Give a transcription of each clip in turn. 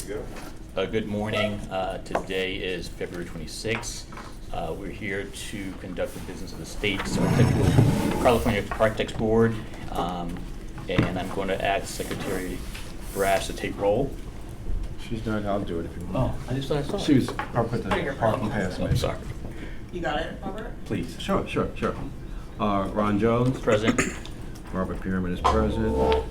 Good morning. Today is February 26th. We're here to conduct the business of the state's California Architects Board, and I'm going to ask Secretary Brash to take roll. She's not. I'll do it if you want. Oh, I just thought I saw it. She was. I'll put the parking pass. I'm sorry. You got it, Robert? Please. Sure. Ron Jones. Present. Robert Pierman is present.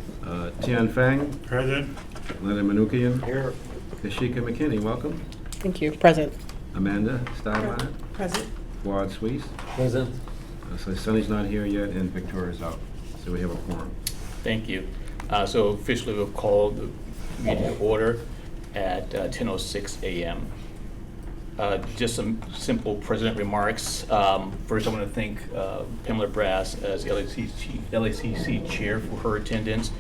Tian Fang. Present. Leonard Manukian. Here. Kashika McKinney, welcome. Thank you. Present. Amanda Steinmeier. Present. Fuad Suisse. Present. So Sonny's not here yet, and Victoria's out. So we have a quorum. Thank you. So officially we'll call the meeting to order at 10:06 a.m. Just some simple president remarks. First, I want to thank Pamela Brass as LACC chair for her attendance.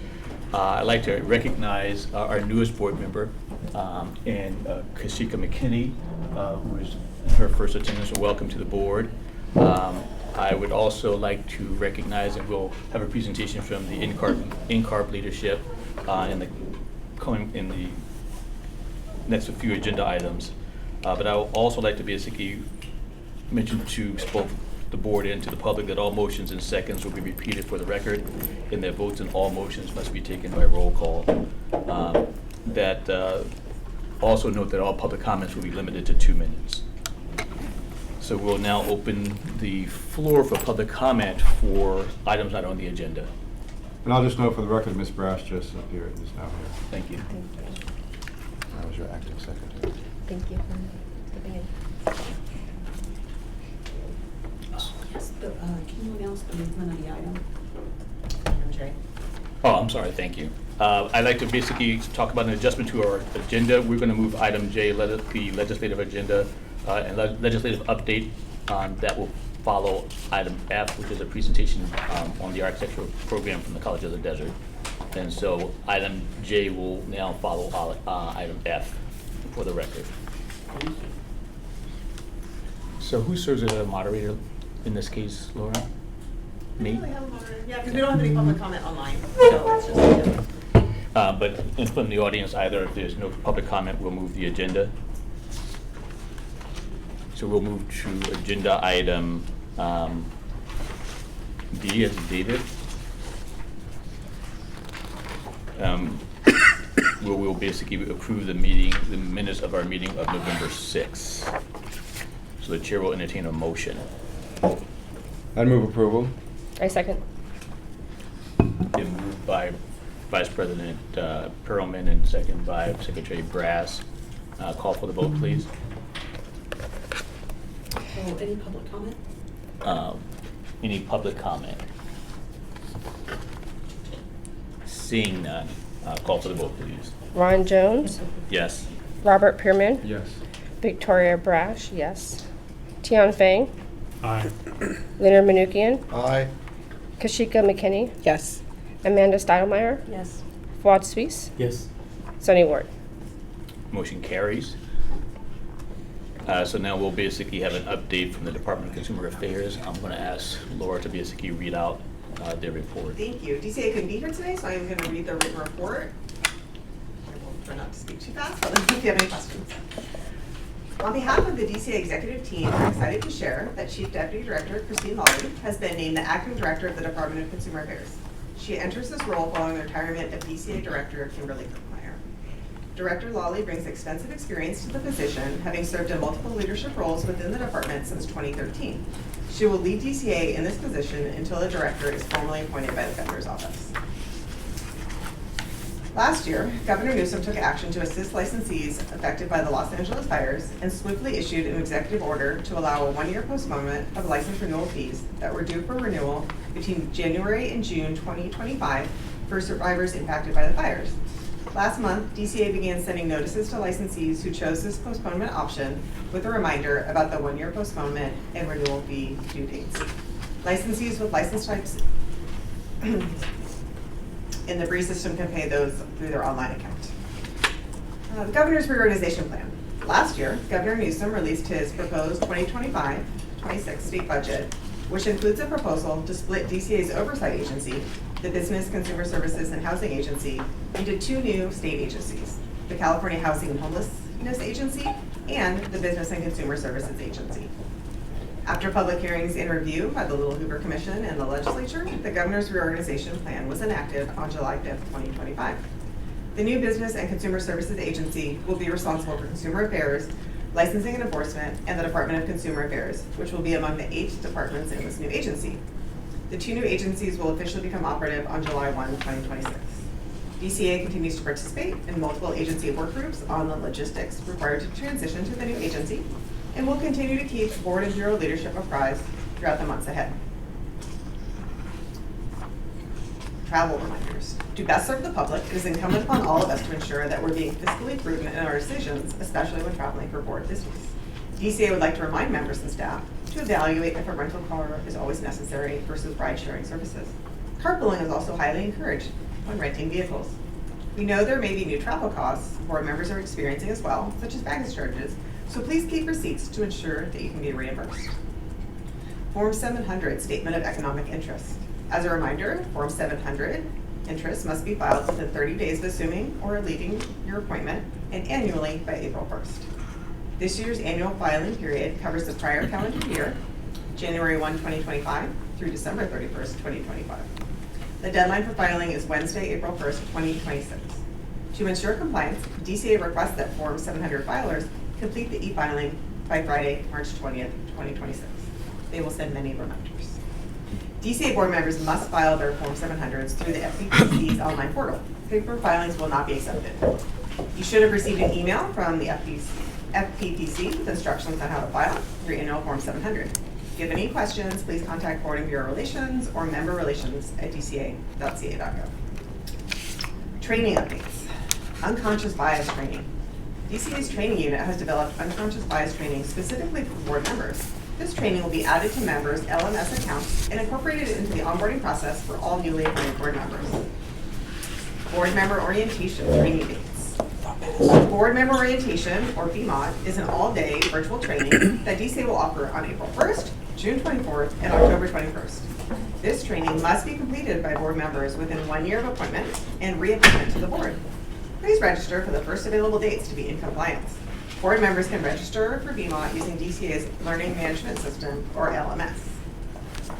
I'd like to recognize our newest board member, and Kashika McKinney, who is her first attendance, so welcome to the board. I would also like to recognize, and we'll have a presentation from the NCARB leadership in the next few agenda items. But I would also like to basically mention to both the board and to the public that all motions and seconds will be repeated for the record, and that votes in all motions must be taken by roll call. Also note that all public comments will be limited to 2 minutes. So we'll now open the floor for public comment for items not on the agenda. And I'll just note for the record, Ms. Brass just appeared and is now here. Thank you. I was your acting secretary. Thank you for stepping in. Yes, can you announce the movement of the item? Jay? Oh, I'm sorry, thank you. I'd like to basically talk about an adjustment to our agenda. We're going to move item J, the legislative agenda, and legislative update. That will follow item F, which is a presentation on the architectural program from the College of the Desert. And so item J will now follow item F for the record. So who serves as a moderator in this case, Laura? Me? Yeah, because we don't have any public comment online, so it's just. But from the audience, either if there's no public comment, we'll move the agenda. So we'll move to agenda item D as David. We'll basically approve the minutes of our meeting of November 6th. So the chair will entertain a motion. I'd move approval. I second. Been moved by Vice President Perlman and second by Secretary Brass. Call for the vote, please. Oh, any public comment? Any public comment? Seeing none, call for the vote, please. Ron Jones, Yes. Robert Pierman, Yes. Victoria Brash, yes. Tian Fang, Aye. Leonard Manukian, Aye. Kashika McKinney, Yes. Amanda Steinmeier, Yes. Fuad Suisse, Yes. Sonny Ward. Motion carries. So now we'll basically have an update from the Department of Consumer Affairs. I'm going to ask Laura to basically read out their report. Thank you. DCA couldn't be here today, so I am going to read the written report. I will try not to speak too fast, but if you have any questions. On behalf of the DCA executive team, I'm excited to share that Chief Deputy Director Christine Lawley has been named the Acting Director of the Department of Consumer Affairs. She enters this role following the retirement of DCA Director Kimberly Kirkmeyer. Director Lawley brings extensive experience to the position, having served in multiple leadership roles within the department since 2013. She will lead DCA in this position until a director is formally appointed by the governor's office. Last year, Governor Newsom took action to assist licensees affected by the Los Angeles fires and swiftly issued an executive order to allow a one-year postponement of license renewal fees that were due for renewal between January and June 2025 for survivors impacted by the fires. Last month, DCA began sending notices to licensees who chose this postponement option with a reminder about the one-year postponement and renewal fee due dates. Licensees with license types in the BREE system can pay those through their online account. The governor's reorganization plan. Last year, Governor Newsom released his proposed 2025-26 state budget, which includes a proposal to split DCA's oversight agency, the Business Consumer Services and Housing Agency, into two new state agencies, the the California Housing and Homelessness Agency, and the Business and Consumer Services Agency. After public hearings and review by the Little Hoover Commission and the legislature, the governor's reorganization plan was enacted on July 5th, 2025. The new Business and Consumer Services Agency will be responsible for consumer affairs, licensing and enforcement, and the Department of Consumer Affairs, which will be among the 8 departments in this new agency. The 2 new agencies will officially become operative on July 1, 2026. DCA continues to participate in multiple agency work groups on the logistics required to transition to the new agency, and will continue to keep board and bureau leadership apprised throughout the months ahead. Travel reminders. To best serve the public, it is incumbent upon all of us to ensure that we're being fiscally prudent in our decisions, especially when traveling for board business. DCA would like to remind members and staff to evaluate if a rental car is always necessary versus ride-sharing services. Carpooling is also highly encouraged when renting vehicles. We know there may be new travel costs board members are experiencing as well, such as baggage charges, so please keep receipts to ensure that you can be reimbursed. Form 700, Statement of Economic Interest. As a reminder, Form 700 interest must be filed within 30 days of assuming or leaving your appointment and annually by April 1st. This year's annual filing period covers the prior calendar year, January 1, 2025 through December 31st, 2025. The deadline for filing is Wednesday, April 1st, 2026. To ensure compliance, DCA requests that Form 700 filers complete the e-filing by Friday, March 20th, 2026. They will send many reminders. DCA board members must file their Form 700s through the FPPC's online portal. Paper filings will not be accepted. You should have received an email from the FPPC with instructions on how to file your annual Form 700. If you have any questions, please contact Board and Bureau Relations or Member Relations at dca.ca.gov. Training updates. Unconscious bias training. DCA's training unit has developed unconscious bias training specifically for board members. This training will be added to members' LMS accounts and incorporated into the onboarding process for all newly appointed board members. Board member orientation training dates. Board member orientation, or BMOD, is an all-day virtual training that DCA will offer on April 1st, June 24th, and October 21st. This training must be completed by board members within 1 year of appointment and reappointment to the board. Please register for the first available dates to be in compliance. Board members can register for BMOD using DCA's Learning Management System, or LMS.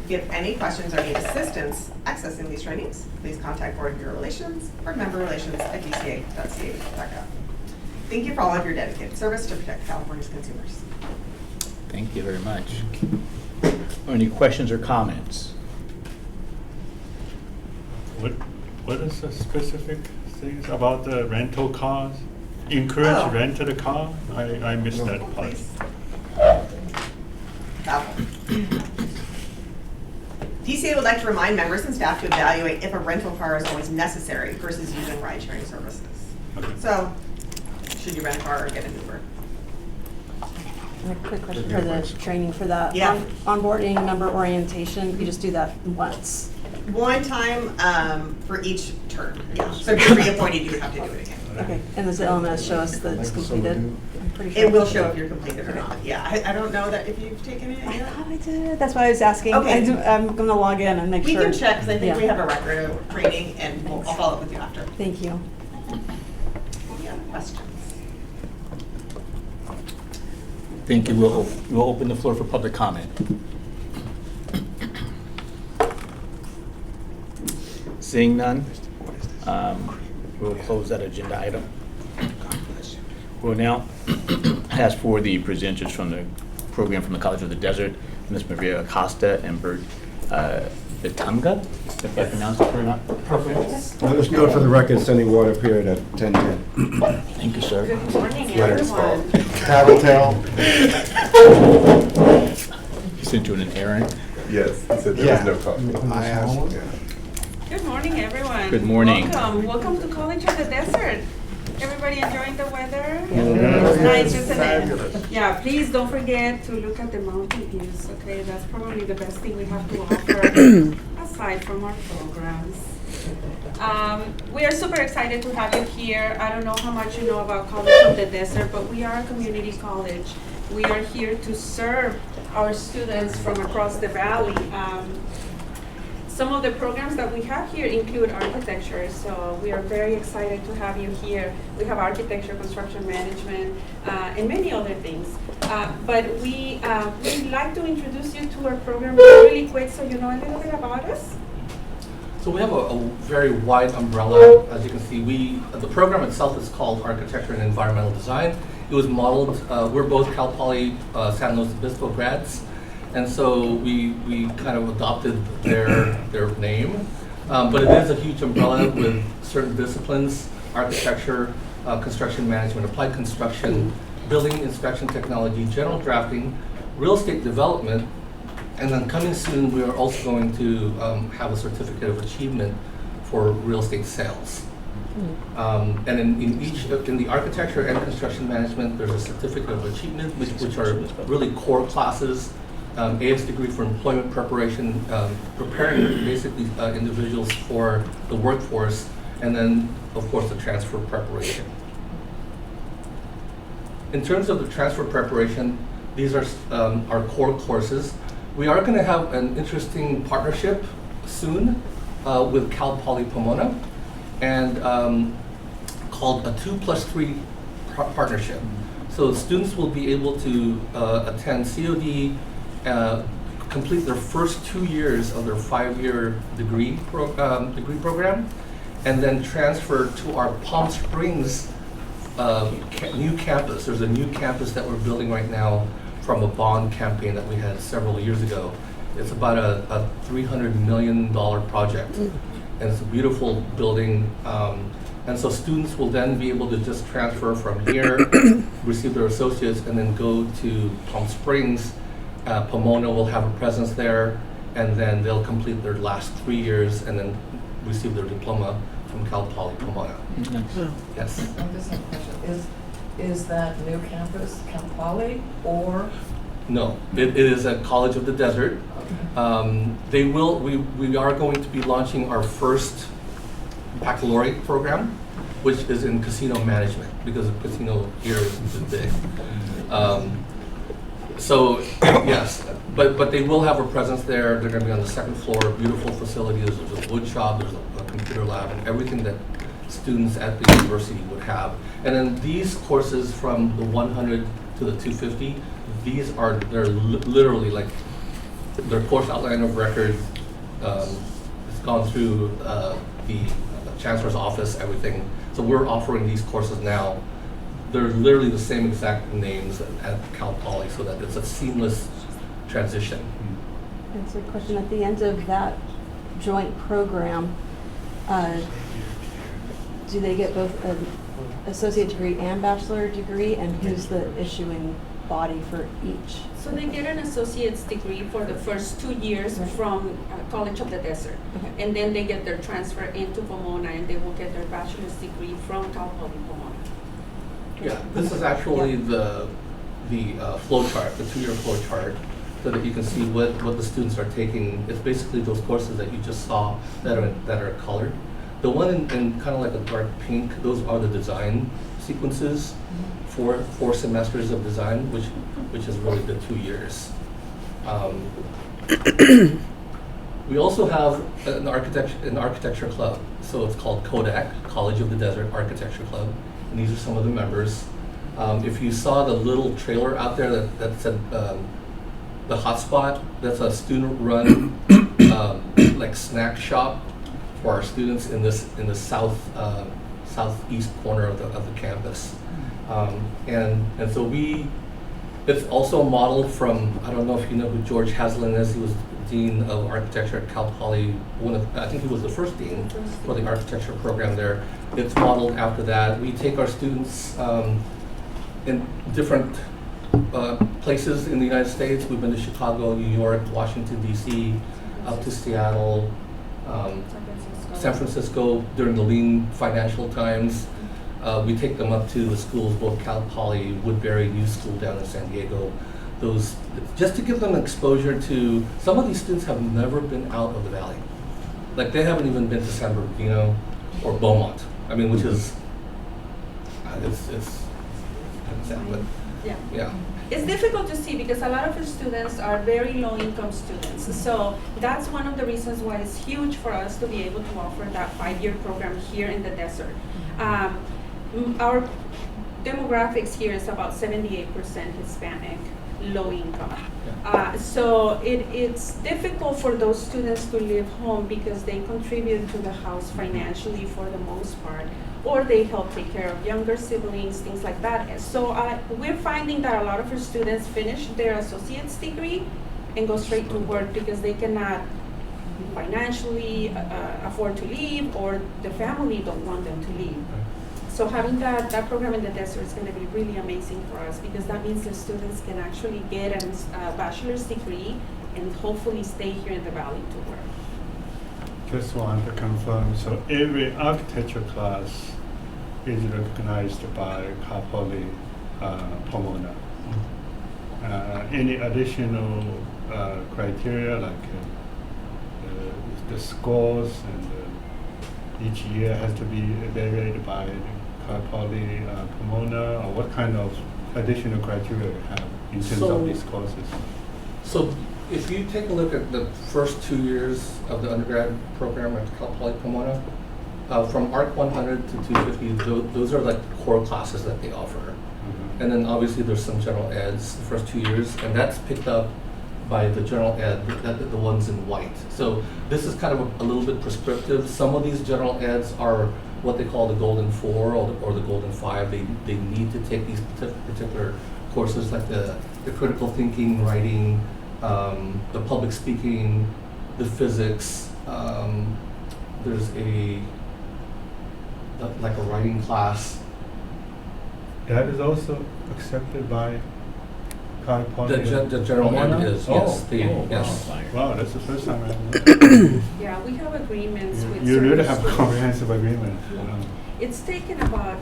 If you have any questions or need assistance accessing these trainings, please contact Board and Bureau Relations or Member Relations at dca.ca.gov. Thank you for all of your dedicated service to protect California's consumers. Thank you very much. Any questions or comments? What is the specific things about the rental cars? Encourage rent the car? I missed that part. Please. DCA would like to remind members and staff to evaluate if a rental car is always necessary versus using ride-sharing services. Okay. So, should you rent a car or get an Uber? A quick question for the training for that. Yeah. Onboarding, member orientation, you just do that once. One time for each term, yeah. So if you're reappointed, you would have to do it again. Okay, and does the LMS show us that it's completed? I'm pretty sure. It will show if you're completed or not, yeah. I don't know that if you've taken it I yet. thought I did, that's why I was asking. Okay. I'm gonna log in and make We sure. can check, because I think we Yeah. have a record of training, and I'll follow up with you after. Thank you. Any other questions? Thank you. We'll open the floor for public comment. Seeing none, we'll close that agenda item. We'll now ask for the presenters from the program from the College of the Desert, Ms. Maria Acosta and Bert Bitunga, if I pronounced it appropriately. Just note for the record, sending water period at 10:10. Thank you, sir. Good morning, Leonard's everyone. Tattletale. He sent you on an errand. Yes, he said there was no coffee. I asked. Good morning, everyone. Good morning. Welcome to College of the Desert. Everybody enjoying the weather? Yeah. It's nice, isn't it? Yeah, please don't forget to look at the mountain views, okay? That's probably the best thing we have to offer aside from our programs. We are super excited to have you here. I don't know how much you know about College of the Desert, but we are a community college. We are here to serve our students from across the valley. Some of the programs that we have here include architecture, so we are very excited to have you here. We have architecture, construction management, and many other things. But we'd like to introduce you to our program really quick so you know a little bit about us. So we have a very wide umbrella. As you can see, the program itself is called Architecture and Environmental Design. It was modeled, we're both Cal Poly San Luis Obispo grads, and so we kind of adopted their name. But it is a huge umbrella with certain disciplines: architecture, construction management, applied construction, building inspection technology, general drafting, real estate development, and then coming soon we are also going to have a certificate of achievement for real estate sales. And in the architecture and construction management, there's a certificate of achievement, which are really core classes. AS degree for employment preparation, preparing basically individuals for the workforce, and then of course the transfer preparation. In terms of the transfer preparation, these are our core courses. We are going to have an interesting partnership soon with Cal Poly Pomona, and called a 2+3 partnership. So students will be able to attend COD, complete their first 2 years of their 5-year degree program, and then transfer to our Palm Springs new campus. There's a new campus that we're building right now from a bond campaign that we had several years ago. It's about a $300 million project, and it's a beautiful building. And so students will then be able to just transfer from here, receive their associates, and then go to Palm Springs. Pomona will have a presence there, and then they'll complete their last 3 years and then receive their diploma from Cal Poly Pomona. Yes. I just have a question. Is that new campus Cal Poly or? No, it is at College of the Desert. We are going to be launching our first baccalaureate program, which is in casino management, because the casino here is big. So yes, but they will have a presence there. They're going to be on the second floor, beautiful facility. There's a wood shop, there's a computer lab, and everything that students at the university would have. And then these courses from the 100 to the 250, they're literally like their course outline of record. It's gone through the chancellor's office, everything. So we're offering these courses now. They're literally the same exact names at Cal Poly, so that it's a seamless transition. That's a question. At the end of that joint program, do they get both an associate degree and bachelor degree, and who's the issuing body for each? So they get an associate's degree for the first 2 years from College of the Desert. Okay. And then they get their transfer into Pomona, and they will get their bachelor's degree from Cal Poly Pomona. Yeah, this is actually the flow chart, the 2-year flow chart, so that you can see what the students are taking. It's basically those courses that you just saw that are colored. The one in kind of like a dark pink, those are the design sequences, 4 semesters of design, which is really the 2 years. We also have an architecture club, so it's called Kodak, College of the Desert Architecture Club, and these are some of the members. If you saw the little trailer out there that said the hotspot, that's a student-run like snack shop for our students in the southeast corner of the campus, and so it's also modeled from, I don't know if you know who George Haslin is. He was Dean of Architecture at Cal Poly. I think he was the first dean for the architecture program there. It's modeled after that. We take our students in different places in the United States. We've been to Chicago, New York, Washington, D.C., up to Seattle, San Francisco during the lean financial times. We take them up to the schools, both Cal Poly, Woodbury New School down in San Diego. Those, just to give them exposure to, some of these students have never been out of the valley. Like they haven't even been to San Bernardino or Beaumont. I mean, which is, it's sad, but Yeah. Yeah. It's difficult to see because a lot of the students are very low-income students. So that's one of the reasons why it's huge for us to be able to offer that 5-year program here in the desert. Our demographics here is about 78% Hispanic, low income. So it's difficult for those students to live home because they contribute to the house financially for the most part, or they help take care of younger siblings, things like that. So we're finding that a lot of our students finish their associate's degree and go straight to work because they cannot financially afford to leave, or the family don't want them to leave. So having that program in the desert is going to be really amazing for us because that means the students can actually get a bachelor's degree and hopefully stay here in the valley to work. Just want to confirm, so every architecture class is recognized by Cal Poly Pomona. Any additional criteria like the scores and each year has to be evaluated by Cal Poly Pomona, or what kind of additional criteria you have in terms of these courses? So if you take a look at the first 2 years of the undergrad program at Cal Poly Pomona, from ARC 100 to 250, those are like core classes that they offer. And then obviously there's some general eds the first 2 years, and that's picked up by the general ed, the ones in white. So this is kind of a little bit prescriptive. Some of these general eds are what they call the Golden 4 or the Golden 5. They need to take these particular courses like the critical thinking, writing, the public speaking, the physics. There's like a writing class. That is also accepted by Cal Poly? The general ed is, yes. Yes. Wow. Wow, that's the first time I've heard. Yeah, we have agreements with You really certain have a schools. comprehensive agreement. It's taken about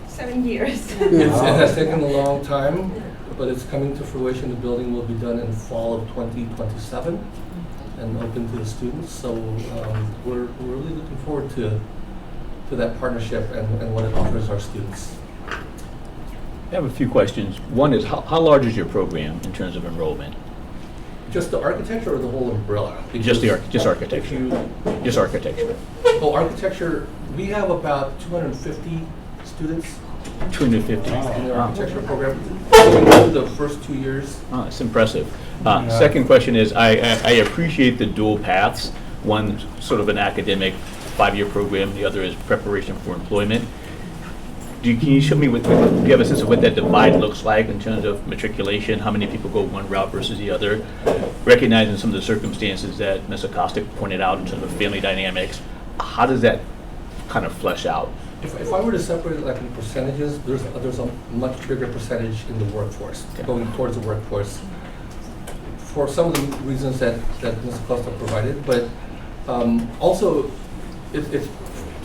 7 years. It has taken a long time, but it's coming to fruition. The building will be done in fall of 2027 and open to the students. So we're really looking forward to that partnership and what it offers our students. I have a few questions. One is, how large is your program in terms of enrollment? Just the architecture or the whole umbrella? Just Because architecture. if you- Just architecture. Oh, architecture, we have about 250 students 250. in the Wow. architecture program. Going through the first 2 years. Oh, it's impressive. Second question is, I appreciate the dual paths. One sort of an academic 5-year program, the other is preparation for employment. Can you show me, do you have a sense of what that divide looks like in terms of matriculation? How many people go one route versus the other? Recognizing some of the circumstances that Ms. Acosta pointed out in terms of family dynamics, how does that kind of flesh out? If I were to separate it like in percentages, there's a much bigger percentage in the workforce, Yeah. going towards the workforce. For some of the reasons that Ms. Acosta provided, but also it's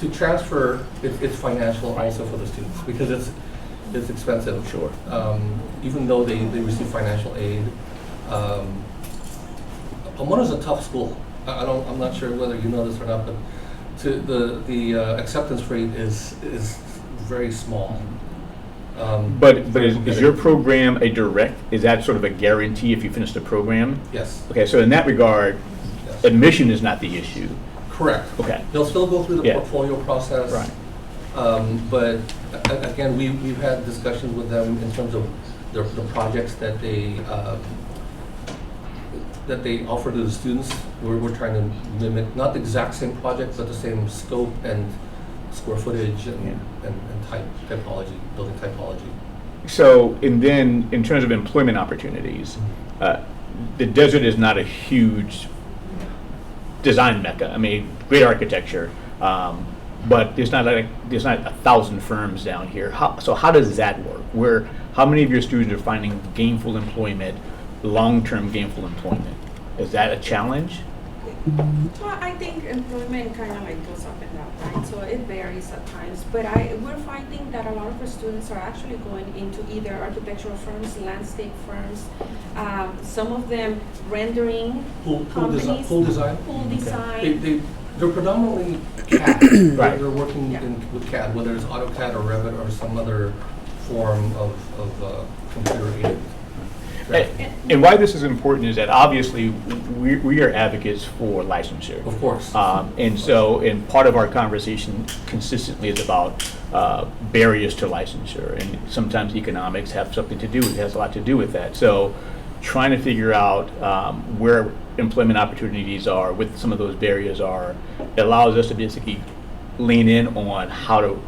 to transfer, it's financial also for the students because it's expensive. Sure. Even though they receive financial aid. Pomona's a tough school. I'm not sure whether you know this or not, but the acceptance rate is very small. But is your program a direct, is that sort of a guarantee if you finish the program? Yes. Okay, so in that regard, Yes. admission is not the issue. Correct. Okay. They'll still go through the Yeah. portfolio process. Right. But again, we've had discussions with them in terms of the projects that they offer to the students. We're trying to mimic, not the exact same project, but the same scope and square footage and typology, building typology. So, and then in terms of employment opportunities, the desert is not a huge design mecca. I mean, great architecture, but there's not 1,000 firms down here. So how does that work? How many of your students are finding gainful employment, long-term gainful employment? Is that a challenge? Well, I think employment kind of like goes up and down, right? So it varies at times. But we're finding that a lot of our students are actually going into either architectural firms, landscape firms, some of them rendering Pool companies. design. Pool design. They're predominantly CAD. Right. They're working Yeah. with CAD, whether it's AutoCAD or Revit or some other form of computer-aided drafting. And why this is important is that obviously we are advocates for licensure. Of course. And part of our conversation consistently is about barriers to licensure, and sometimes economics have something to do with, has a lot to do with that. So trying to figure out where employment opportunities are, what some of those barriers are, allows us to basically lean in on how to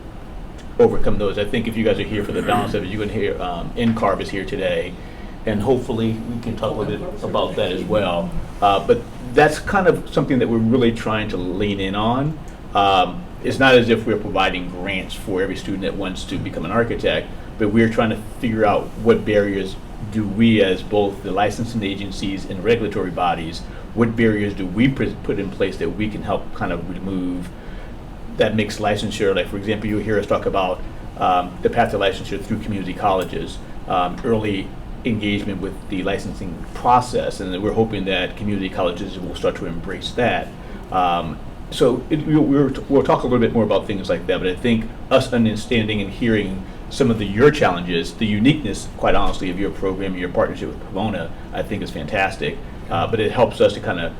overcome those. I think if you guys are here for the balance of it, you're going to hear NCARB is here today, and hopefully we can talk a little bit about that as well. But that's kind of something that we're really trying to lean in on. It's not as if we're providing grants for every student that wants to become an architect, but we're trying to figure out what barriers do we, as both the licensing agencies and regulatory bodies, what barriers do we put in place that we can help kind of remove that makes licensure, like for example, you'll hear us talk about the path to licensure through community colleges, early engagement with the licensing process, and we're hoping that community colleges will start to embrace that. We'll talk a little bit more about things like that, but I think us understanding and hearing some of your challenges, the uniqueness, quite honestly, of your program, your partnership with Pomona, I think is fantastic. But it helps us to kind of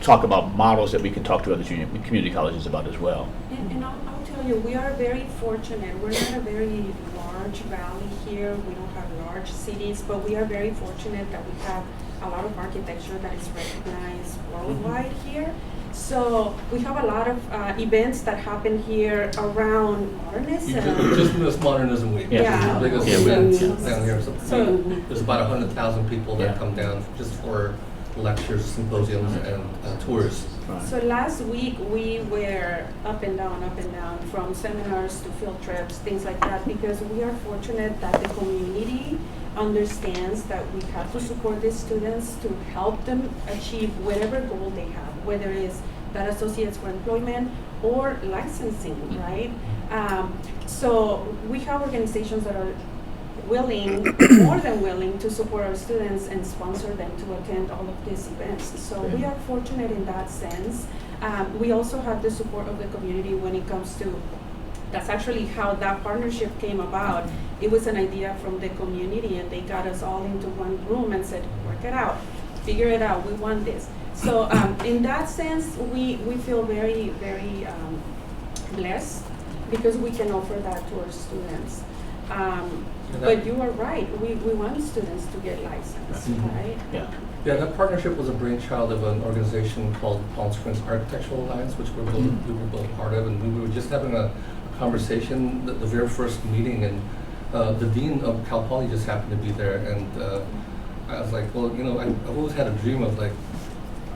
talk about models that we can talk to other community colleges about as well. And I'll tell you, we are very fortunate. We're not a very large valley here. We don't have large cities, but we are very fortunate that we have a lot of architecture that is recognized worldwide here. So we have a lot of events that happen here around modernism. We just missed Modernism Week. Yeah. Which is the biggest Yeah. event down here. So- There's about 100,000 people that Yeah. come down just for lectures, symposiums, and tours. So last week we were up and down, from seminars to field trips, things like that, because we are fortunate that the community understands that we have to support these students to help them achieve whatever goal they have, whether it's that associates for employment or licensing, right? So we have organizations that are willing, more than willing, to support our students and sponsor them to attend all of these events. So we are fortunate in that sense. We also have the support of the community when it comes to, that's actually how that partnership came about. It was an idea from the community, and they got us all into one room and said, work it out, figure it out, we want this. So in that sense, we feel very, very blessed because we can offer that to our students. But you are right, we want students to get licensed, right? Yeah. Yeah, that partnership was a brainchild of an organization called Palm Springs Architectural Alliance, which we were both part of, and we were just having a conversation, the very first meeting, and the dean of Cal Poly just happened to be there, and I was like, well, you know, I've always had a dream of like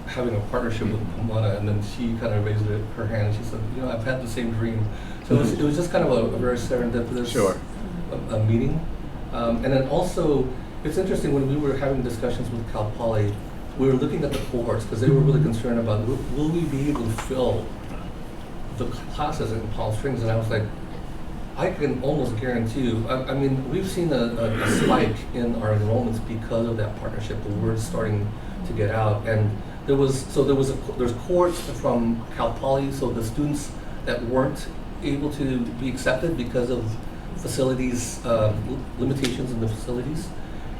having a partnership with Pomona, and then she kind of raised her hand and she said, you know, I've had the same dream. So it was just kind of a very serendipitous a meeting. And then also, it's interesting, when we were having discussions with Cal Poly, we were looking at the cohorts because they were really concerned about, will we be able to fill the classes in Palm Springs? And I was like, I can almost guarantee you, I mean, we've seen a spike in our enrollments because of that partnership. The word's starting to get out. And there's cohorts from Cal Poly, so the students that weren't able to be accepted because of facilities, limitations in the facilities.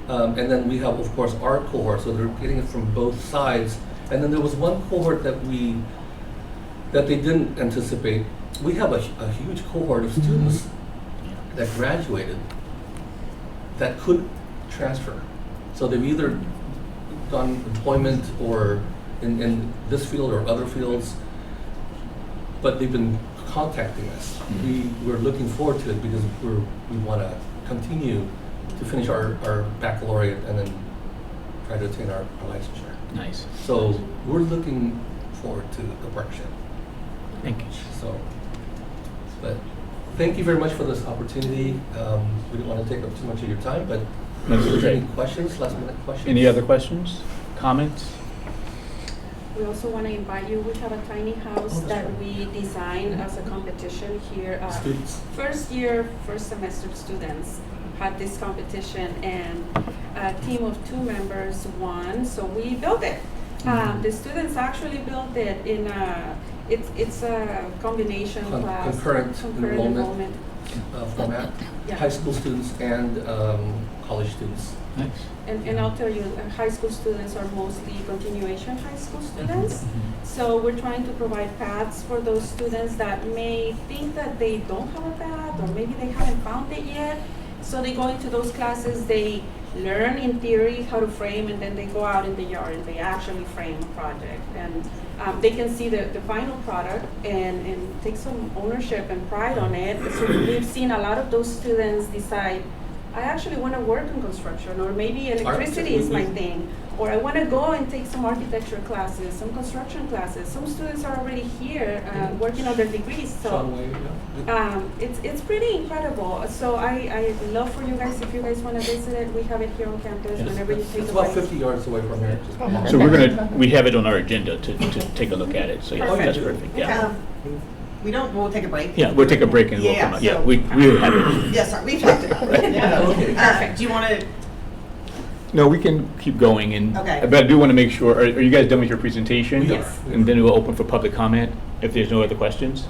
And then we have, of course, our cohort, so they're getting it from both sides. And then there was one cohort that they didn't anticipate. We have a huge cohort of students that graduated that could transfer. So they've either done employment or in this field or other fields, but they've been contacting us. We're looking forward to it because we want to continue to finish our baccalaureate and then try to attain our licensure. Nice. So we're looking forward to the partnership. Thank you. So, but thank you very much for this opportunity. We don't want to take up too much of your time, but That's if there's okay. any questions, last minute questions? Any other questions, comments? We also want to invite you, we have a tiny house that's that right. we designed as a competition here. Students. First year, first semester students had this competition, and a team of 2 members won, so we built it. The students actually built it in it's a combination class. Concurrent enrollment. format, Yeah. high school students and college students. Nice. And I'll tell you, high school students are mostly continuation high school students. So we're trying to provide paths for those students that may think that they don't have a path, or maybe they haven't found it yet. So they go into those classes, they learn in theory how to frame, and then they go out in the yard and they actually frame a project. And they can see the final product and take some ownership and pride on it. So we've seen a lot of those students decide, I actually want to work in construction, or maybe electricity is my thing, or I want to go and take some architecture classes, some construction classes. Some students are already here working on their degrees, so Sean Way, yeah. it's pretty incredible. So I love for you guys, if you guys want to visit it, we have it here on campus whenever you take It's a about bite. 50 yards away from here. So we have it on our agenda to take a look at it, so yeah, Perfect. that's perfect, yeah. We'll take a break. Yeah, we'll take a break and we'll come out, yeah, so- we have it. Yes, sir, we've talked about it. Okay. Perfect. Do you want to, No, we can keep going, and, Okay. but I do want to make sure, are you guys done with your presentation? Yes. And then we'll open for public comment, if there's no other questions?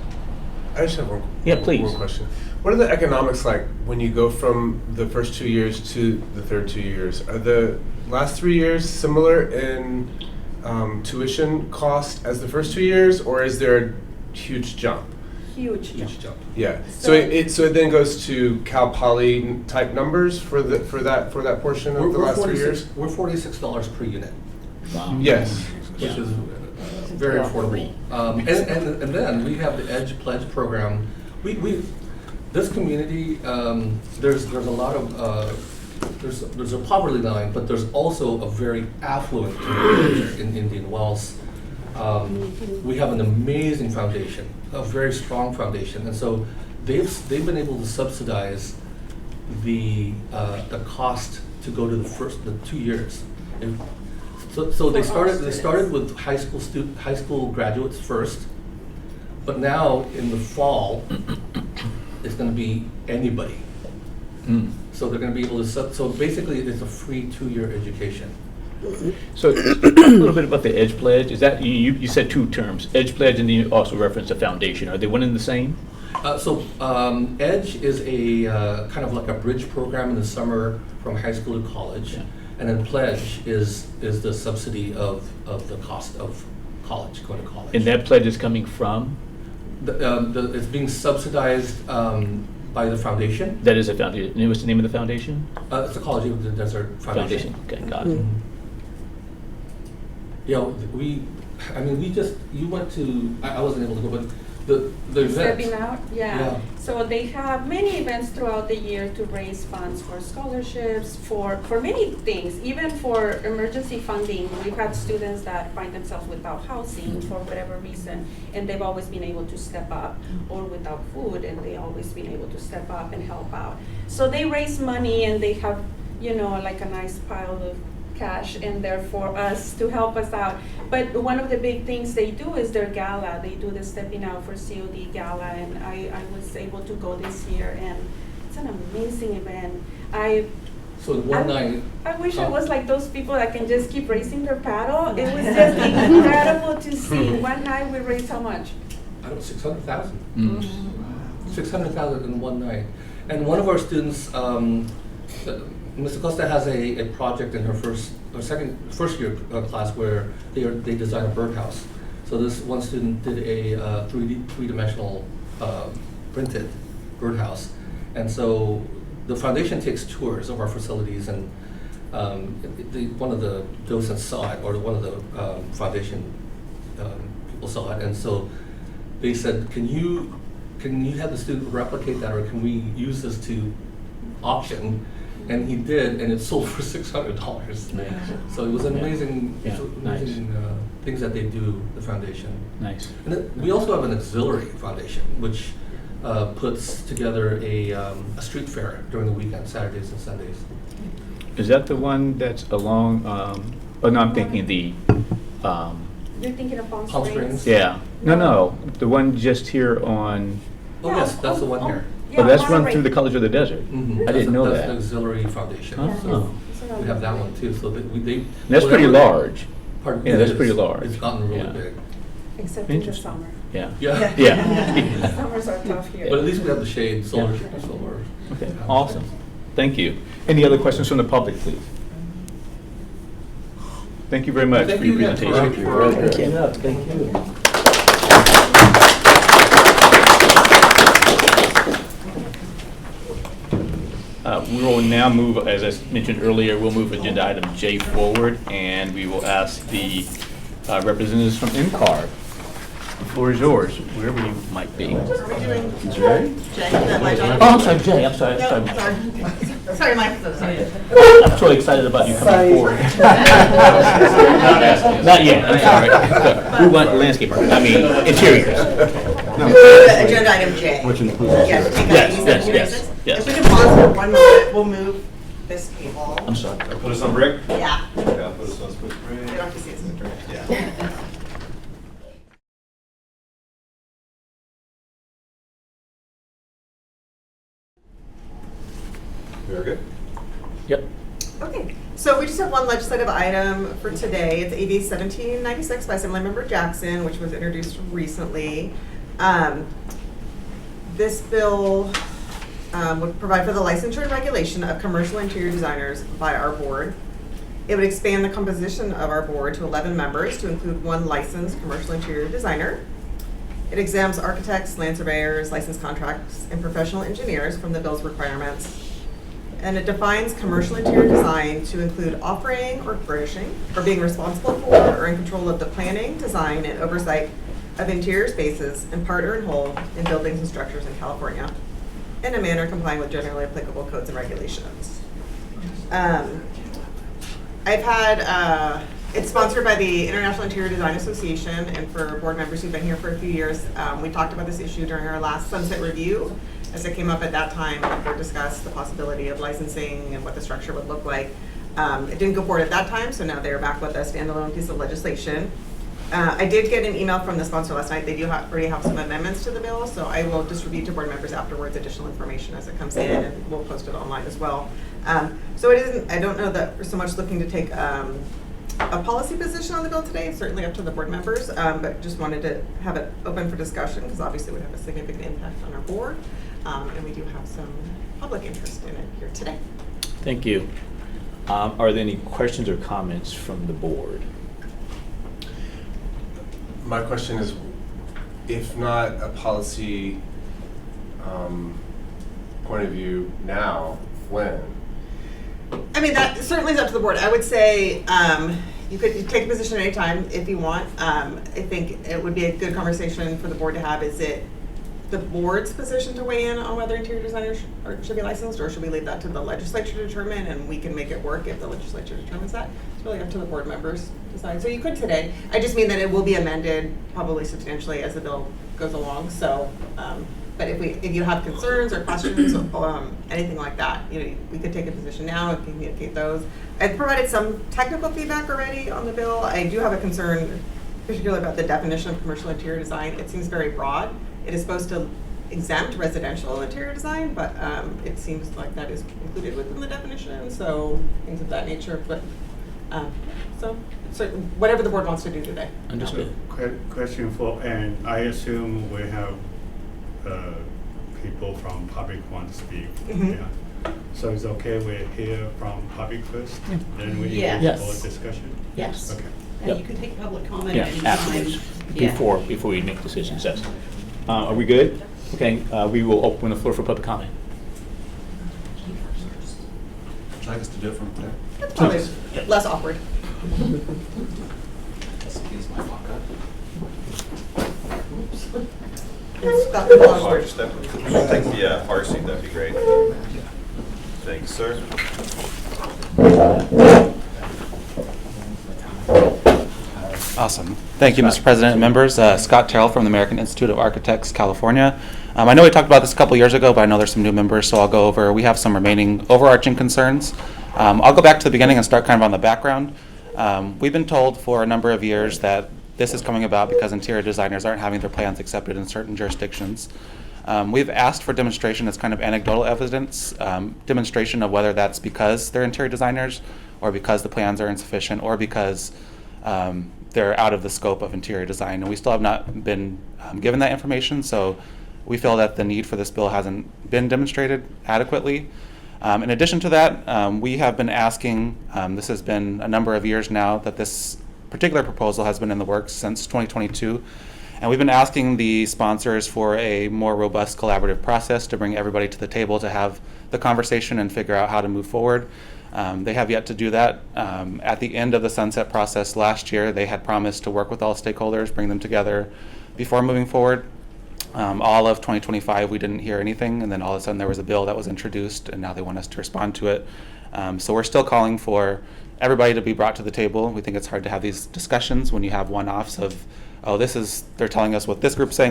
I just have one. Yeah, please. One question. What are the economics like when you go from the first 2 years to the third 2 years? Are the last 3 years similar in tuition cost as the first 2 years, or is there a huge jump? Huge jump. Huge jump. Yeah. So- So it then goes to Cal Poly type numbers for that portion of the last 3 years. We're $46 per unit, Wow. Yes. which is very affordable. And then we have the Edge Pledge program. We this community, there's a lot of there's a poverty line, but there's also a very affluent community here in Indian Wells. We have an amazing foundation, a very strong foundation, and so they've been able to subsidize the cost to go to the 2 years. So they started with high school graduates first, but now in the fall, it's going to be anybody. Mm. So they're going to be able to so basically it's a free 2-year education. So, a little bit about the Edge Pledge, is that, you said two terms, Edge Pledge, and then you also referenced a foundation, are they one and the same? Edge is a kind of like a bridge program in the summer from high school to college. Yeah. And then Pledge is the subsidy of the cost of college, going to college. And that pledge is coming from, It's being subsidized by the foundation. that is a foundation, and what's the name of the foundation? It's the College of the Desert Foundation. Okay, got it. Yeah, you went to, I wasn't able to go, but the event. Stepping out, yeah. Yeah. So they have many events throughout the year to raise funds for scholarships, for many things, even for emergency funding. We've had students that find themselves without housing for whatever reason, and they've always been able to step up, or without food, and they always been able to step up and help out. So they raise money, and they have, like a nice pile of cash in there for us to help us out. But one of the big things they do is their gala. They do the Stepping Out for COD gala, and I was able to go this year, and it's an amazing event. So one night. I wish I was like those people that can just keep raising their paddle. It was just incredible to see. One night we raised how much? I don't know, 600,000. Mm. 600,000 in one night. And one of our students, Ms. Acosta has a project in her first year class where they design a birdhouse. So this one student did a three-dimensional printed birdhouse. And so the foundation takes tours of our facilities, and one of the docents saw it, or one of the foundation people saw it, and so they said, can you have the student replicate that, or can we use this to auction? And he did, and it sold for $600. Nice. So it was an amazing, Yeah, nice. things that they do, the foundation. Nice. And then we also have an auxiliary foundation, which puts together a street fair during the weekend, Saturdays and Sundays. Is that the one that's along, oh no, I'm thinking the, You're thinking of Palm Palm Springs? Springs? yeah, no, the one just here on, Oh, yes, that's the one here. oh, that's run Monterey. through the College of the Desert? Mhm. I didn't know That's that. the auxiliary foundation. Oh. So It's around we have that one too, so that they. And that's pretty whatever- large. Pardon? Yeah, It that's is. pretty large. It's gotten really Yeah. big. Except in the Interesting. summer. Yeah. Yeah. Yeah. Summers are tough here. But at least we have the shade, solar. Okay, awesome. Thank you. Any other questions from the public, please? Thank you very much Thank for your you again. presentation. Thank you. We will now move, as I mentioned earlier, we'll move agenda item J forward, and we will ask the representatives from NCAR. The floor is yours, wherever you might be. Are we doing Jay? That my job? Oh, I'm sorry, Jay, I'm sorry. No, sorry. Sorry, Mike, so sorry. I'm so excited about you coming forward. Not yet, I'm sorry. We want landscape, I mean, interiors. Agenda item J. Which includes. Yes, take Yes, that yes, yes. If we can pause for 1 moment, we'll move this table. I'm sorry. Put us on break? Yeah. Yeah, put us on split screen. You don't have to see us. Yeah. We are good? Yep. Okay, so we just have one legislative item for today. It's AB 1796 by Assemblymember Jackson, which was introduced recently. This bill would provide for the licensure and regulation of commercial interior designers by our board. It would expand the composition of our board to 11 members to include 1 licensed commercial interior designer. It exempts architects, land surveyors, licensed contracts, and professional engineers from the bill's requirements. And it defines commercial interior design to include operating or furnishing, or being responsible for or in control of the planning, design, and oversight of interior spaces in part or in whole in buildings and structures in California in a manner complying with generally applicable codes and regulations. I've had, it's sponsored by the International Interior Design Association, and for board members who've been here for a few years, we talked about this issue during our last sunset review. As it came up at that time, we discussed the possibility of licensing and what the structure would look like. It didn't go forward at that time, so now they're back with a standalone piece of legislation. I did get an email from the sponsor last night. They do already have some amendments to the bill, so I will distribute to board members afterwards additional information as it comes in, and we'll post it online as well. So it isn't, I don't know that we're so much looking to take a policy position on the bill today, certainly up to the board members, but just wanted to have it open for discussion because obviously it would have a significant impact on our board, and we do have some public interest in it here today. Thank you. Are there any questions or comments from the board? My question is, if not a policy point of view now, when? I mean, that certainly is up to the board. I would say you could take a position at any time if you want. I think it would be a good conversation for the board to have. Is it the board's position to weigh in on whether interior designers should be licensed, or should we leave that to the legislature to determine, and we can make it work if the legislature determines that? It's really up to the board members to decide. So you could today. I just mean that it will be amended probably substantially as the bill goes along. So, but if you have concerns or questions, anything like that, you know, we could take a position now and communicate those. I've provided some technical feedback already on the bill. I do have a concern, particularly about the definition of commercial interior design. It seems very broad. It is supposed to exempt residential interior design, but it seems like that is included within the definition, so things of that nature. But so whatever the board wants to do today. Understood. Question for, and I assume we have people from public want to speak. Mhm. Yeah. So it's okay we hear from public first, then we Yes. have board discussion? Yes. Okay. Yep. And you can take public comment Yeah, anytime. afterwards, Yeah. before we make decisions, yes. Are we good? Okay, we will open the floor for public comment. Would you like us to do it from there? It's probably Please. less awkward. It's got the long I'll word. just step, take the bar seat, that'd be great. Thanks, sir. Awesome. Thank you, Mr. President and members. Scott Terrell from the American Institute of Architects, California. I know we talked about this a couple years ago, but I know there's some new members, so I'll go over. We have some remaining overarching concerns. I'll go back to the beginning and start kind of on the background. We've been told for a number of years that this is coming about because interior designers aren't having their plans accepted in certain jurisdictions. We've asked for demonstration as kind of anecdotal evidence, demonstration of whether that's because they're interior designers or because the plans are insufficient or because they're out of the scope of interior design, and we still have not been given that information. So we feel that the need for this bill hasn't been demonstrated adequately. In addition to that, we have been asking, this has been a number of years now that this particular proposal has been in the works since 2022, and we've been asking the sponsors for a more robust collaborative process to bring everybody to the table to have the conversation and figure out how to move forward. They have yet to do that. At the end of the sunset process last year, they had promised to work with all stakeholders, bring them together before moving forward. All of 2025, we didn't hear anything, and then all of a sudden there was a bill that was introduced, and now they want us to respond to it. So we're still calling for everybody to be brought to the table. We think it's hard to have these discussions when you have one-offs of, oh, they're telling us what this group's saying,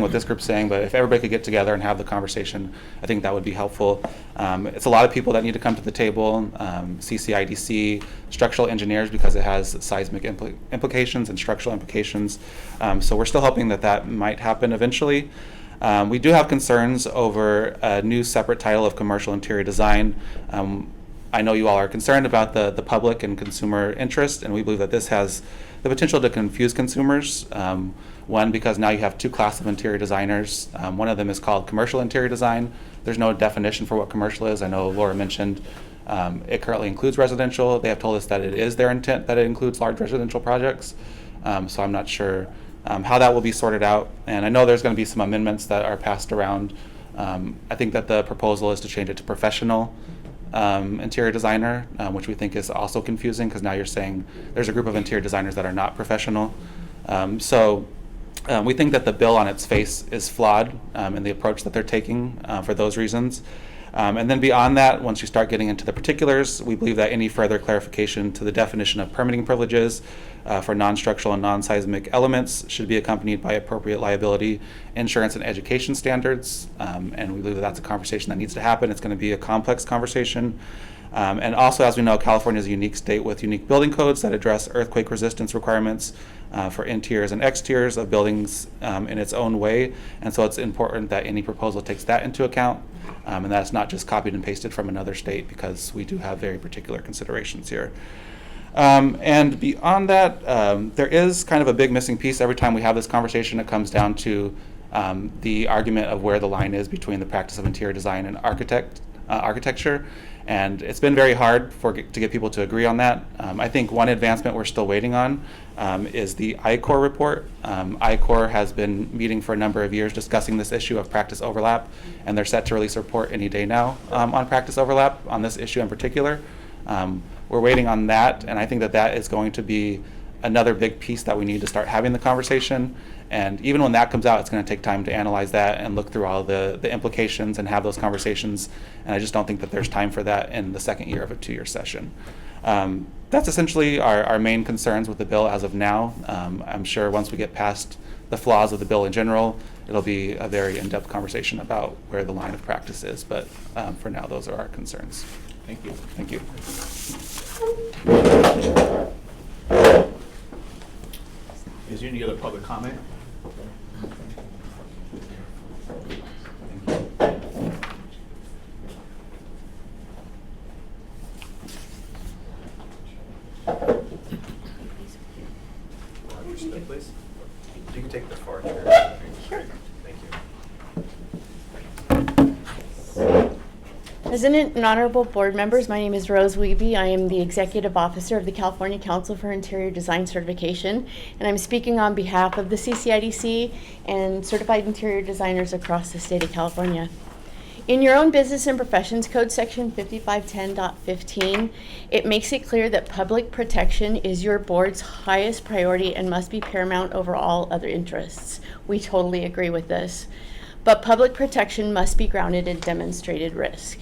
but if everybody could get together and have the conversation, I think that would be helpful. It's a lot of people that need to come to the table, CCIDC, structural engineers, because it has seismic implications and structural implications. So we're still hoping that might happen eventually. We do have concerns over a new separate title of commercial interior design. I know you all are concerned about the public and consumer interest, and we believe that this has the potential to confuse consumers. One, because now you have two classes of interior designers. One of them is called commercial interior design. There's no definition for what commercial is. I know Laura mentioned it currently includes residential. They have told us that it is their intent that it includes large residential projects. So I'm not sure how that will be sorted out. And I know there's going to be some amendments that are passed around. I think that the proposal is to change it to professional interior designer, which we think is also confusing, because now you're saying there's a group of interior designers that are not professional. We think that the bill on its face is flawed in the approach that they're taking for those reasons. And then beyond that, once you start getting into the particulars, we believe that any further clarification to the definition of permitting privileges for non-structural and non-seismic elements should be accompanied by appropriate liability, insurance, and education standards. And we believe that that's a conversation that needs to happen. It's going to be a complex conversation. And also, as we know, California is a unique state with unique building codes that address earthquake resistance requirements for interiors and exteriors of buildings in its own way. And so it's important that any proposal takes that into account, and that's not just copied and pasted from another state, because we do have very particular considerations here. And beyond that, there is kind of a big missing piece. Every time we have this conversation, it comes down to the argument of where the line is between the practice of interior design and architecture. And it's been very hard to get people to agree on that. I think one advancement we're still waiting on is the I-Corps report. I-Corps has been meeting for a number of years discussing this issue of practice overlap, and they're set to release a report any day now on practice overlap on this issue in particular. We're waiting on that, and I think that is going to be another big piece that we need to start having the conversation. And even when that comes out, it's going to take time to analyze that and look through all the implications and have those conversations. And I just don't think that there's time for that in the second year of a 2-year session. That's essentially our main concerns with the bill as of now. I'm sure once we get past the flaws of the bill in general, it'll be a very in-depth conversation about where the line of practice is. But for now, those are our concerns. Thank you. Thank you. Is there any other public comment? Please. You can take the far chair. Sure. Thank you. President and honorable board members, my name is Rose Wiebe. I am the Executive Officer of the California Council for Interior Design Certification, and I'm speaking on behalf of the CCIDC and certified interior designers across the state of California. In your own Business and Professions Code, section 5510.15, it makes it clear that public protection is your board's highest priority and must be paramount over all other interests. We totally agree with this. But public protection must be grounded in demonstrated risk.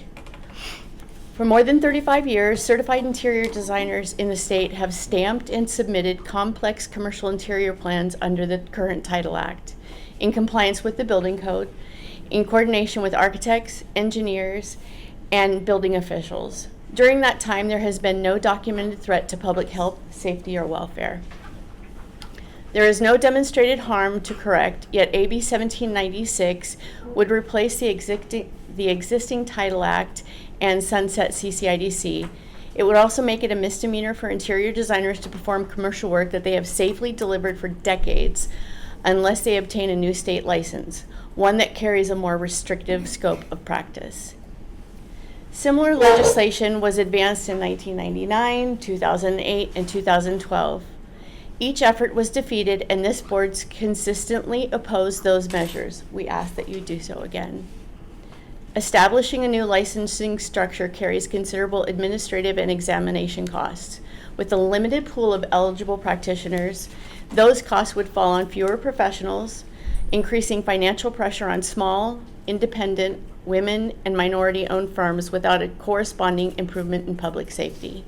For more than 35 years, certified interior designers in the state have stamped and submitted complex commercial interior plans under the current Title Act, in compliance with the building code, in coordination with architects, engineers, and building officials. During that time, there has been no documented threat to public health, safety, or welfare. There is no demonstrated harm to correct, yet AB 1796 would replace the existing Title Act and sunset CCIDC, It would also make it a misdemeanor for interior designers to perform commercial work that they have safely delivered for decades unless they obtain a new state license, one that carries a more restrictive scope of practice. Similar legislation was advanced in 1999, 2008, and 2012. Each effort was defeated, and this board consistently opposed those measures. We ask that you do so again. Establishing a new licensing structure carries considerable administrative and examination costs. With a limited pool of eligible practitioners, those costs would fall on fewer professionals, increasing financial pressure on small, independent, women, and minority-owned firms without a corresponding improvement in public safety.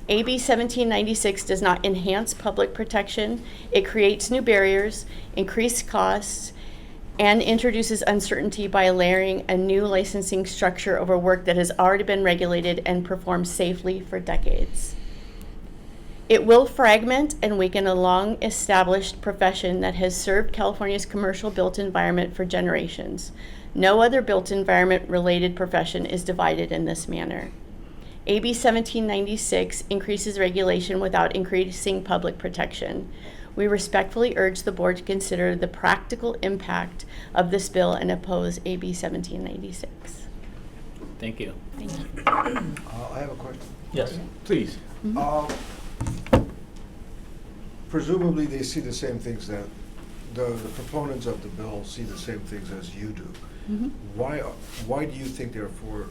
AB 1796 does not enhance public protection. It creates new barriers, increased costs, and introduces uncertainty by layering a new licensing structure over work that has already been regulated and performed safely for decades. It will fragment and weaken a long-established profession that has served California's commercial built environment for generations. No other built environment-related profession is divided in this manner. AB 1796 increases regulation without increasing public protection. We respectfully urge the board to consider the practical impact of this bill and oppose AB 1796. Thank you. Thank you. I have a question. Yes, please. Presumably, they see the same things that the proponents of the bill see the same things as you do. Why do you think they're for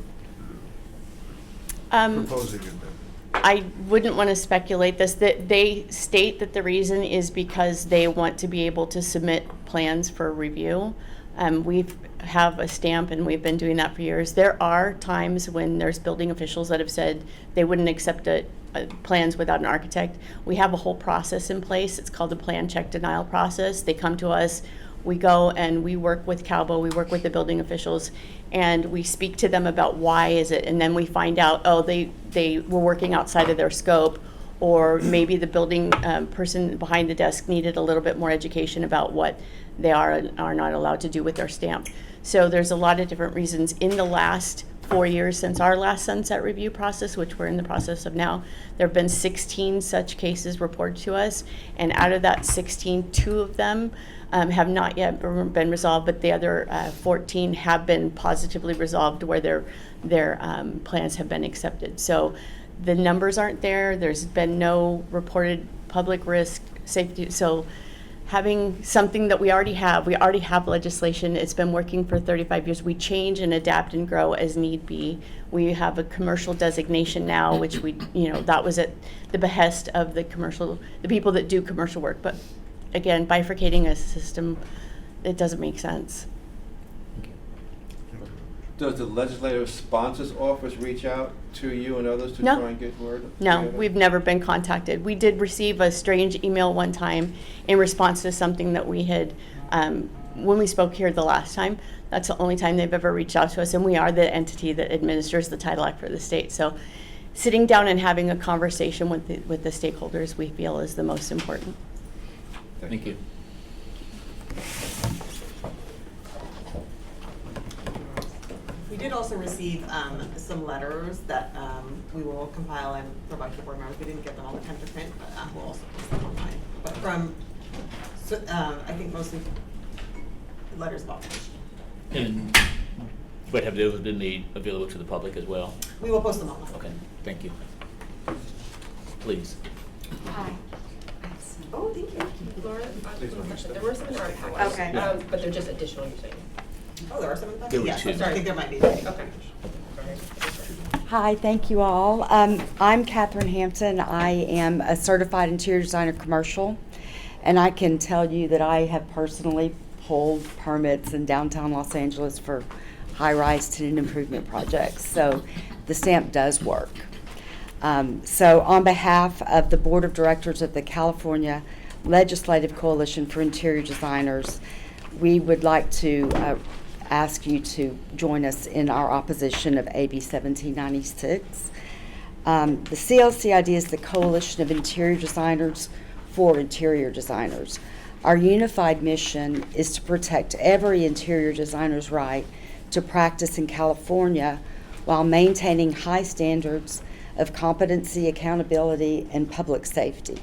proposing it then? I wouldn't want to speculate this. That they state that the reason is because they want to be able to submit plans for review. We have a stamp, and we've been doing that for years. There are times when there's building officials that have said they wouldn't accept plans without an architect. We have a whole process in place. It's called the plan check denial process. They come to us. We go and we work with CalBO, we work with the building officials, and we speak to them about why is it, and then we find out, oh, they were working outside of their scope, or maybe the building person behind the desk needed a little bit more education about what they are and are not allowed to do with their stamp. So there's a lot of different reasons. In the last 4 years since our last sunset review process, which we're in the process of now, there have been 16 such cases reported to us, and out of that 16, 2 of them have not yet been resolved, but the other 14 have been positively resolved where their plans have been accepted. So the numbers aren't there. There's been no reported public risk, safety. So having something that we already have legislation. It's been working for 35 years. We change and adapt and grow as need be. We have a commercial designation now, which that was at the behest of the people that do commercial work. But again, bifurcating a system, it doesn't make sense. Does the Legislative Sponsors Office reach out to you and others to No. try and get word? No, together? we've never been contacted. We did receive a strange email one time in response to something that we had, when we spoke here the last time. That's the only time they've ever reached out to us, and we are the entity that administers the Title Act for the state. So sitting down and having a conversation with the stakeholders we feel is the most important. Thank you. We did also receive some letters that we will compile and provide to board members. We didn't get them all the time to print, but we'll also post them online. But from, I think mostly letters about fish. But have those been made available to the public as well? We will post them online. Okay, thank you. Please. Hi. Oh, thank you. Laura, there were some in our package. Okay. But they're just additional, you're saying? Oh, there are some in the There packet? were Yes, two. I'm sorry, I think there might be. Okay. Hi, thank you all. I'm Catherine Hampton. I am a certified interior designer commercial, and I can tell you that I have personally pulled permits in downtown Los Angeles for high-rise tenant improvement projects, so the stamp does work. So on behalf of the Board of Directors of the California Legislative Coalition for Interior Designers, we would like to ask you to join us in our opposition of AB 1796. The CLCID is the Coalition of Interior Designers for Interior Designers. Our unified mission is to protect every interior designer's right to practice in California while maintaining high standards of competency, accountability, and public safety.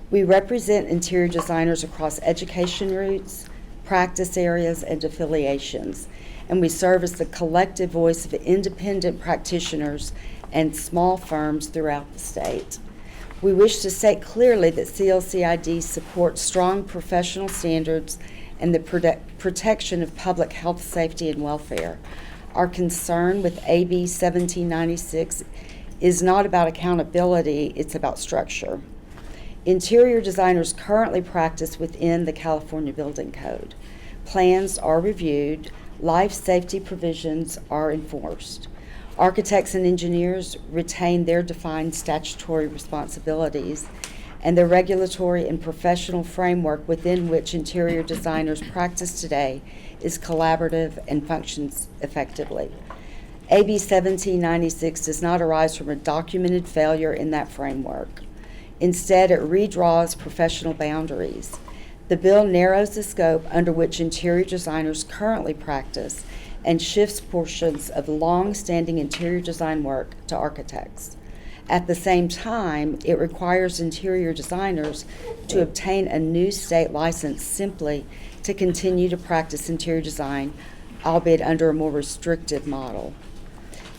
We represent interior designers across education routes, practice areas, and affiliations, and we serve as the collective voice of independent practitioners and small firms throughout the state. We wish to state clearly that CLCID supports strong professional standards and the protection of public health, safety, and welfare. Our concern with AB 1796 is not about accountability, it's about structure. Interior designers currently practice within the California Building Code. Plans are reviewed, life safety provisions are enforced. Architects and engineers retain their defined statutory responsibilities, and the regulatory and professional framework within which interior designers practice today is collaborative and functions effectively. AB 1796 does not arise from a documented failure in that framework. Instead, it redraws professional boundaries. The bill narrows the scope under which interior designers currently practice and shifts portions of long-standing interior design work to architects. At the same time, it requires interior designers to obtain a new state license simply to continue to practice interior design, albeit under a more restrictive model.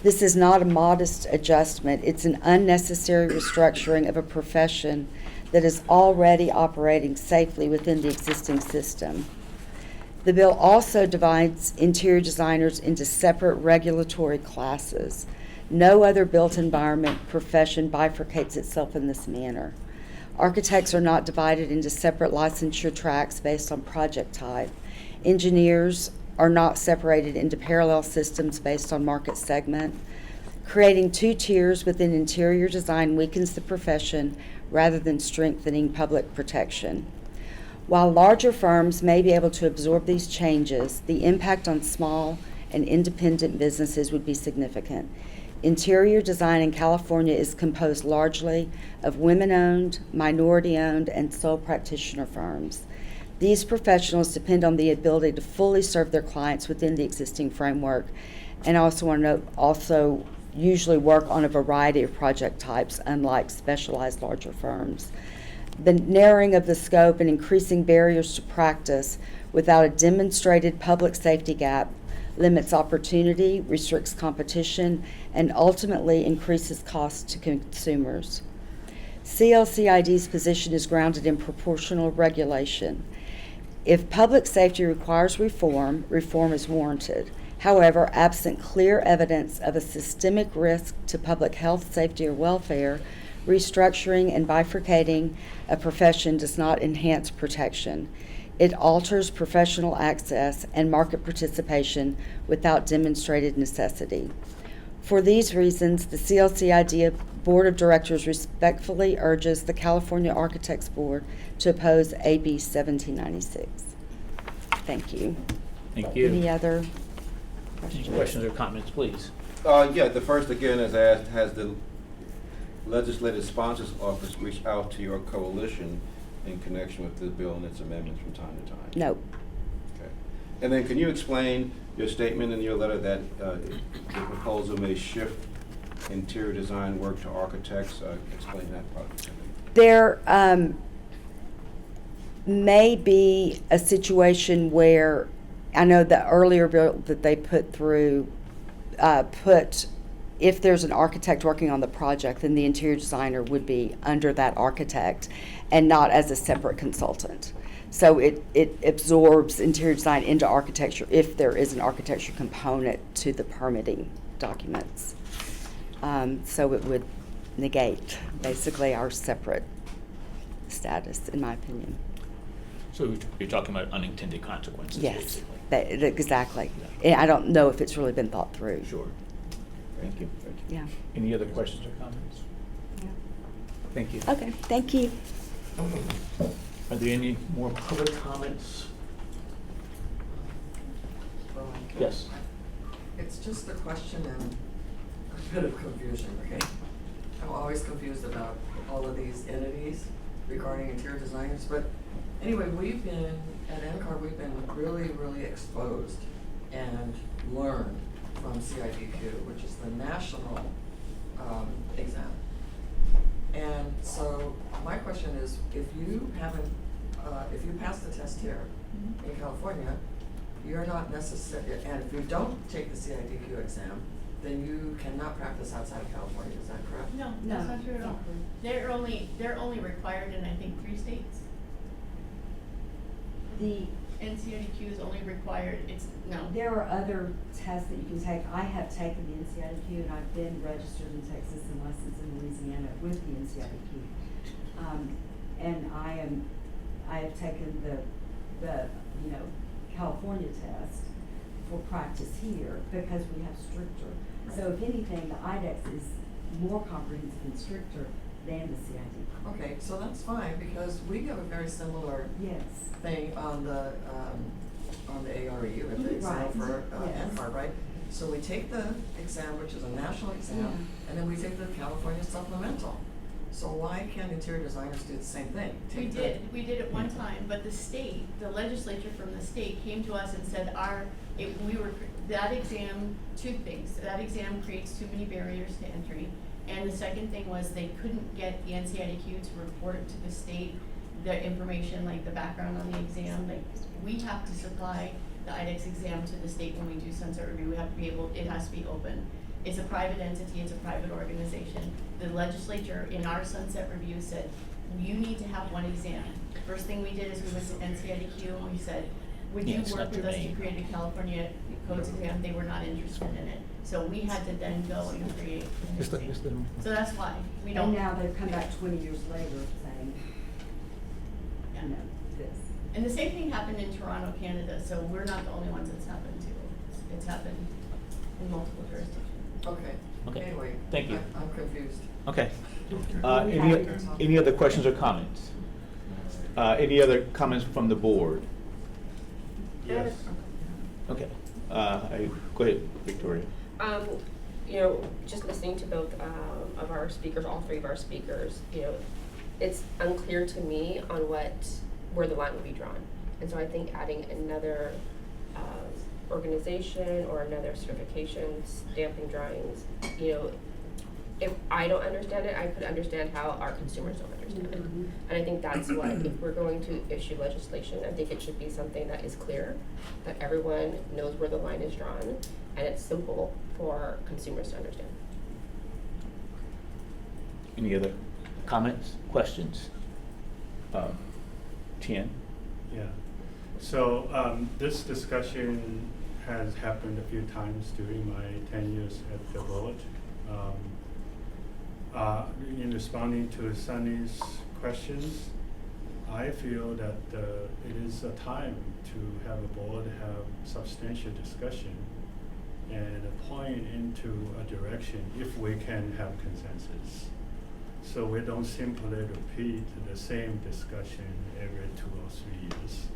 This is not a modest adjustment, it's an unnecessary restructuring of a profession that is already operating safely within the existing system. The bill also divides interior designers into separate regulatory classes. No other built environment profession bifurcates itself in this manner. Architects are not divided into separate licensure tracks based on project type. Engineers are not separated into parallel systems based on market segment. Creating two tiers within interior design weakens the profession rather than strengthening public protection. While larger firms may be able to absorb these changes, the impact on small and independent businesses would be significant. Interior design in California is composed largely of women-owned, minority-owned, and sole practitioner firms. These professionals depend on the ability to fully serve their clients within the existing framework, and also usually work on a variety of project types, unlike specialized larger firms. The narrowing of the scope and increasing barriers to practice without a demonstrated public safety gap limits opportunity, restricts competition, and ultimately increases costs to consumers. CLCID's position is grounded in proportional regulation. If public safety requires reform, reform is warranted. However, absent clear evidence of a systemic risk to public health, safety, or welfare, restructuring and bifurcating a profession does not enhance protection. It alters professional access and market participation without demonstrated necessity. For these reasons, the CLCID Board of Directors respectfully urges the California Architects Board to oppose AB 1796. Thank you. Thank you. Any other Any questions? questions or comments, please? Yeah, the first again is asked, has the Legislative Sponsors Office reached out to your coalition in connection with the bill and its amendments from time to time? No. Okay. And then can you explain your statement in your letter that the proposal may shift interior design work to architects? Explain that part to me. There may be a situation where, I know the earlier bill that they put through if there's an architect working on the project, then the interior designer would be under that architect and not as a separate consultant. So it absorbs interior design into architecture if there is an architecture component to the permitting documents. So it would negate basically our separate status, in my opinion. So you're talking about unintended consequences, Yes, basically. exactly. And I don't know if it's really been thought through. Sure. Thank you. Thank you. Yeah. Any other questions or comments? Yeah. Thank you. Okay, thank you. Are there any more public comments? Yes. It's just a question and a bit of confusion, okay? I'm always confused about all of these entities regarding interior designers, but anyway, we've been, at NCAR, we've been really, really exposed and learned from CIDQ, which is the national exam. So my question is, if you haven't, if you pass the test here in California, you're not necessarily, and if you don't take the CIDQ exam, then you cannot practice outside of California, is that correct? No, No. that's not true at all. They're only required in, I think, 3 states. The, NCIDQ is only required, there are other tests that you can take. I have taken the NCIDQ and I've been registered in Texas and licensed in Louisiana with the NCIDQ. And I have taken the California test for practice here because we have stricter. So if anything, the IDEX is more comprehensive and stricter than the CIDQ. Okay, so that's fine, because we have a very similar Yes. thing on the ARE, with the exam Right. for Yes. NCAR, right? So we take the exam, which is a national exam, Yeah. and then we take the California supplemental. So why can't interior designers do the same thing? Take the- we did it one time, but the state, the legislature from the state came to us and said that exam, 2 things, that exam creates too many barriers to entry. And the second thing was they couldn't get the NCIDQ to report to the state the information, like the background on the exam. Like, we have to supply the IDEX exam to the state when we do sunset review. We have to be able, it has to be open. It's a private entity, it's a private organization. The legislature in our sunset review said, you need to have 1 exam. First thing we did is we went to NCIDQ and we said, would Yeah, you it's work not with us to germane. create a California codes exam? They were not interested in it. So we had to then go and create an exam. So that's why we don't. And now they've come back 20 years later saying, Yeah. this. And the same thing happened in Toronto, Canada, so we're not the only ones it's happened to. It's happened in multiple jurisdictions. Okay. Okay. Anyway. Thank you. I'm confused. Okay. Any other questions or comments? Any other comments from the board? Yes. Okay. Go ahead, Victoria. Just listening to both of our speakers, all 3 of our speakers, it's unclear to me on where the line will be drawn. And so I think adding another organization or another certification, stamping drawings, if I don't understand it, I could understand how our consumers don't understand it. And I think that's what, if we're going to issue legislation, I think it should be something that is clear, that everyone knows where the line is drawn, and it's simple for consumers to understand. Any other comments, questions? Tien? Yeah. So this discussion has happened a few times during my 10 years at the board. In responding to Sunny's questions, I feel that it is a time to have a board have substantial discussion and point into a direction if we can have consensus. So we don't simply repeat the same discussion every 2 or 3 years.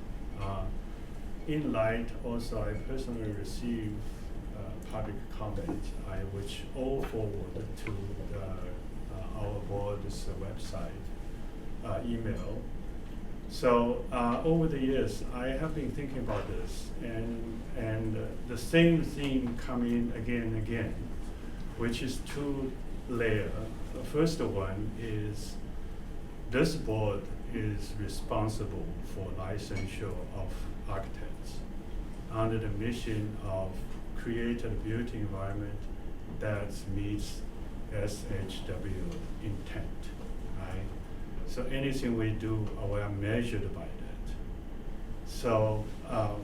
In light, also, I personally received public comment, which all forward to our board's website, email. So over the years, I have been thinking about this, and the same thing coming again and again, which is 2 layers. The first one is this board is responsible for licensure of architects under the mission of create a built environment that meets SHW intent, right? So anything we do, we are measured by that. So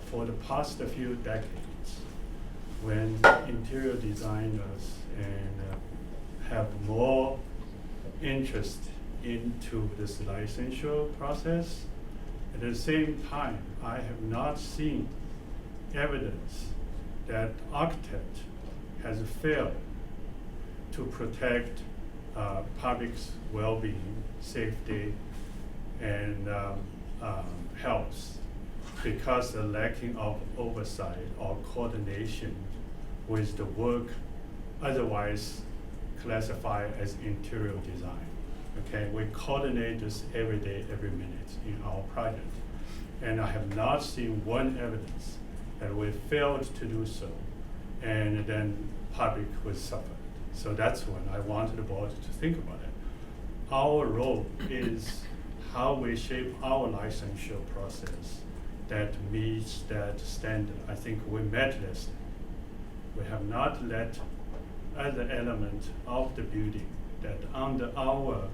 for the past few decades, when interior designers have more interest into this licensure process, at the same time, I have not seen evidence that architect has failed to protect public's well-being, safety, and health because the lacking of oversight or coordination with the work otherwise classified as interior design. Okay, we coordinate this every day, every minute in our project. And I have not seen one evidence that we failed to do so, and then public was suffered. So that's when I wanted the board to think about it. our role is how we shape our licensure process that meets that standard. I think we met this. We have not let other element of the building that under our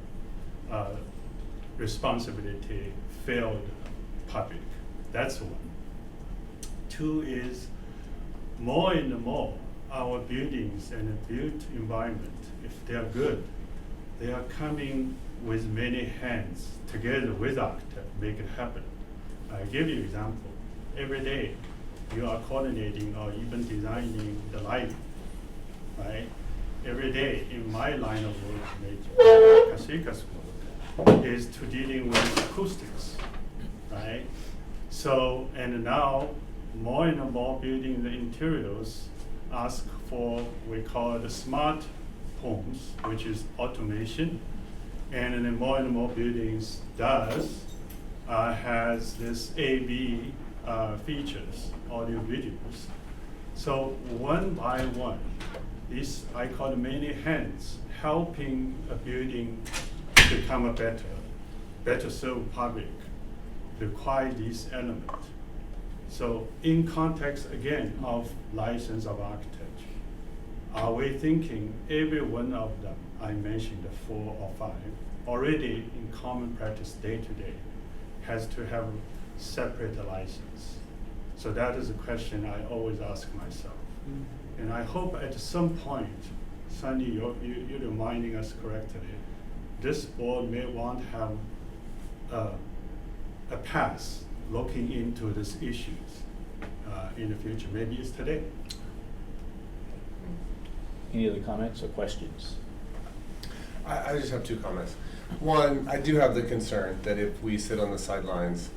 responsibility failed public. That's one. Two is more and more our buildings and the built environment, if they are good, they are coming with many hands together with architect, make it happen. I give you example. Every day you are coordinating or even designing the lighting, right? Every day in my line of work, Kashika's work, is to dealing with acoustics, right? So, and now more and more building the interiors ask for, we call it smart homes, which is automation. And then more and more buildings has this AV features, audio videos. So one by one, this I call it many hands helping a building become a better serve public, require this element. So in context again of license of architecture, are we thinking every one of them, I mentioned the 4 or 5, already in common practice day to day, has to have separate license? So that is a question I always ask myself. And I hope at some point, Sunny, you're reminding us correctly, this board may want to have a pass looking into these issues in the future. Maybe it's today. Any other comments or questions? I just have 2 comments. One, I do have the concern that if we sit on the sidelines,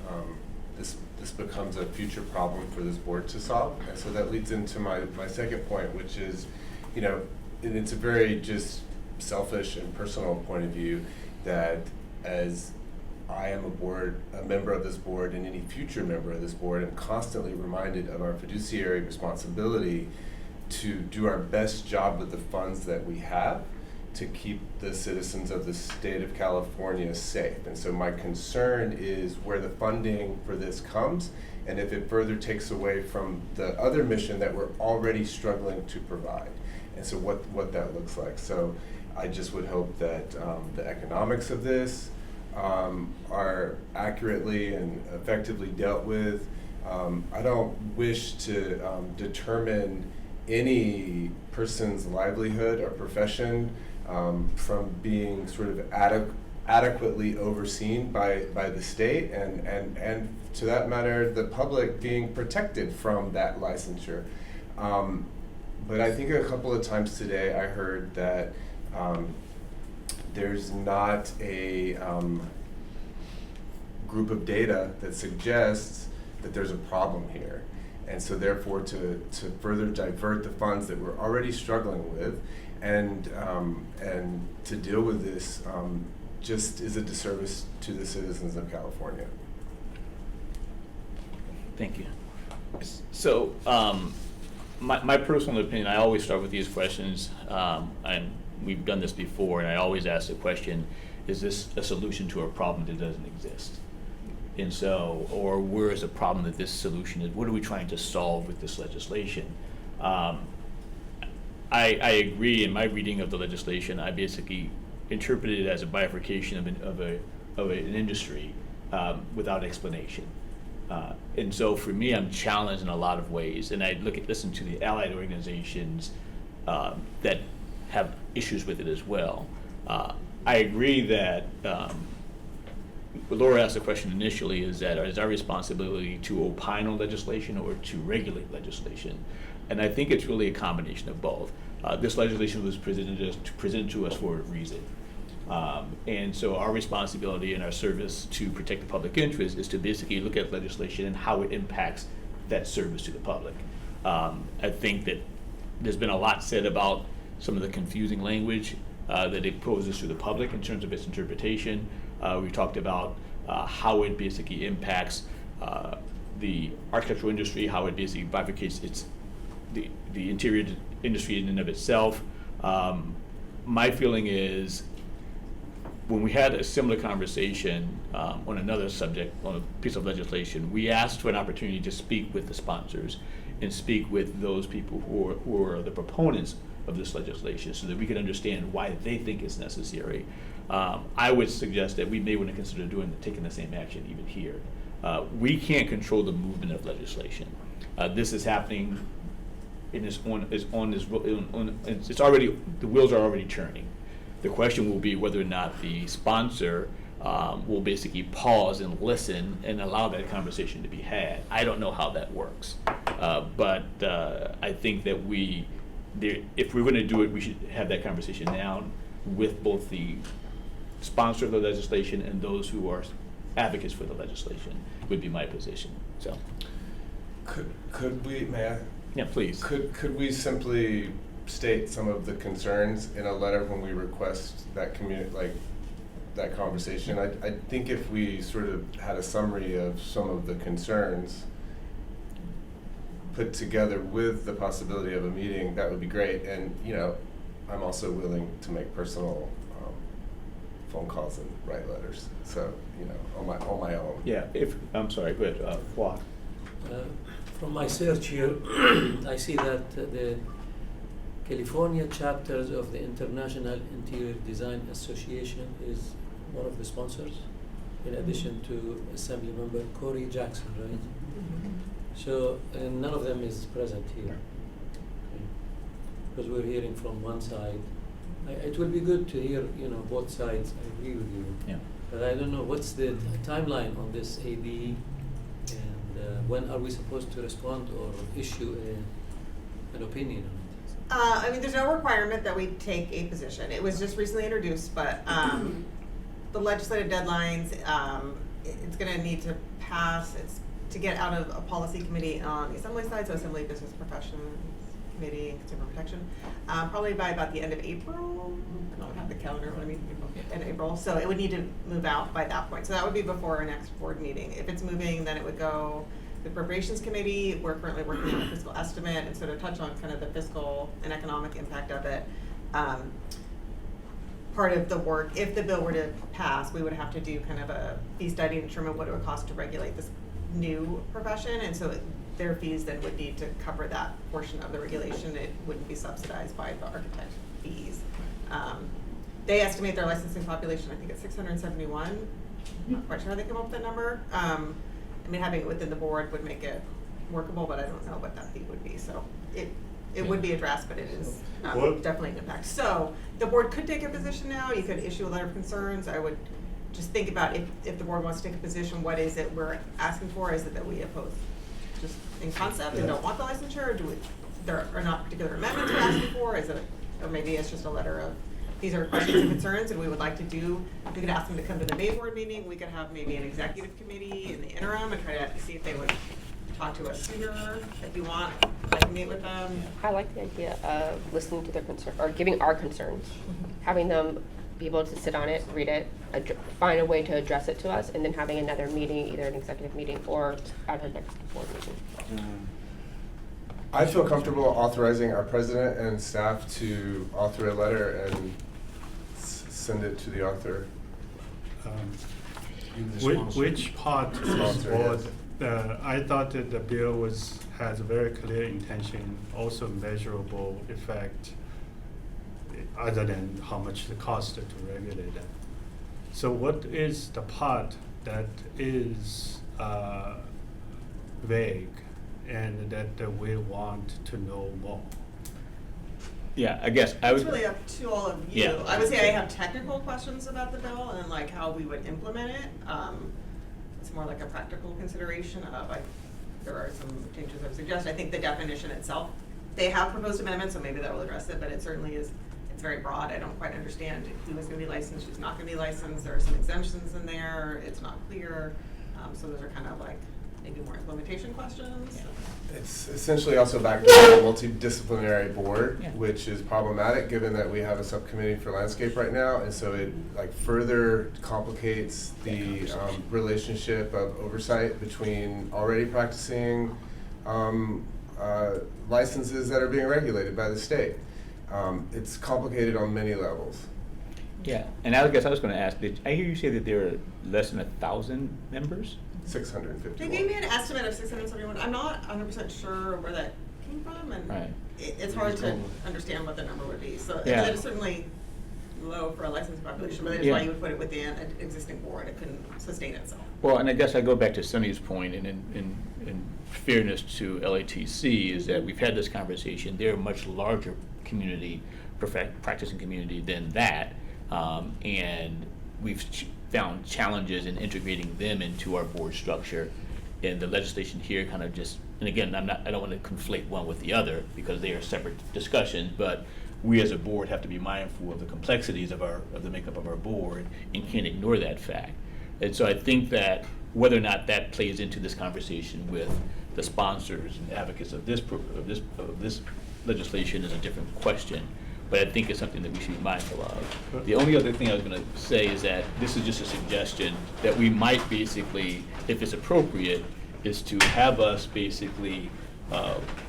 this becomes a future problem for this board to solve. And so that leads into my second point, which is, you know, and it's a very just selfish and personal point of view that as I am a member of this board, and any future member of this board, am constantly reminded of our fiduciary responsibility to do our best job with the funds that we have to keep the citizens of the state of California safe. And so my concern is where the funding for this comes, and if it further takes away from the other mission that we're already struggling to provide. And so what that looks like. So I just would hope that the economics of this are accurately and effectively dealt with. I don't wish to determine any person's livelihood or profession from being sort of adequately overseen by the state, and to that matter, the public being protected from that licensure. But I think a couple of times today I heard that there's not a group of data that suggests that there's a problem here. And so therefore to further divert the funds that we're already struggling with and to deal with this just is a disservice to the citizens of California. Thank you. So my personal opinion, I always start with these questions, and we've done this before, and I always ask the question, is this a solution to a problem that doesn't exist? And so, or where is the problem that this solution is? What are we trying to solve with this legislation? I agree. In my reading of the legislation, I basically interpreted it as a bifurcation of an industry without explanation. And so, for me, I'm challenged in a lot of ways. And I listen to the allied organizations that have issues with it as well. I agree that. Laura asked the question initially, is our responsibility to opine on legislation or to regulate legislation? And I think it's really a combination of both. This legislation was presented to us for a reason. And so our responsibility and our service to protect the public interest is to basically look at legislation and how it impacts that service to the public. I think that there's been a lot said about some of the confusing language that it poses to the public in terms of its interpretation. We talked about how it basically impacts the architectural industry, how it basically bifurcates the interior industry in and of itself. My feeling is when we had a similar conversation on another subject, on a piece of legislation, we asked for an opportunity to speak with the sponsors and speak with those people who are the proponents of this legislation so that we could understand why they think it's necessary. I would suggest that we may want to consider taking the same action even here. We can't control the movement of legislation. This is happening, and it's already, the wheels are already turning. The question will be whether or not the sponsor will basically pause and listen and allow that conversation to be had. I don't know how that works, but I think that if we're going to do it, we should have that conversation now with both the sponsor of the legislation and those who are advocates for the legislation. Would be my position. So, could we, may I? Yeah, please. Could we simply state some of the concerns in a letter when we request that that conversation? I think if we sort of had a summary of some of the concerns put together with the possibility of a meeting, that would be great. And I'm also willing to make personal phone calls and write letters. So on my own. Yeah. I'm sorry. Go ahead. Fuad. From my search here, I see that the California chapters of the International Interior Design Association is one of the sponsors, in addition to Assembly Member Corey Jackson, right? So, and none of them is present here, because we're hearing from one side. It will be good to hear, both sides. I agree with you. Yeah. But I don't know what's the timeline on this AD, and when are we supposed to respond or issue an opinion on it? I mean, there's no requirement that we take a position. It was just recently introduced, but the legislative deadlines, it's going to need to pass. It's to get out of a policy committee on the Assembly side, so Assembly Business Professions Committee and Consumer Protection, probably by about the end of April. I don't have the calendar, but I mean in April. So it would need to move out by that point. So that would be before our next board meeting. If it's moving, then it would go the Appropriations Committee. We're currently working on a fiscal estimate, and so to touch on kind of the fiscal and economic impact of it. Part of the work, if the bill were to pass, we would have to do kind of a fee study and determine what it would cost to regulate this new profession, and so their fees then would need to cover that portion of the regulation. It wouldn't be subsidized by the architect fees. They estimate their licensing population, I think it's 671. I'm not quite sure how they come up with that number. I mean, having it within the board would make it workable, but I don't know what that fee would be. So it would be addressed, but it is definitely an impact. So the board could take a position now. You could issue a letter of concerns. I would just think about if the board wants to take a position, what is it we're asking for? Is it that we oppose just in concept and don't want the licensure? Or there are not particular amendments we're asking for? Is it, or maybe it's just a letter of, these are questions and concerns and we would like to do, we could ask them to come to the May board meeting. We could have maybe an executive committee in the interim and try to see if they would talk to us sooner. If you want, I can meet with them. I like the idea of listening to their concern, or giving our concerns, having them be able to sit on it, read it, find a way to address it to us, and then having another meeting, either an executive meeting or at our next board meeting. I feel comfortable authorizing our president and staff to author a letter and send it to the author. Which part of the board? I thought that the bill has a very clear intention, also measurable effect, other than how much it costs to regulate it. So what is the part that is vague and that we want to know more? Yeah, I guess I would. It's really up to all of you. Yeah. I would say I have technical questions about the bill and like how we would implement it. It's more like a practical consideration of there are some changes I've suggested. I think the definition itself, they have proposed amendments, so maybe that will address it, but it certainly is, it's very broad. I don't quite understand who is going to be licensed, who's not going to be licensed. There are some exemptions in there. It's not clear. So those are kind of like maybe more implementation questions. Yeah. It's essentially also back to the multidisciplinary board, which is problematic given that we have a subcommittee for landscape right now, and so it further complicates the relationship of oversight between already practicing licenses that are being regulated by the state. It's complicated on many levels. Yeah, and I guess I was gonna ask, did I hear you say that there are less than 1,000 members? 651. They gave me an estimate of 671. I'm not 100% sure where that came from, and Right. it's hard to understand what the number would be. So Yeah. it is certainly low for a licensed population, but that's Yeah. why you would put it within an existing board. It couldn't sustain itself. Well, and I guess I go back to Sunny's point, and in fairness to LATC, is that we've had this conversation. They're a much larger community, practicing community than that, and we've found challenges in integrating them into our board structure. And the legislation here kind of just, and again, I don't want to conflate one with the other because they are separate discussions, but we as a board have to be mindful of the complexities of the makeup of our board and can't ignore that fact. And so I think that whether or not that plays into this conversation with the sponsors and advocates of this legislation is a different question. But I think it's something that we should be mindful of. The only other thing I was going to say is that this is just a suggestion that we might basically, if it's appropriate, is to have us basically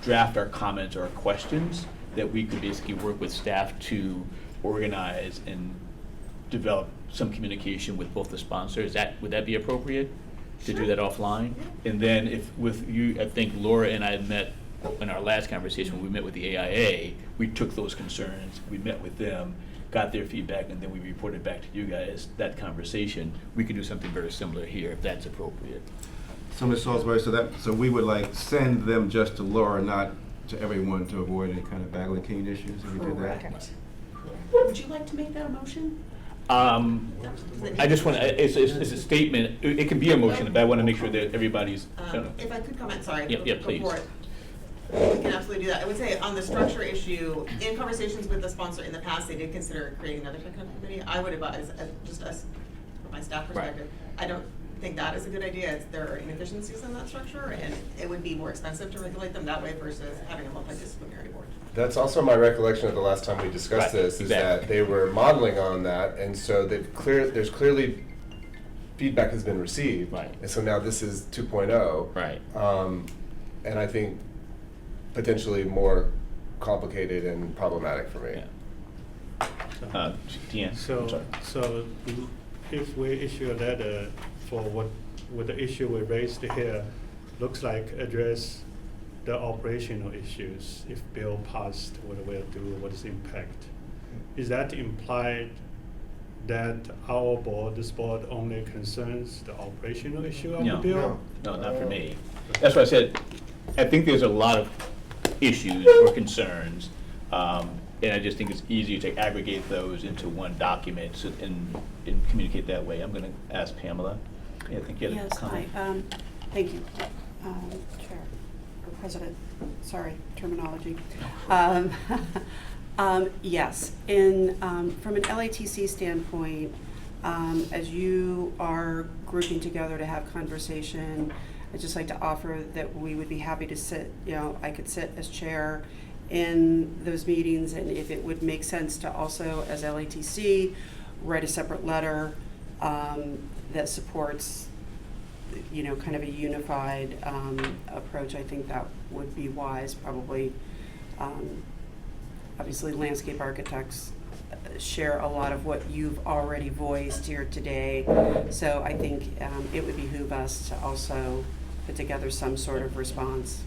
draft our comments or our questions that we could basically work with staff to organize and develop some communication with both the sponsors. Would that be appropriate to do that offline? And then if with you, I think Laura and I had met in our last conversation when we met with the AIA, we took those concerns, we met with them, got their feedback, and then we reported back to you guys that conversation. We could do something very similar here if that's appropriate. So Ms. Salisbury, so we would like send them just to Laura, not to everyone, to avoid any kind of Bagley Keene issues, if we did that? Correct. Would you like to make that a motion? I just want to, it's a statement, it can be a motion, but I want to make sure that everybody's. If I could comment, sorry. Yeah, please. before it. We can absolutely do that. I would say on the structure issue, in conversations with the sponsor in the past, they did consider creating another technical committee. I would advise, just us, from my staff perspective, I don't think that is a good idea. There are inefficiencies in that structure, and it would be more expensive to regulate them that way versus having a multidisciplinary board. That's also my recollection of the last time we discussed Right, this, is exactly. that they were modeling on that, and so there's clearly feedback has been received. Right. And so now this is 2.0. Right. And I think potentially more complicated and problematic for me. Yeah. Deanne, I'm sorry. So if we issue a letter for what the issue we raised here, looks like address the operational issues. If bill passed, what we'll do, what is the impact? Is that implied that our board, this board only concerns the operational issue of the bill? No, not for me. That's why I said, I think there's a lot of issues or concerns, and I just think it's easier to aggregate those into one document and communicate that way. I'm going to ask Pamela. I think you had a Yes, hi. comment. Thank you, Chair, or President, sorry, terminology. Yes, from an LATC standpoint, as you are grouping together to have conversation, I'd just like to offer that we would be happy to sit, I could sit as chair in those meetings, and if it would make sense to also, as LATC, write a separate letter that supports, kind of a unified approach. I think that would be wise, probably. Obviously, landscape architects share a lot of what you've already voiced here today, so I think it would behoove us to also put together some sort of response.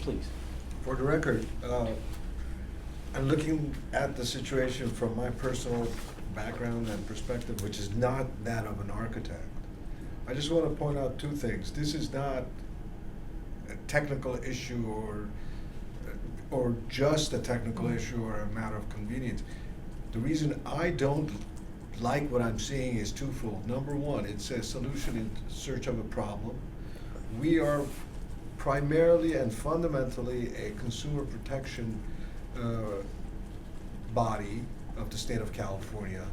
Please. For the record, I'm looking at the situation from my personal background and perspective, which is not that of an architect. I just want to point out two things. This is not a technical issue or just a technical issue or a matter of convenience. The reason I don't like what I'm seeing is twofold. Number one, it says solution in search of a problem. We are primarily and fundamentally a consumer protection body of the state of California.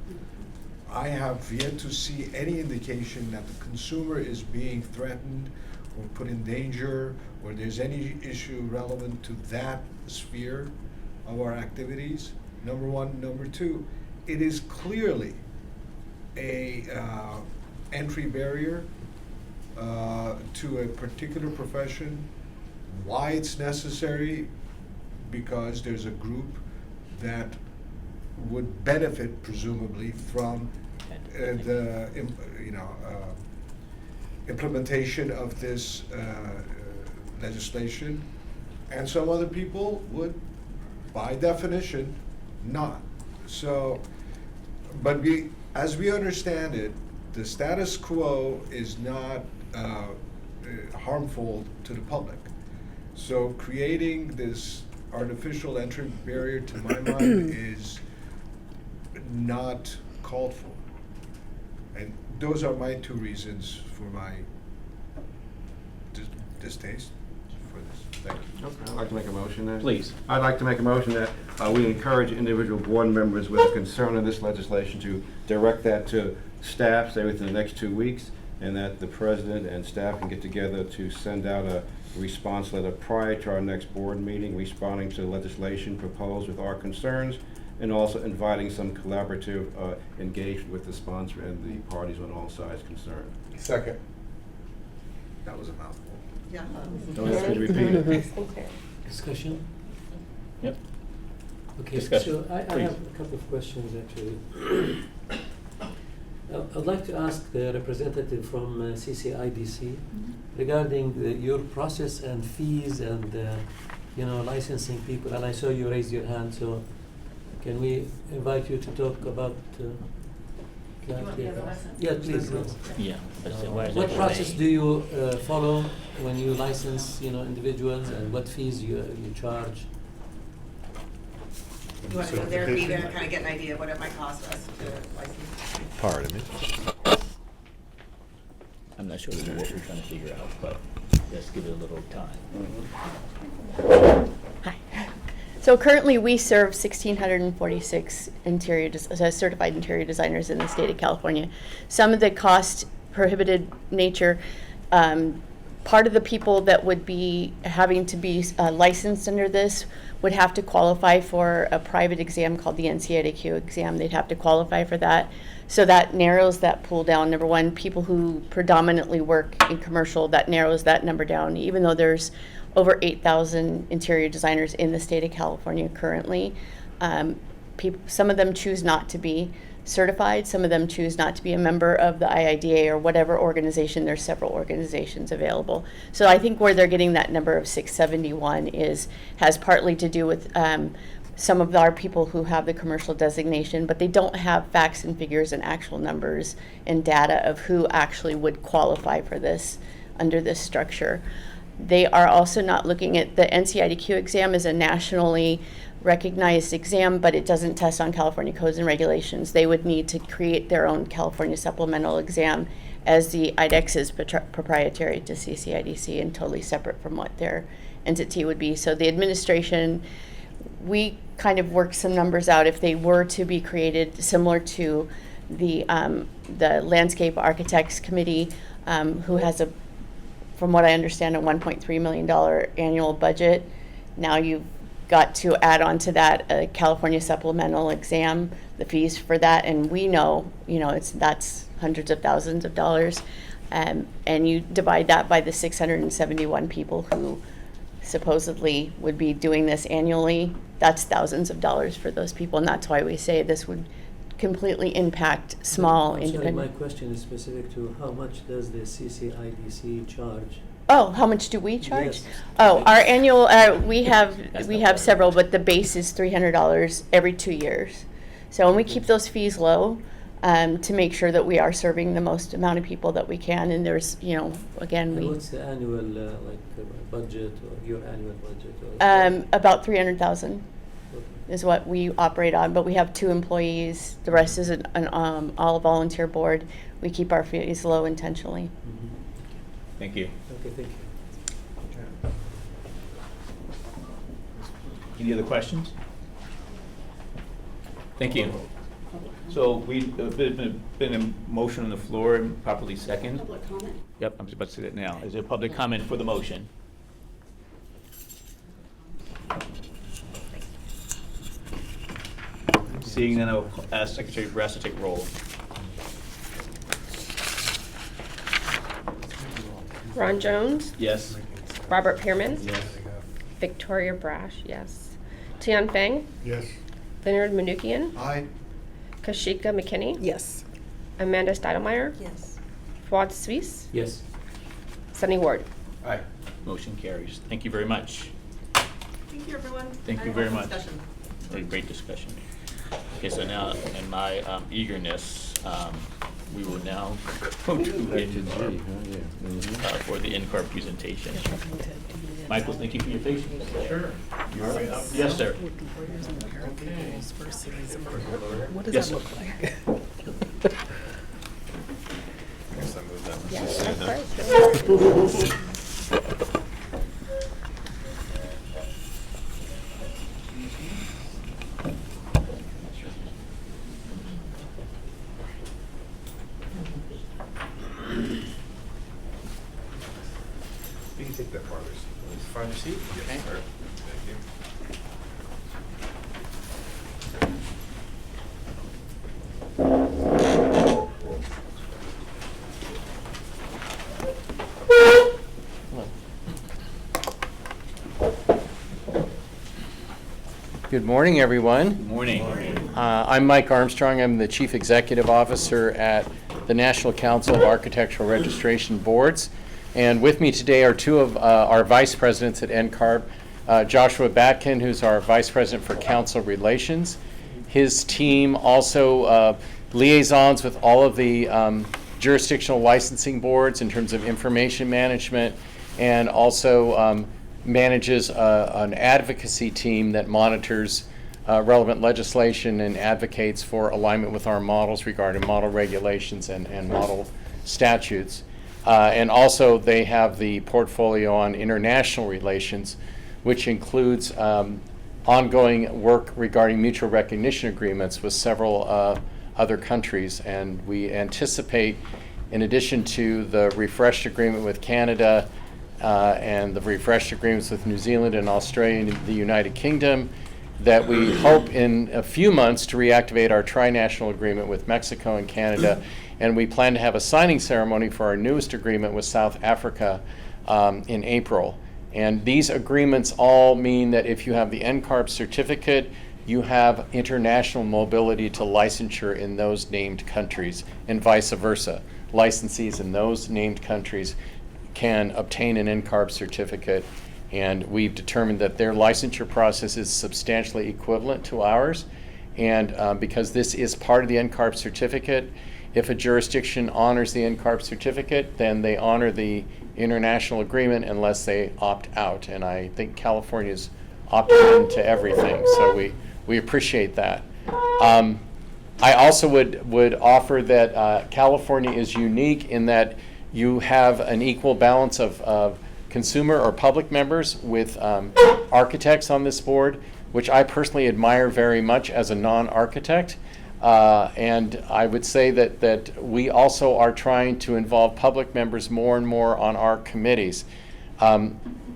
I have yet to see any indication that the consumer is being threatened or put in danger, or there's any issue relevant to that sphere of our activities, number one. Number two, it is clearly a entry barrier to a particular profession. Why it's necessary? Because there's a group that would benefit presumably from the implementation of this legislation, and some other people would, by definition, not. So, but as we understand it, the status quo is not harmful to the public. So creating this artificial entry barrier, to my mind, is not called for. And those are my two reasons for my distaste for this. Thank you. Okay, I'd like to make a motion then. Please. I'd like to make a motion that we encourage individual board members with a concern of this legislation to direct that to staff, say within the next 2 weeks, and that the president and staff can get together to send out a response letter prior to our next board meeting, responding to the legislation proposed with our concerns, and also inviting some collaborative engagement with the sponsor and the parties on all sides concerned. Second. That was a mouthful. Yeah. Don't ask me to repeat it. Discussion? Yep. Okay, Discussion, so I please. have a couple of questions actually. I'd like to ask the representative from CCIDC regarding your process and fees and licensing people. And I saw you raise your hand, so can we invite you to talk about that? Yeah, please. Yeah. What process do you follow when you license, individuals, and what fees you charge? You want to go there, be there, kind of get an idea of what it might cost us to license? Pardon me. I'm not sure what we're trying to figure out, but let's give it a little time. Hi. So currently, we serve 1,646 certified interior designers in the state of California. Some of the cost prohibited nature, part of the people that would be having to be licensed under this would have to qualify for a private exam called the NCIDQ exam. They'd have to qualify for that. So that narrows that pool down. Number one, people who predominantly work in commercial, that narrows that number down, even though there's over 8,000 interior designers in the state of California currently. Some of them choose not to be certified. Some of them choose not to be a member of the IIDA or whatever organization. There's several organizations available. So I think where they're getting that number of 671 has partly to do with some of our people who have the commercial designation, but they don't have facts and figures and actual numbers and data of who actually would qualify for this under this structure. They are also not looking at the NCIDQ exam as a nationally recognized exam, but it doesn't test on California codes and regulations. They would need to create their own California supplemental exam, as the IDEX is proprietary to CCIDC and totally separate from what their entity would be. So the administration, we kind of worked some numbers out. If they were to be created similar to the Landscape Architects Committee, who has from what I understand, a $1.3 million annual budget. Now you've got to add on to that a California supplemental exam, the fees for that, and we know, that's hundreds of thousands of dollars. And you divide that by the 671 people who supposedly would be doing this annually, that's thousands of dollars for those people, and that's why we say this would completely impact small independent. My question is specific to how much does the CCIDC charge? Oh, how much do we charge? Yes. Oh, our annual, we have several, but the base is $300 every 2 years. So, and we keep those fees low to make sure that we are serving the most amount of people that we can. And there's, again, And what's the annual budget, or your annual budget? About 300,000 is what we operate on, but we have 2 employees. The rest is an all volunteer board. We keep our fees low intentionally. Thank you. Okay, thank you. Any other questions? Thank you. So there's been a motion on the floor and properly second. Public comment. Yep, I'm just about to say that now. Is there public comment for the motion? Seeing none, I'll ask Secretary Brass to take roll. Ron Jones, Yes. Robert Pearman, Yes. Victoria Brash, yes. Tian Feng, Yes. Leonard Manukian, Aye. Kashika McKinney, Yes. Amanda Stoudemire, Yes. Fuad Suisse, Yes. Sunny Ward. Aye. Motion carries. Thank you very much. Thank you, everyone. Thank you Very very helpful much. discussion. A great discussion. Okay, so now, in my eagerness, we will now go to NCARB for the NCARB presentation. Michael, thank you for your patience. Sure. Yes, sir. What does Yes, that sir. look like? Guess I moved that one. Yes, Just of saying that. course. You can take that farther. Find your seat. Yes, sir. Thank you. Good morning, everyone. Good morning. I'm Mike Armstrong. I'm the Chief Executive Officer at the National Council of Architectural Registration Boards. And with me today are two of our vice presidents at NCARB, Joshua Batkin, who's our Vice President for Council Relations. His team also liaisons with all of the jurisdictional licensing boards in terms of information management, and also manages an advocacy team that monitors relevant legislation and advocates for alignment with our models regarding model regulations and model statutes. And also they have the portfolio on international relations, which includes ongoing work regarding mutual recognition agreements with several other countries. And we anticipate, in addition to the refreshed agreement with Canada and the refreshed agreements with New Zealand and Australia and the United Kingdom, that we hope in a few months to reactivate our tri-national agreement with Mexico and Canada. And we plan to have a signing ceremony for our newest agreement with South Africa in April. And these agreements all mean that if you have the NCARB certificate, you have international mobility to licensure in those named countries, and vice versa. Licensees in those named countries can obtain an NCARB certificate, and we've determined that their licensure process is substantially equivalent to ours. And because this is part of the NCARB certificate, if a jurisdiction honors the NCARB certificate, then they honor the international agreement unless they opt out. And I think California's opted into everything, so we appreciate that. I also would offer that California is unique in that you have an equal balance of consumer or public members with architects on this board, which I personally admire very much as a non-architect. And I would say that we also are trying to involve public members more and more on our committees.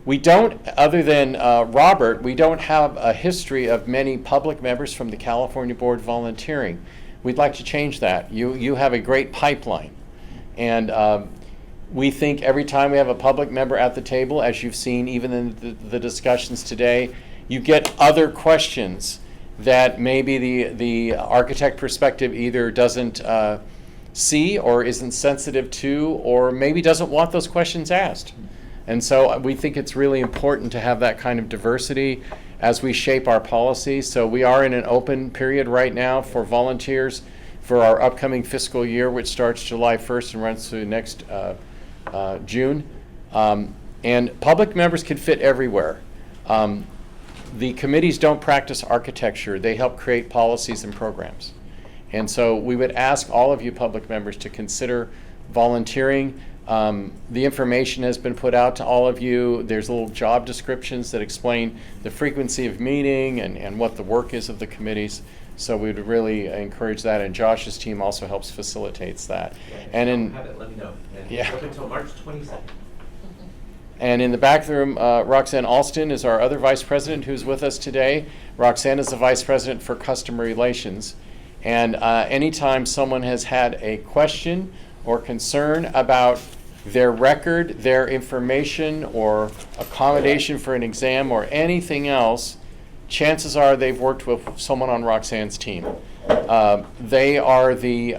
We don't, other than Robert, we don't have a history of many public members from the California Board volunteering. We'd like to change that. You have a great pipeline. And we think every time we have a public member at the table, as you've seen even in the discussions today, you get other questions that maybe the architect perspective either doesn't see or isn't sensitive to, or maybe doesn't want those questions asked. And so we think it's really important to have that kind of diversity as we shape our policies. So we are in an open period right now for volunteers for our upcoming fiscal year, which starts July 1st and runs through next June. And public members can fit everywhere. The committees don't practice architecture. They help create policies and programs. And so we would ask all of you public members to consider volunteering. The information has been put out to all of you. There's little job descriptions that explain the frequency of meeting and what the work is of the committees. So we would really encourage that, and Josh's team also helps facilitates that. And in have it, let me know. And yeah. Look until March 22nd. And in the back of the room, Roxanne Alston is our other vice president who's with us today. Roxanne is the vice president for customer relations. And anytime someone has had a question or concern about their record, their information, or accommodation for an exam, or anything else, chances are they've worked with someone on Roxanne's team. They are the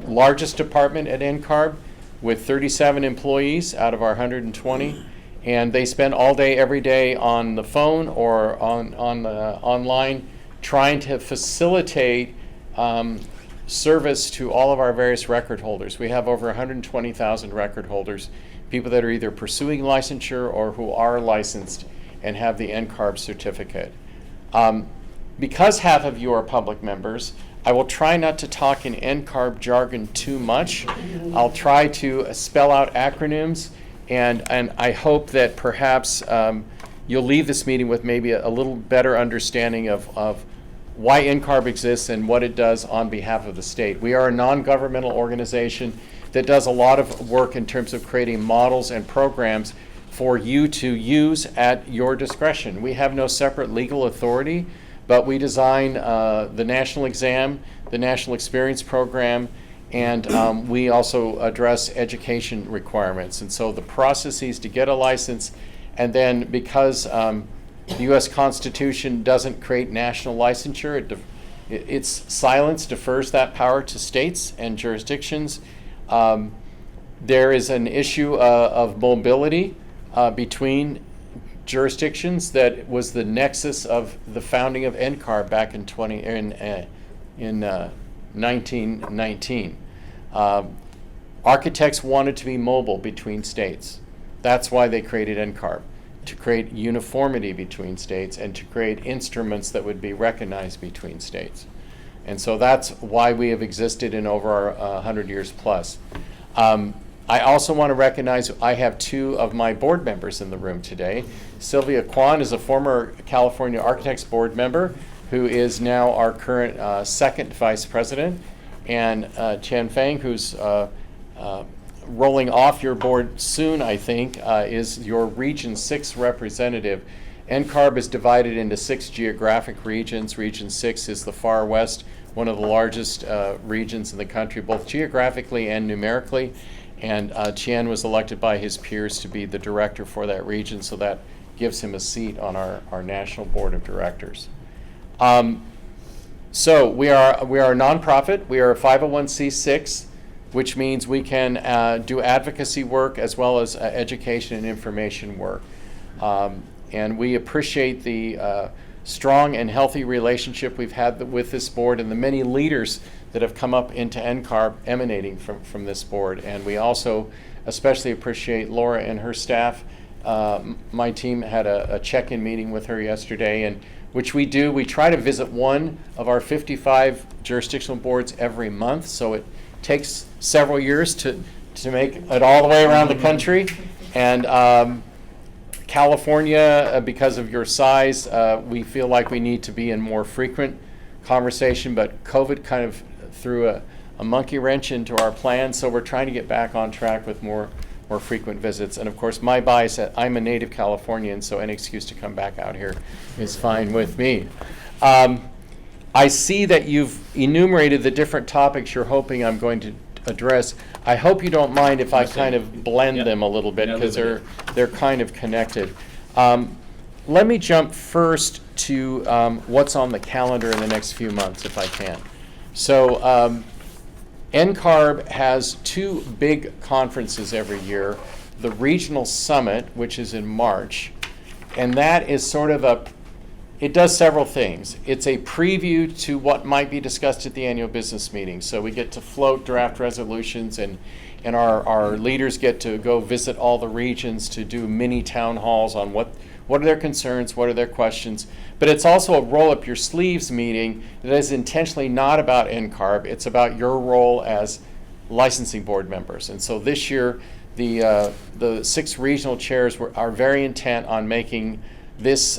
largest department at NCARB with 37 employees out of our 120, and they spend all day, every day on the phone or online trying to facilitate service to all of our various record holders. We have over 120,000 record holders, people that are either pursuing licensure or who are licensed and have the NCARB certificate. Because half of you are public members, I will try not to talk in NCARB jargon too much. I'll try to spell out acronyms, and I hope that perhaps you'll leave this meeting with maybe a little better understanding of why NCARB exists and what it does on behalf of the state. We are a non-governmental organization that does a lot of work in terms of creating models and programs for you to use at your discretion. We have no separate legal authority, but we design the national exam, the national experience program, and we also address education requirements. And so the processes to get a license, and then because the U.S. Constitution doesn't create national licensure, its silence defers that power to states and jurisdictions. There is an issue of mobility between jurisdictions that was the nexus of the founding of NCARB back in 1919. Architects wanted to be mobile between states. That's why they created NCARB, to create uniformity between states and to create instruments that would be recognized between states. And so that's why we have existed in over 100 years plus. I also want to recognize I have two of my board members in the room today. Sylvia Kwan is a former California Architects Board member who is now our current second vice president. And Chen Feng, who's rolling off your board soon, I think, is your Region 6 representative. NCARB is divided into 6 geographic regions. Region 6 is the far west, one of the largest regions in the country, both geographically and numerically. And Qian was elected by his peers to be the director for that region, so that gives him a seat on our national board of directors. So we are a nonprofit. We are a 501c6, which means we can do advocacy work as well as education and information work. And we appreciate the strong and healthy relationship we've had with this board and the many leaders that have come up into NCARB emanating from this board. And we also especially appreciate Laura and her staff. My team had a check-in meeting with her yesterday, and which we do. We try to visit one of our 55 jurisdictional boards every month, so it takes several years to make it all the way around the country. And California, because of your size, we feel like we need to be in more frequent conversation, but COVID kind of threw a monkey wrench into our plans, so we're trying to get back on track with more frequent visits. And of course, my bias, I'm a native Californian, so any excuse to come back out here is fine with me. I see that you've enumerated the different topics you're hoping I'm going to address. I hope you don't mind if I kind of blend them a little bit, because they're kind of connected. Let me jump first to what's on the calendar in the next few months, if I can. So NCARB has 2 big conferences every year. The Regional Summit, which is in March, and that is sort of it does several things. It's a preview to what might be discussed at the annual business meeting. So we get to float draft resolutions, and our leaders get to go visit all the regions to do mini town halls on what are their concerns, what are their questions. But it's also a roll up your sleeves meeting that is intentionally not about NCARB. It's about your role as licensing board members. And so this year, the 6 regional chairs are very intent on making this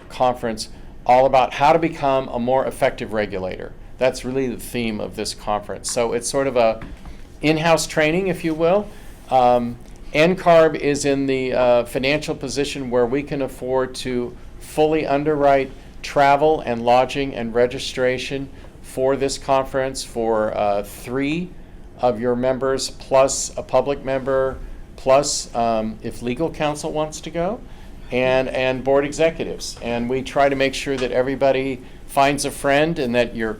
conference all about how to become a more effective regulator. That's really the theme of this conference. So it's sort of a in-house training, if you will. NCARB is in the financial position where we can afford to fully underwrite travel and lodging and registration for this conference for 3 of your members, plus a public member, plus if legal counsel wants to go. and board executives. And we try to make sure that everybody finds a friend and that you're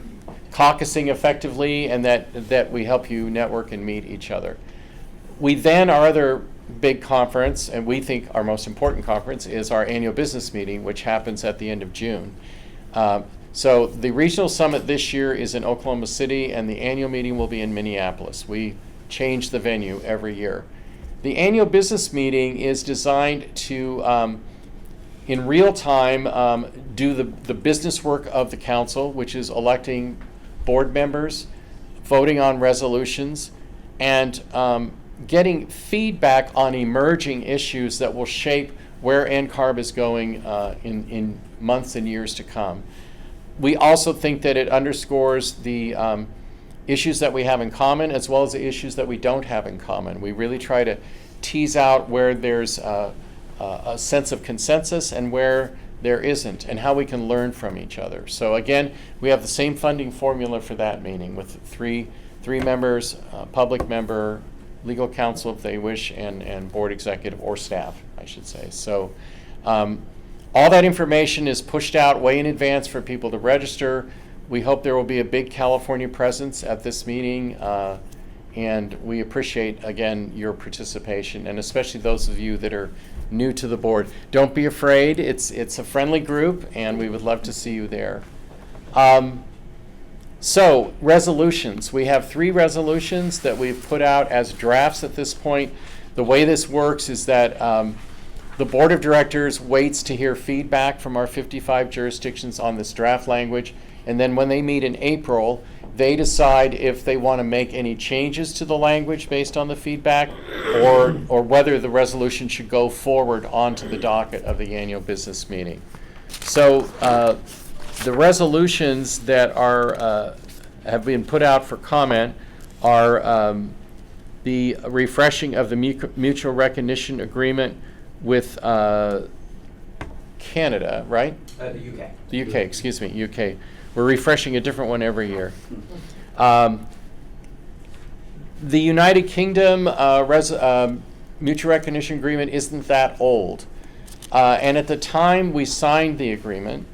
caucusing effectively and that we help you network and meet each other. We then, our other big conference, and we think our most important conference, is our annual business meeting, which happens at the end of June. So the regional summit this year is in Oklahoma City, and the annual meeting will be in Minneapolis. We change the venue every year. The annual business meeting is designed to, in real time, do the business work of the council, which is electing board members, voting on resolutions, and getting feedback on emerging issues that will shape where NCARB is going in months and years to come. We also think that it underscores the issues that we have in common as well as the issues that we don't have in common. We really try to tease out where there's a sense of consensus and where there isn't, and how we can learn from each other. So again, we have the same funding formula for that meeting with three members, public member, legal counsel if they wish, and board executive or staff, I should say. So all that information is pushed out way in advance for people to register. We hope there will be a big California presence at this meeting, and we appreciate, again, your participation, and especially those of you that are new to the board. Don't be afraid. It's a friendly group, and we would love to see you there. So, resolutions. We have 3 resolutions that we've put out as drafts at this point. The way this works is that the board of directors waits to hear feedback from our 55 jurisdictions on this draft language, and then when they meet in April, they decide if they want to make any changes to the language based on the feedback, or whether the resolution should go forward onto the docket of the annual business meeting. So the resolutions that are have been put out for comment are the refreshing of the mutual recognition agreement with Canada, right? The UK. The UK, excuse me, UK. We're refreshing a different one every year. The United Kingdom mutual recognition agreement isn't that old. And at the time we signed the agreement,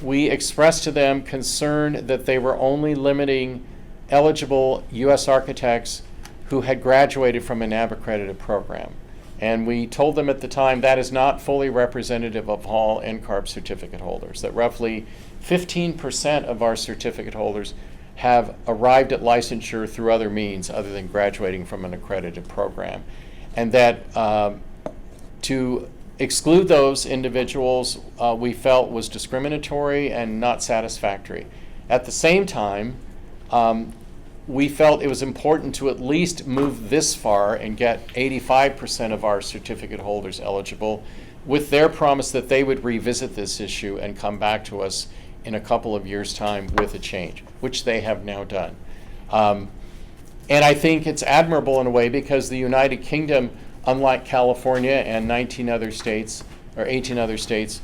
we expressed to them concern that they were only limiting eligible U.S. architects who had graduated from a NAB accredited program. And we told them at the time that is not fully representative of all NCARB certificate holders, that roughly 15% of our certificate holders have arrived at licensure through other means other than graduating from an accredited program. And that to exclude those individuals we felt was discriminatory and not satisfactory. At the same time, we felt it was important to at least move this far and get 85% of our certificate holders eligible, with their promise that they would revisit this issue and come back to us in a couple of years' time with a change, which they have now done. And I think it's admirable in a way because the United Kingdom, unlike California and 19 other states, or 18 other states,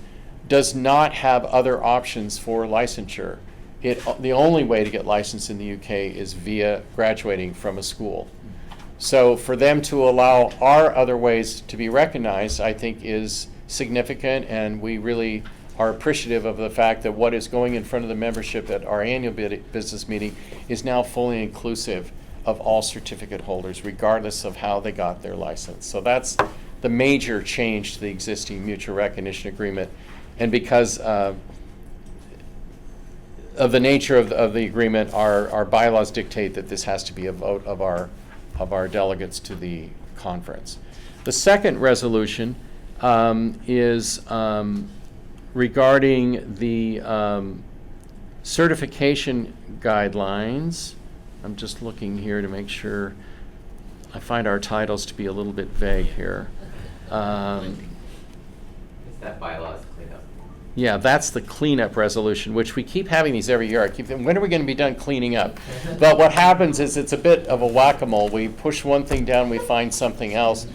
does not have other options for licensure. The only way to get licensed in the UK is via graduating from a school. So for them to allow our other ways to be recognized, I think is significant, and we really are appreciative of the fact that what is going in front of the membership at our annual business meeting is now fully inclusive of all certificate holders, regardless of how they got their license. So that's the major change to the existing mutual recognition agreement. And because of the nature of the agreement, our bylaws dictate that this has to be a vote of our delegates to the conference. The second resolution is regarding the certification guidelines. I'm just looking here to make sure. I find our titles to be a little bit vague here. It's that bylaws cleanup. Yeah, that's the cleanup resolution, which we keep having these every year. I keep thinking, when are we going to be done cleaning up? But what happens is it's a bit of a whack-a-mole. We push one thing down, we find something else.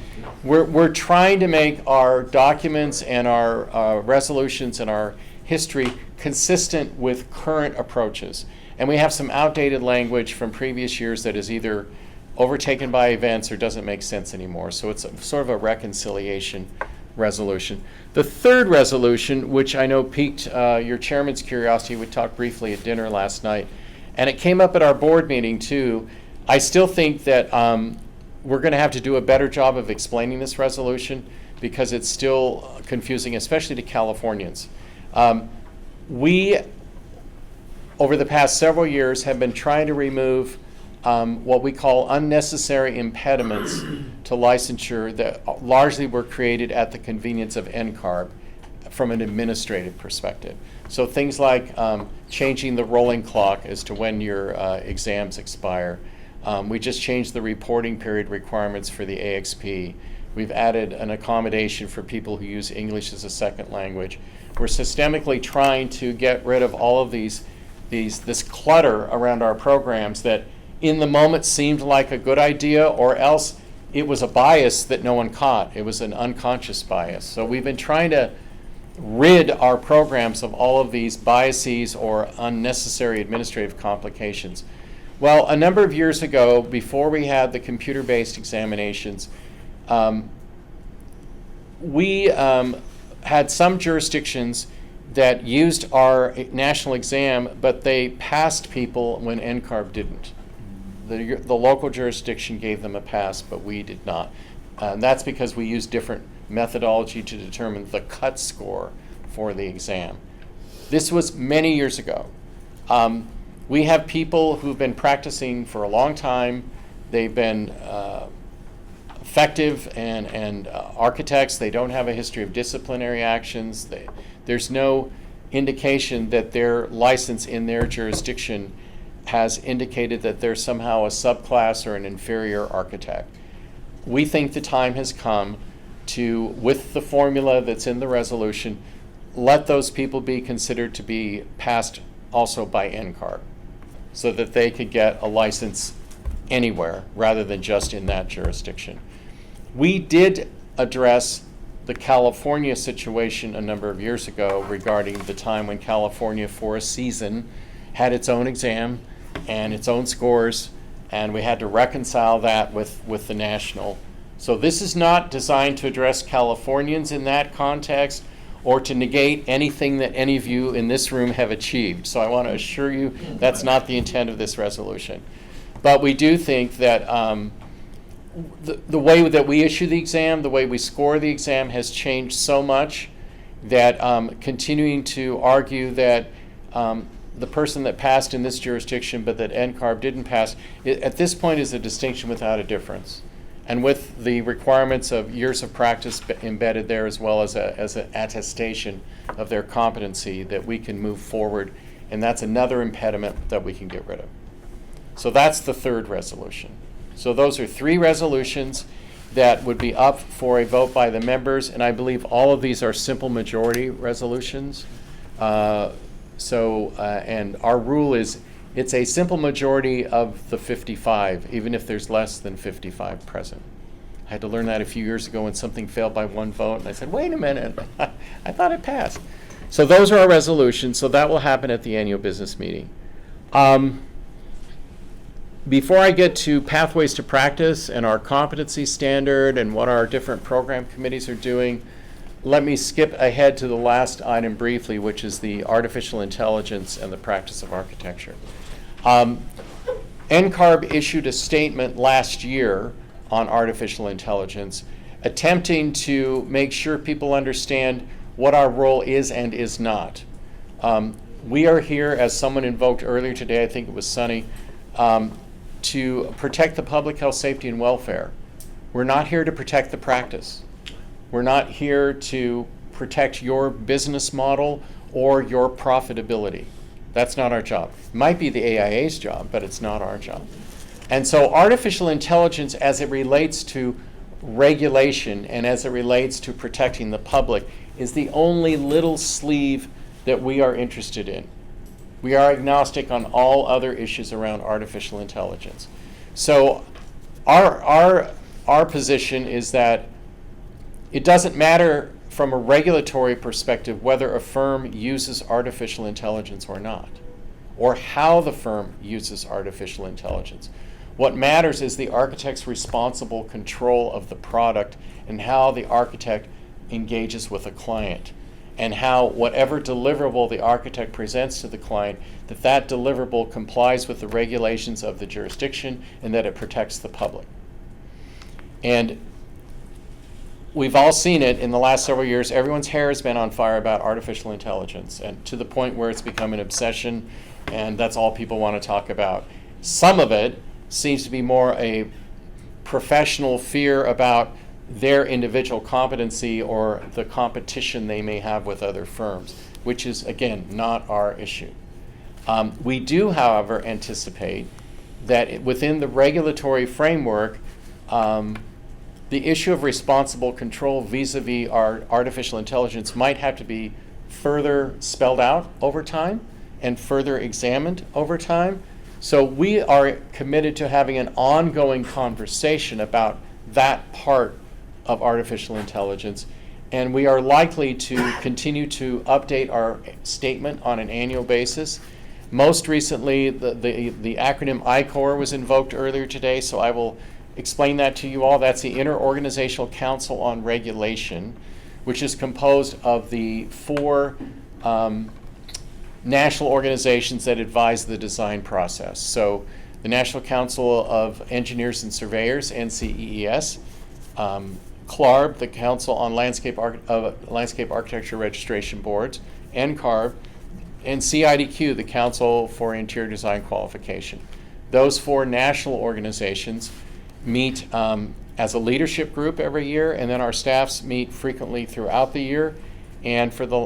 We're trying to make our documents and our resolutions and our history consistent with current approaches. And we have some outdated language from previous years that is either overtaken by events or doesn't make sense anymore. So it's sort of a reconciliation resolution. The third resolution, which I know piqued your chairman's curiosity, we talked briefly at dinner last night, and it came up at our board meeting too. I still think that we're going to have to do a better job of explaining this resolution because it's still confusing, especially to Californians. We, over the past several years, have been trying to remove what we call unnecessary impediments to licensure that largely were created at the convenience of NCARB from an administrative perspective. So things like changing the rolling clock as to when your exams expire. We just changed the reporting period requirements for the AXP. We've added an accommodation for people who use English as a second language. We're systemically trying to get rid of all of this clutter around our programs that in the moment seemed like a good idea, or else it was a bias that no one caught. It was an unconscious bias. So we've been trying to rid our programs of all of these biases or unnecessary administrative complications. Well, a number of years ago, before we had the computer-based examinations, we had some jurisdictions that used our national exam, but they passed people when NCARB didn't. The local jurisdiction gave them a pass, but we did not. And that's because we used different methodology to determine the cut score for the exam. This was many years ago. We have people who've been practicing for a long time. They've been effective and architects. They don't have a history of disciplinary actions. There's no indication that their license in their jurisdiction has indicated that they're somehow a subclass or an inferior architect. We think the time has come to, with the formula that's in the resolution, let those people be considered to be passed also by NCARB so that they could get a license anywhere rather than just in that jurisdiction. We did address the California situation a number of years ago regarding the time when California for a season had its own exam and its own scores, and we had to reconcile that with the national. So this is not designed to address Californians in that context or to negate anything that any of you in this room have achieved. So I want to assure you that's not the intent of this resolution. But we do think that the way that we issue the exam, the way we score the exam has changed so much that continuing to argue that the person that passed in this jurisdiction but that NCARB didn't pass, at this point is a distinction without a difference. And with the requirements of years of practice embedded there as well as an attestation of their competency, that we can move forward, and that's another impediment that we can get rid of. So that's the third resolution. So those are three resolutions that would be up for a vote by the members, and I believe all of these are simple majority resolutions. And our rule is it's a simple majority of the 55, even if there's less than 55 present. I had to learn that a few years ago when something failed by one vote, and I said, wait a minute, I thought it passed. So those are our resolutions, so that will happen at the annual business meeting. Before I get to Pathways to Practice and our competency standard and what our different program committees are doing, let me skip ahead to the last item briefly, which is the artificial intelligence and the practice of architecture. NCARB issued a statement last year on artificial intelligence, attempting to make sure people understand what our role is and is not. We are here, as someone invoked earlier today, I think it was Sunny, to protect the public health, safety, and welfare. We're not here to protect the practice. We're not here to protect your business model or your profitability. That's not our job. It might be the AIA's job, but it's not our job. And so artificial intelligence, as it relates to regulation and as it relates to protecting the public, is the only little sleeve that we are interested in. We are agnostic on all other issues around artificial intelligence. So our position is that it doesn't matter from a regulatory perspective whether a firm uses artificial intelligence or not, or how the firm uses artificial intelligence. What matters is the architect's responsible control of the product and how the architect engages with a client, and how whatever deliverable the architect presents to the client, that deliverable complies with the regulations of the jurisdiction and that it protects the public. And we've all seen it in the last several years. Everyone's hair has been on fire about artificial intelligence, and to the point where it's become an obsession, and that's all people want to talk about. Some of it seems to be more a professional fear about their individual competency or the competition they may have with other firms, which is, again, not our issue. We do, however, anticipate that within the regulatory framework, the issue of responsible control vis-a-vis our artificial intelligence might have to be further spelled out over time and further examined over time. So we are committed to having an ongoing conversation about that part of artificial intelligence, and we are likely to continue to update our statement on an annual basis. Most recently, the acronym ICOR was invoked earlier today, so I will explain that to you all. That's the Interorganizational Council on Regulation, which is composed of the 4 national organizations that advise the design process. So the National Council of Engineers and Surveyors, NCEES, CLARB, the Council on Landscape Architecture Registration Boards, NCARB, and CIDQ, the Council for Interior Design Qualification. Those 4 national organizations meet as a leadership group every year, and then our staffs meet frequently throughout the year. And for the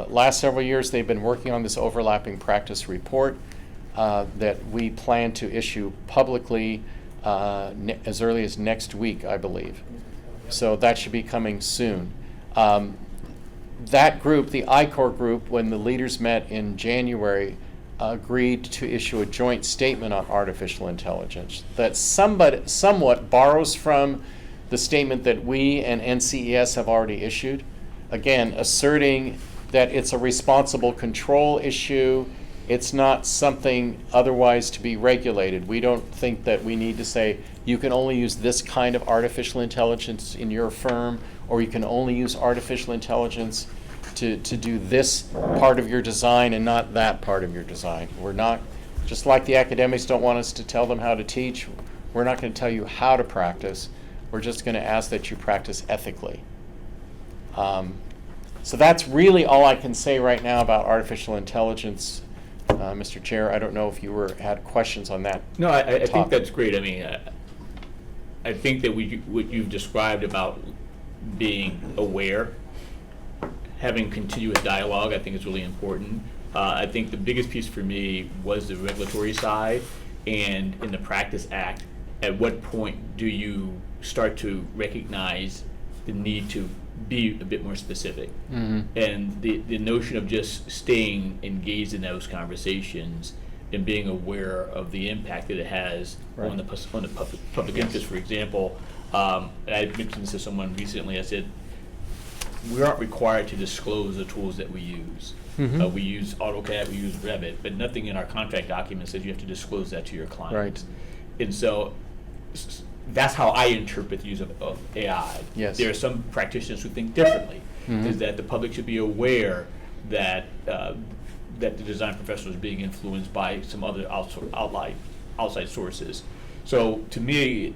last several years, they've been working on this overlapping practice report that we plan to issue publicly as early as next week, I believe. So that should be coming soon. That group, the ICOR group, when the leaders met in January, agreed to issue a joint statement on artificial intelligence that somewhat borrows from the statement that we and NCES have already issued, again, asserting that it's a responsible control issue. It's not something otherwise to be regulated. We don't think that we need to say you can only use this kind of artificial intelligence in your firm, or you can only use artificial intelligence to do this part of your design and not that part of your design. We're not, just like the academics don't want us to tell them how to teach, we're not going to tell you how to practice. We're just going to ask that you practice ethically. So that's really all I can say right now about artificial intelligence. Mr. Chair, I don't know if you had questions on that. No, I think that's great. I mean, I think that what you've described about being aware, having continuous dialogue, I think is really important. I think the biggest piece for me was the regulatory side, and in the Practice Act, at what point do you start to recognize the need to be a bit more specific? Mm-hmm. And the notion of just staying engaged in those conversations and being aware of the impact that it has Right. on the public interest. For example, I mentioned this to someone recently. I said, we aren't required to disclose the tools that we use. Mhm. We use AutoCAD, we use Revit, but nothing in our contract document says you have to disclose that to your clients. Right. And so that's how I interpret the use of AI. Yes. There are some practitioners who think differently. Mhm. Is that the public should be aware that that the design professional is being influenced by some other outside sources. So to me,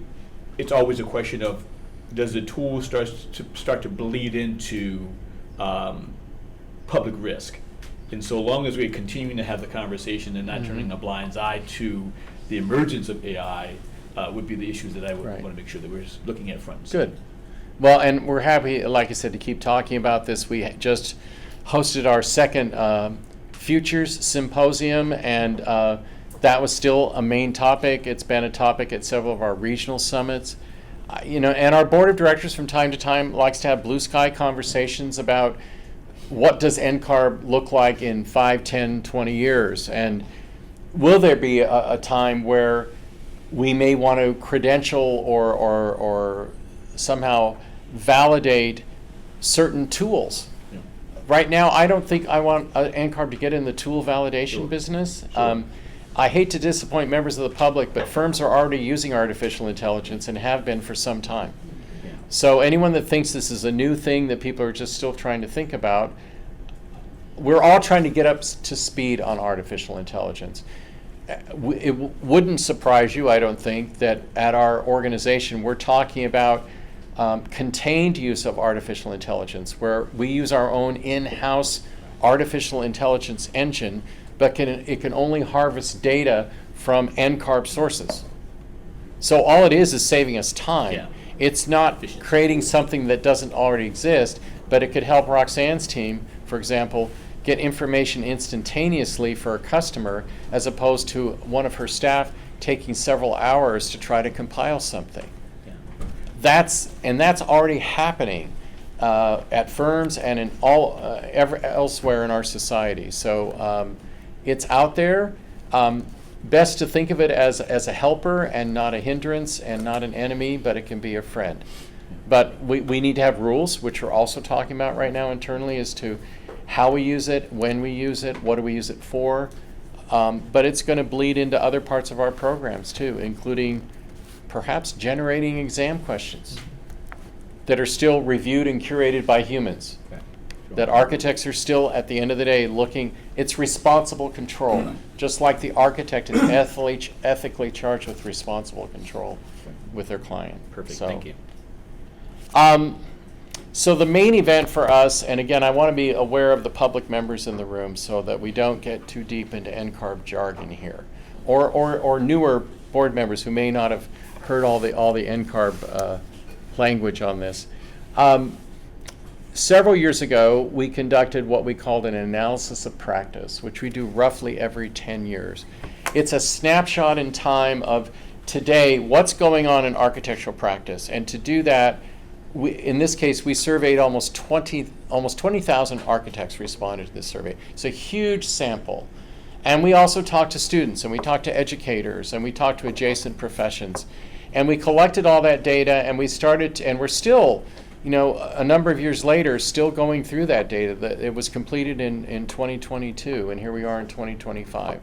it's always a question of, does the tool start to bleed into public risk? And so long as we're continuing to have the conversation and not turning a blind eye to the emergence of AI, would be the issues that I would want to make sure that we're looking at front and center. Good. Well, and we're happy, like I said, to keep talking about this. We just hosted our second Futures Symposium, and that was still a main topic. It's been a topic at several of our regional summits. And our board of directors from time to time likes to have blue sky conversations about what does NCARB look like in 5, 10, 20 years, and will there be a time where we may want to credential or somehow validate certain tools. Yeah. Right now, I don't think I want NCARB to get in the tool validation business. I hate to disappoint members of the public, but firms are already using artificial intelligence and have been for some time. So anyone that thinks this is a new thing that people are just still trying to think about, we're all trying to get up to speed on artificial intelligence. It wouldn't surprise you, I don't think, that at our organization we're talking about contained use of artificial intelligence, where we use our own in-house artificial intelligence engine, but it can only harvest data from NCARB sources. So all it is saving us time. Yeah. It's not creating something that doesn't already exist, but it could help Roxanne's team, for example, get information instantaneously for a customer, as opposed to one of her staff taking several hours to try to compile something. Yeah. That's already happening at firms and in all elsewhere in our society. So it's out there. Best to think of it as a helper and not a hindrance and not an enemy, but it can be a friend. But we need to have rules, which we're also talking about right now internally, as to how we use it, when we use it, what do we use it for. But it's going to bleed into other parts of our programs too, including perhaps generating exam questions that are still reviewed and curated by humans. Okay. Sure. That architects are still, at the end of the day, looking, it's responsible control, just like the architect is ethically charged with responsible control with their client. Perfect, So, thank you. So the main event for us, and again, I want to be aware of the public members in the room so that we don't get too deep into NCARB jargon here, or newer board members who may not have heard all the NCARB language on this. Several years ago, we conducted what we called an analysis of practice, which we do roughly every 10 years. It's a snapshot in time of today, what's going on in architectural practice. And to do that, in this case, we surveyed almost 20,000 architects responded to this survey. It's a huge sample. And we also talked to students, and we talked to educators, and we talked to adjacent professions. And we collected all that data, and we started, and we're still, a number of years later, still going through that data. It was completed in 2022, and here we are in 2025.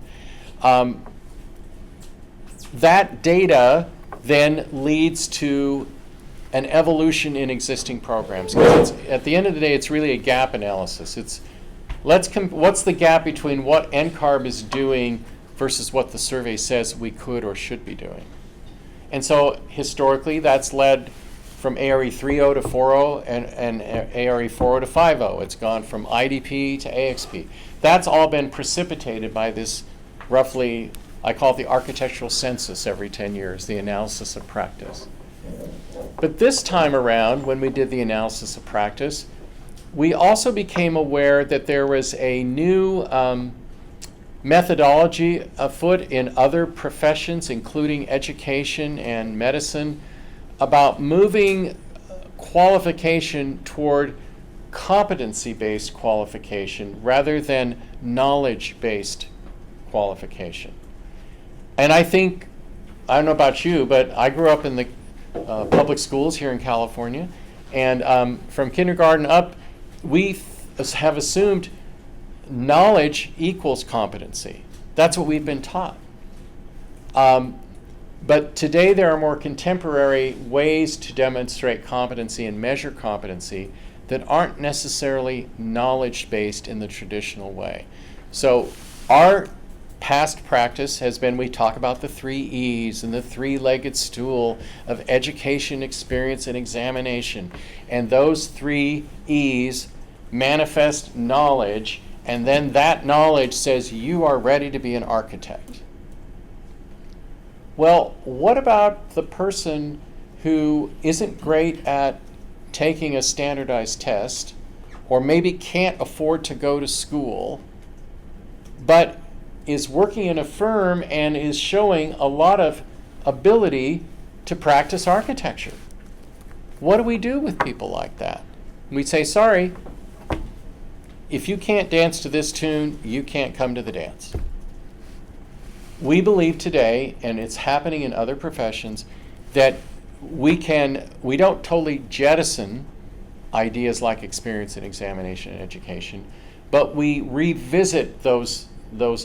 That data then leads to an evolution in existing programs. Because at the end of the day, it's really a gap analysis. It's what's the gap between what NCARB is doing versus what the survey says we could or should be doing. And so historically, that's led from ARE 3.0 to 4.0 and ARE 4.0 to 5.0. It's gone from IDP to AXP. That's all been precipitated by this roughly, I call it the architectural census every 10 years, the analysis of practice. But this time around, when we did the analysis of practice, we also became aware that there was a new methodology afoot in other professions, including education and medicine, about moving qualification toward competency-based qualification rather than knowledge-based qualification. And I think, I don't know about you, but I grew up in the public schools here in California, and from kindergarten up, we have assumed knowledge equals competency. That's what we've been taught. But today there are more contemporary ways to demonstrate competency and measure competency that aren't necessarily knowledge-based in the traditional way. So our past practice has been, we talk about the 3 E's and the 3-legged stool of education, experience, and examination. And those 3 E's manifest knowledge, and then that knowledge says you are ready to be an architect. Well, what about the person who isn't great at taking a standardized test, or maybe can't afford to go to school, but is working in a firm and is showing a lot of ability to practice architecture? What do we do with people like that? We say, sorry, if you can't dance to this tune, you can't come to the dance. We believe today, and it's happening in other professions, that we don't totally jettison ideas like experience and examination and education, but we revisit those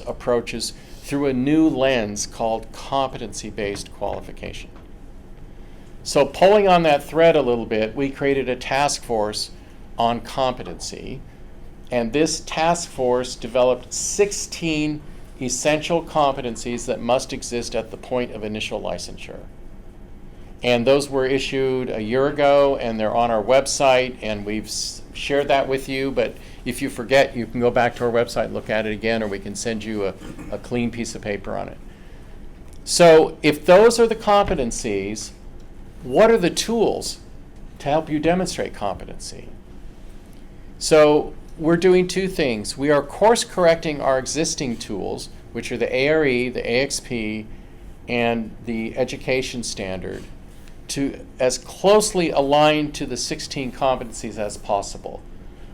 approaches through a new lens called competency-based qualification. So pulling on that thread a little bit, we created a task force on competency, and this task force developed 16 essential competencies that must exist at the point of initial licensure. And those were issued a year ago, and they're on our website, and we've shared that with you. But if you forget, you can go back to our website and look at it again, or we can send you a clean piece of paper on it. So if those are the competencies, what are the tools to help you demonstrate competency? So we're doing two things. We are course correcting our existing tools, which are the ARE, the AXP, and the education standard, to as closely align to the 16 competencies as possible,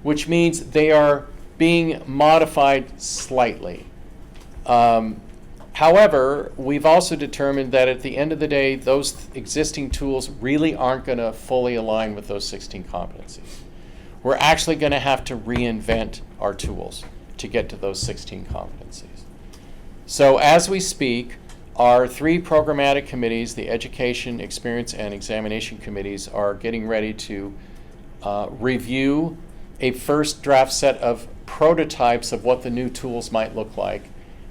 which means they are being modified slightly. However, we've also determined that at the end of the day, those existing tools really aren't going to fully align with those 16 competencies. We're actually going to have to reinvent our tools to get to those 16 competencies. So as we speak, our 3 programmatic committees, the Education, Experience, and Examination committees, are getting ready to review a first draft set of prototypes of what the new tools might look like.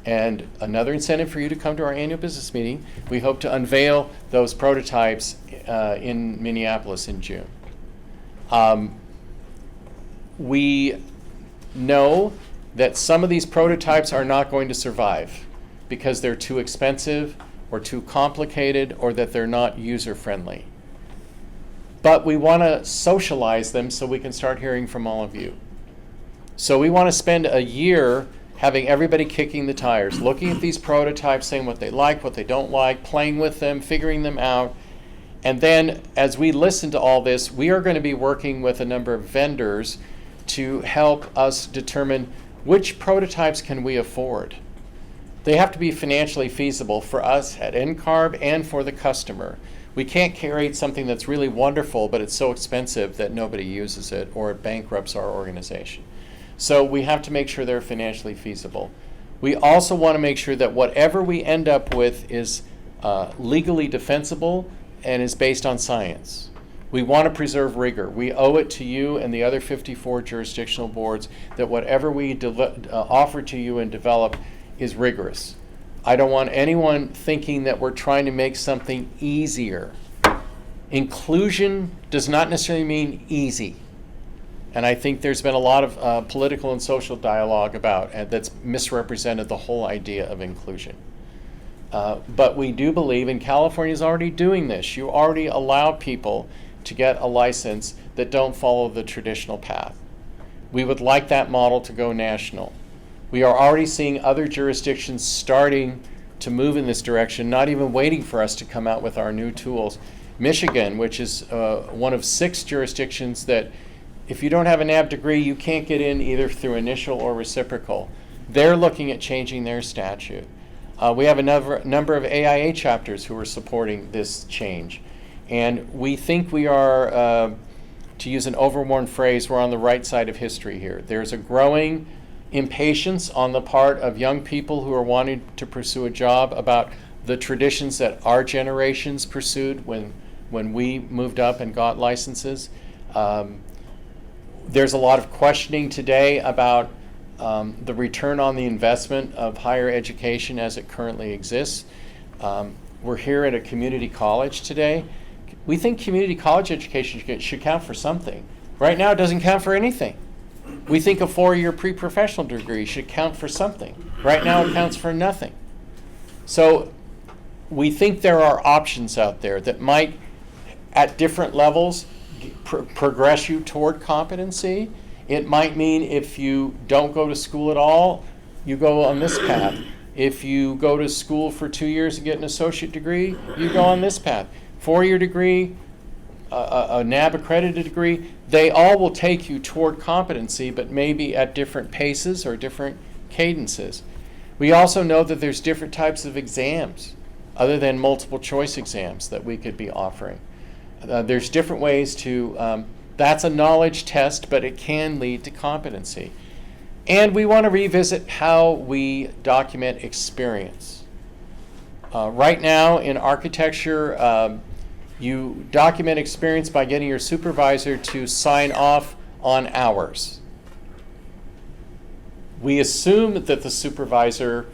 And another incentive for you to come to our annual business meeting, we hope to unveil those prototypes in Minneapolis in June. We know that some of these prototypes are not going to survive because they're too expensive or too complicated or that they're not user-friendly. But we want to socialize them so we can start hearing from all of you. So we want to spend a year having everybody kicking the tires, looking at these prototypes, saying what they like, what they don't like, playing with them, figuring them out. And then as we listen to all this, we are going to be working with a number of vendors to help us determine which prototypes can we afford. They have to be financially feasible for us at NCARB and for the customer. We can't create something that's really wonderful, but it's so expensive that nobody uses it or it bankrupts our organization. So we have to make sure they're financially feasible. We also want to make sure that whatever we end up with is legally defensible and is based on science. We want to preserve rigor. We owe it to you and the other 54 jurisdictional boards that whatever we offer to you and develop is rigorous. I don't want anyone thinking that we're trying to make something easier. Inclusion does not necessarily mean easy. And I think there's been a lot of political and social dialogue about that's misrepresented the whole idea of inclusion. But we do believe, and California is already doing this, you already allow people to get a license that don't follow the traditional path. We would like that model to go national. We are already seeing other jurisdictions starting to move in this direction, not even waiting for us to come out with our new tools. Michigan, which is one of 6 jurisdictions that if you don't have a NAB degree, you can't get in either through initial or reciprocal. They're looking at changing their statute. We have a number of AIA chapters who are supporting this change. And we think we are, to use an overworn phrase, we're on the right side of history here. There's a growing impatience on the part of young people who are wanting to pursue a job about the traditions that our generations pursued when we moved up and got licenses. There's a lot of questioning today about the return on the investment of higher education as it currently exists. We're here at a community college today. We think community college education should count for something. Right now it doesn't count for anything. We think a 4-year pre-professional degree should count for something. Right now it counts for nothing. So we think there are options out there that might, at different levels, progress you toward competency. It might mean if you don't go to school at all, you go on this path. If you go to school for 2 years and get an associate degree, you go on this path. 4-year degree, a NAB accredited degree, they all will take you toward competency, but maybe at different paces or different cadences. We also know that there's different types of exams other than multiple choice exams that we could be offering. There's different ways to, that's a knowledge test, but it can lead to competency. And we want to revisit how we document experience. Right now in architecture, You document experience by getting your supervisor to sign off on hours. We assume that the supervisor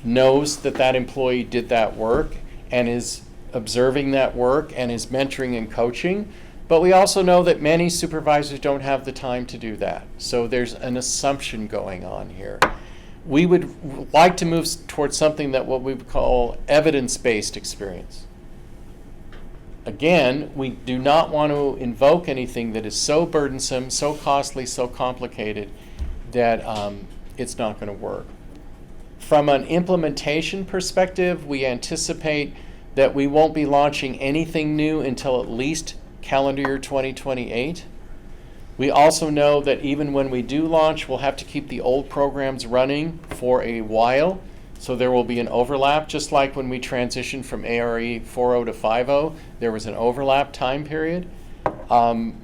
knows that that employee did that work and is observing that work and is mentoring and coaching. But we also know that many supervisors don't have the time to do that. So there's an assumption going on here. We would like to move towards something that what we would call evidence-based experience. Again, we do not want to invoke anything that is so burdensome, so costly, so complicated that it's not going to work. From an implementation perspective, we anticipate that we won't be launching anything new until at least calendar year 2028. We also know that even when we do launch, we'll have to keep the old programs running for a while. So there will be an overlap, just like when we transitioned from ARE 4.0 to 5.0, there was an overlap time period. And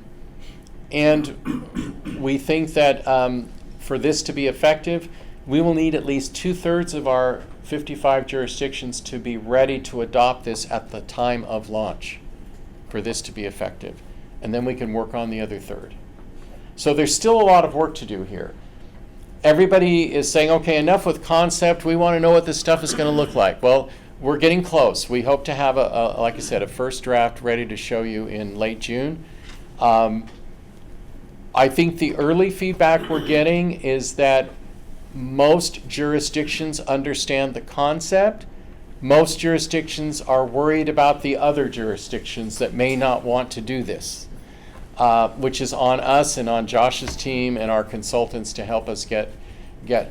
we think that for this to be effective, we will need at least 2/3 of our 55 jurisdictions to be ready to adopt this at the time of launch for this to be effective. And then we can work on the other third. So there's still a lot of work to do here. Everybody is saying, okay, enough with concept. We want to know what this stuff is going to look like. Well, we're getting close. We hope to have, like I said, a first draft ready to show you in late June. I think the early feedback we're getting is that most jurisdictions understand the concept. Most jurisdictions are worried about the other jurisdictions that may not want to do this, which is on us and on Josh's team and our consultants to help us get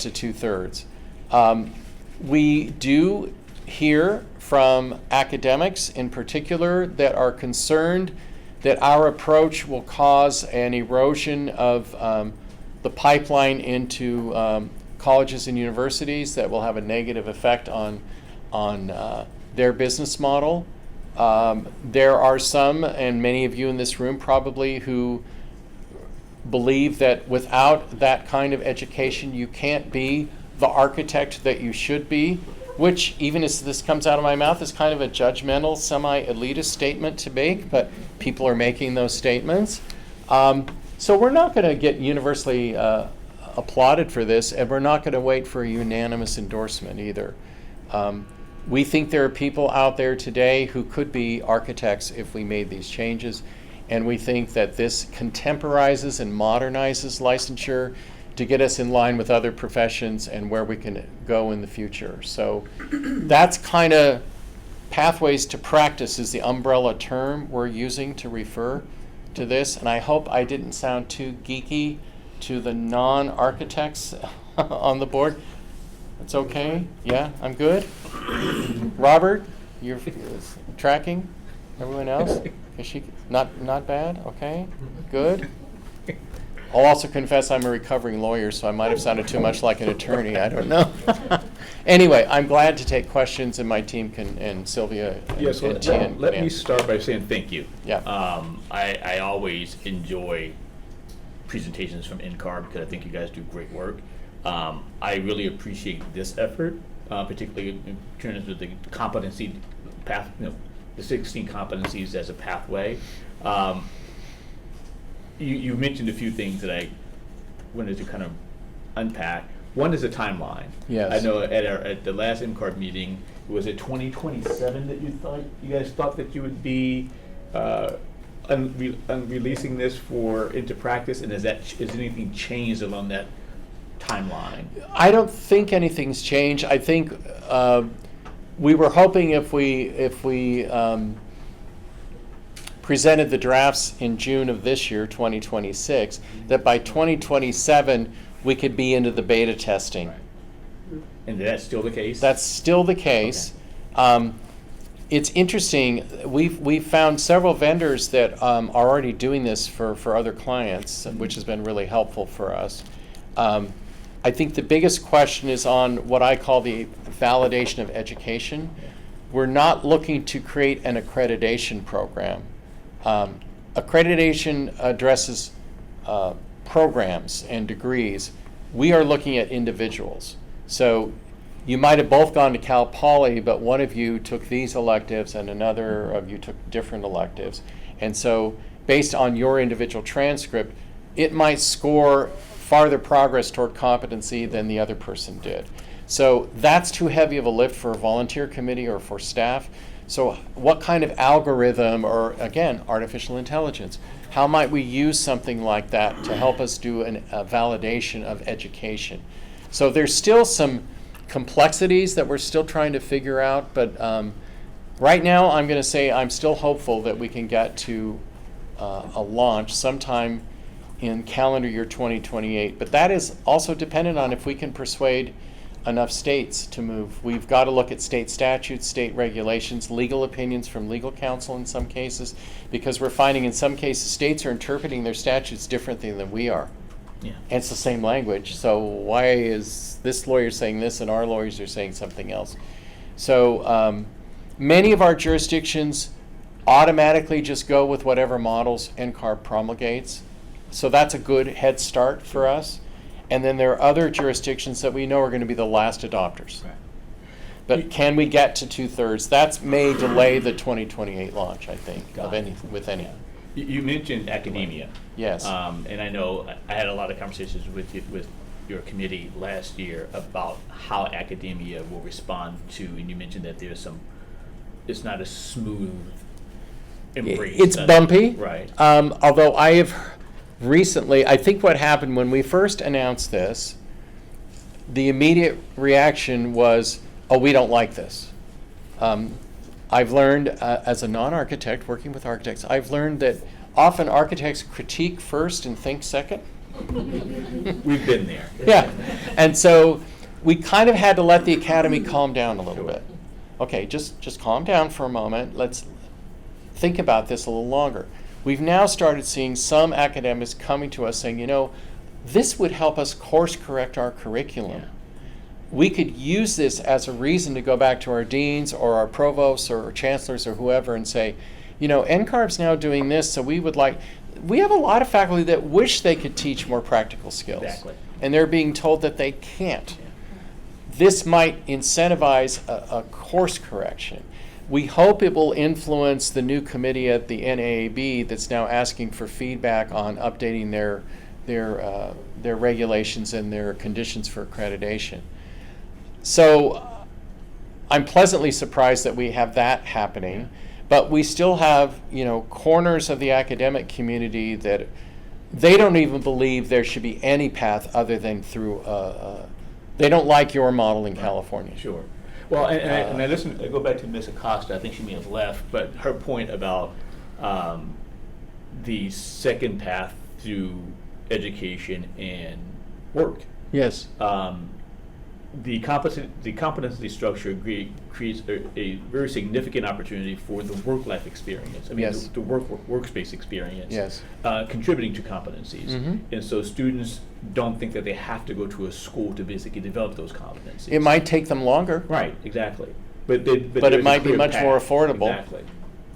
to 2/3. We do hear from academics in particular that are concerned that our approach will cause an erosion of the pipeline into colleges and universities that will have a negative effect on their business model. There are some, and many of you in this room probably, who believe that without that kind of education, you can't be the architect that you should be, which, even as this comes out of my mouth, is kind of a judgmental, semi-elitist statement to make, but people are making those statements. So we're not going to get universally applauded for this, and we're not going to wait for a unanimous endorsement either. We think there are people out there today who could be architects if we made these changes, and we think that this contemporizes and modernizes licensure to get us in line with other professions and where we can go in the future. So that's kind of pathways to practice is the umbrella term we're using to refer to this, and I hope I didn't sound too geeky to the non-architects on the board. It's okay? Yeah, I'm good? Robert, you're tracking? Everyone else? Is she not bad? Okay, good. I'll also confess I'm a recovering lawyer, so I might have sounded too much like an attorney. I don't know. Anyway, I'm glad to take questions, and my team can, and Sylvia and, Yes, and Tian. let me start by saying thank you. Yeah. I always enjoy presentations from NCARB because I think you guys do great work. I really appreciate this effort, particularly in terms of the competency path, the 16 competencies as a pathway. You mentioned a few things that I wanted to kind of unpack. One is a timeline. Yes. I know at the last NCARB meeting, was it 2027 that you guys thought that you would be releasing this into practice, and has anything changed along that timeline? I don't think anything's changed. I think we were hoping if we presented the drafts in June of this year, 2026, that by 2027 we could be into the beta testing. And that's still the case? That's still the case. Okay. It's interesting. We've found several vendors that are already doing this for other clients, which has been really helpful for us. I think the biggest question is on what I call the validation of education. We're not looking to create an accreditation program. Accreditation addresses programs and degrees. We are looking at individuals. So you might have both gone to Cal Poly, but one of you took these electives and another of you took different electives. And so based on your individual transcript, it might score farther progress toward competency than the other person did. So that's too heavy of a lift for a volunteer committee or for staff. So what kind of algorithm, or again, artificial intelligence, how might we use something like that to help us do a validation of education? So there's still some complexities that we're still trying to figure out, but right now I'm going to say I'm still hopeful that we can get to a launch sometime in calendar year 2028. But that is also dependent on if we can persuade enough states to move. We've got to look at state statutes, state regulations, legal opinions from legal counsel in some cases, because we're finding in some cases states are interpreting their statutes differently than we are. Yeah. And it's the same language, so why is this lawyer saying this and our lawyers are saying something else? So many of our jurisdictions automatically just go with whatever models NCARB promulgates. So that's a good head start for us. And then there are other jurisdictions that we know are going to be the last adopters. Right. But can we get to 2/3? That may delay the 2028 launch, I think, of any, with any. You mentioned academia. Yes. And I know I had a lot of conversations with your committee last year about how academia will respond to, and you mentioned that it's not a smooth embrace. It's bumpy. Right. Although I have recently, I think what happened when we first announced this, the immediate reaction was, oh, we don't like this. I've learned, as a non-architect, working with architects, I've learned that often architects critique first and think second. We've been there. Yeah. And so we kind of had to let the academy calm down a little bit. Okay, just calm down for a moment. Let's think about this a little longer. We've now started seeing some academics coming to us saying, you know, this would help us course correct our curriculum. Yeah. We could use this as a reason to go back to our deans or our provosts or chancellors or whoever and say, you know, NCARB's now doing this, so we have a lot of faculty that wish they could teach more practical skills. Exactly. And they're being told that they can't. This might incentivize a course correction. We hope it will influence the new committee at the NAAB that's now asking for feedback on updating their regulations and their conditions for accreditation. So I'm pleasantly surprised that we have that happening, but we still have, you know, corners of the academic community that they don't even believe there should be any path other than through they don't like your model in California. Sure. Well, and I go back to Ms. Acosta. I think she may have left, but her point about the second path through education and work. Yes. The competency structure creates a very significant opportunity for the work-life experience. I mean, Yes. the workspace experience. Yes. Contributing to competencies. Mhm. And so students don't think that they have to go to a school to basically develop those competencies. It might take them longer. Right, exactly. But it there's a might be clear much more path. affordable.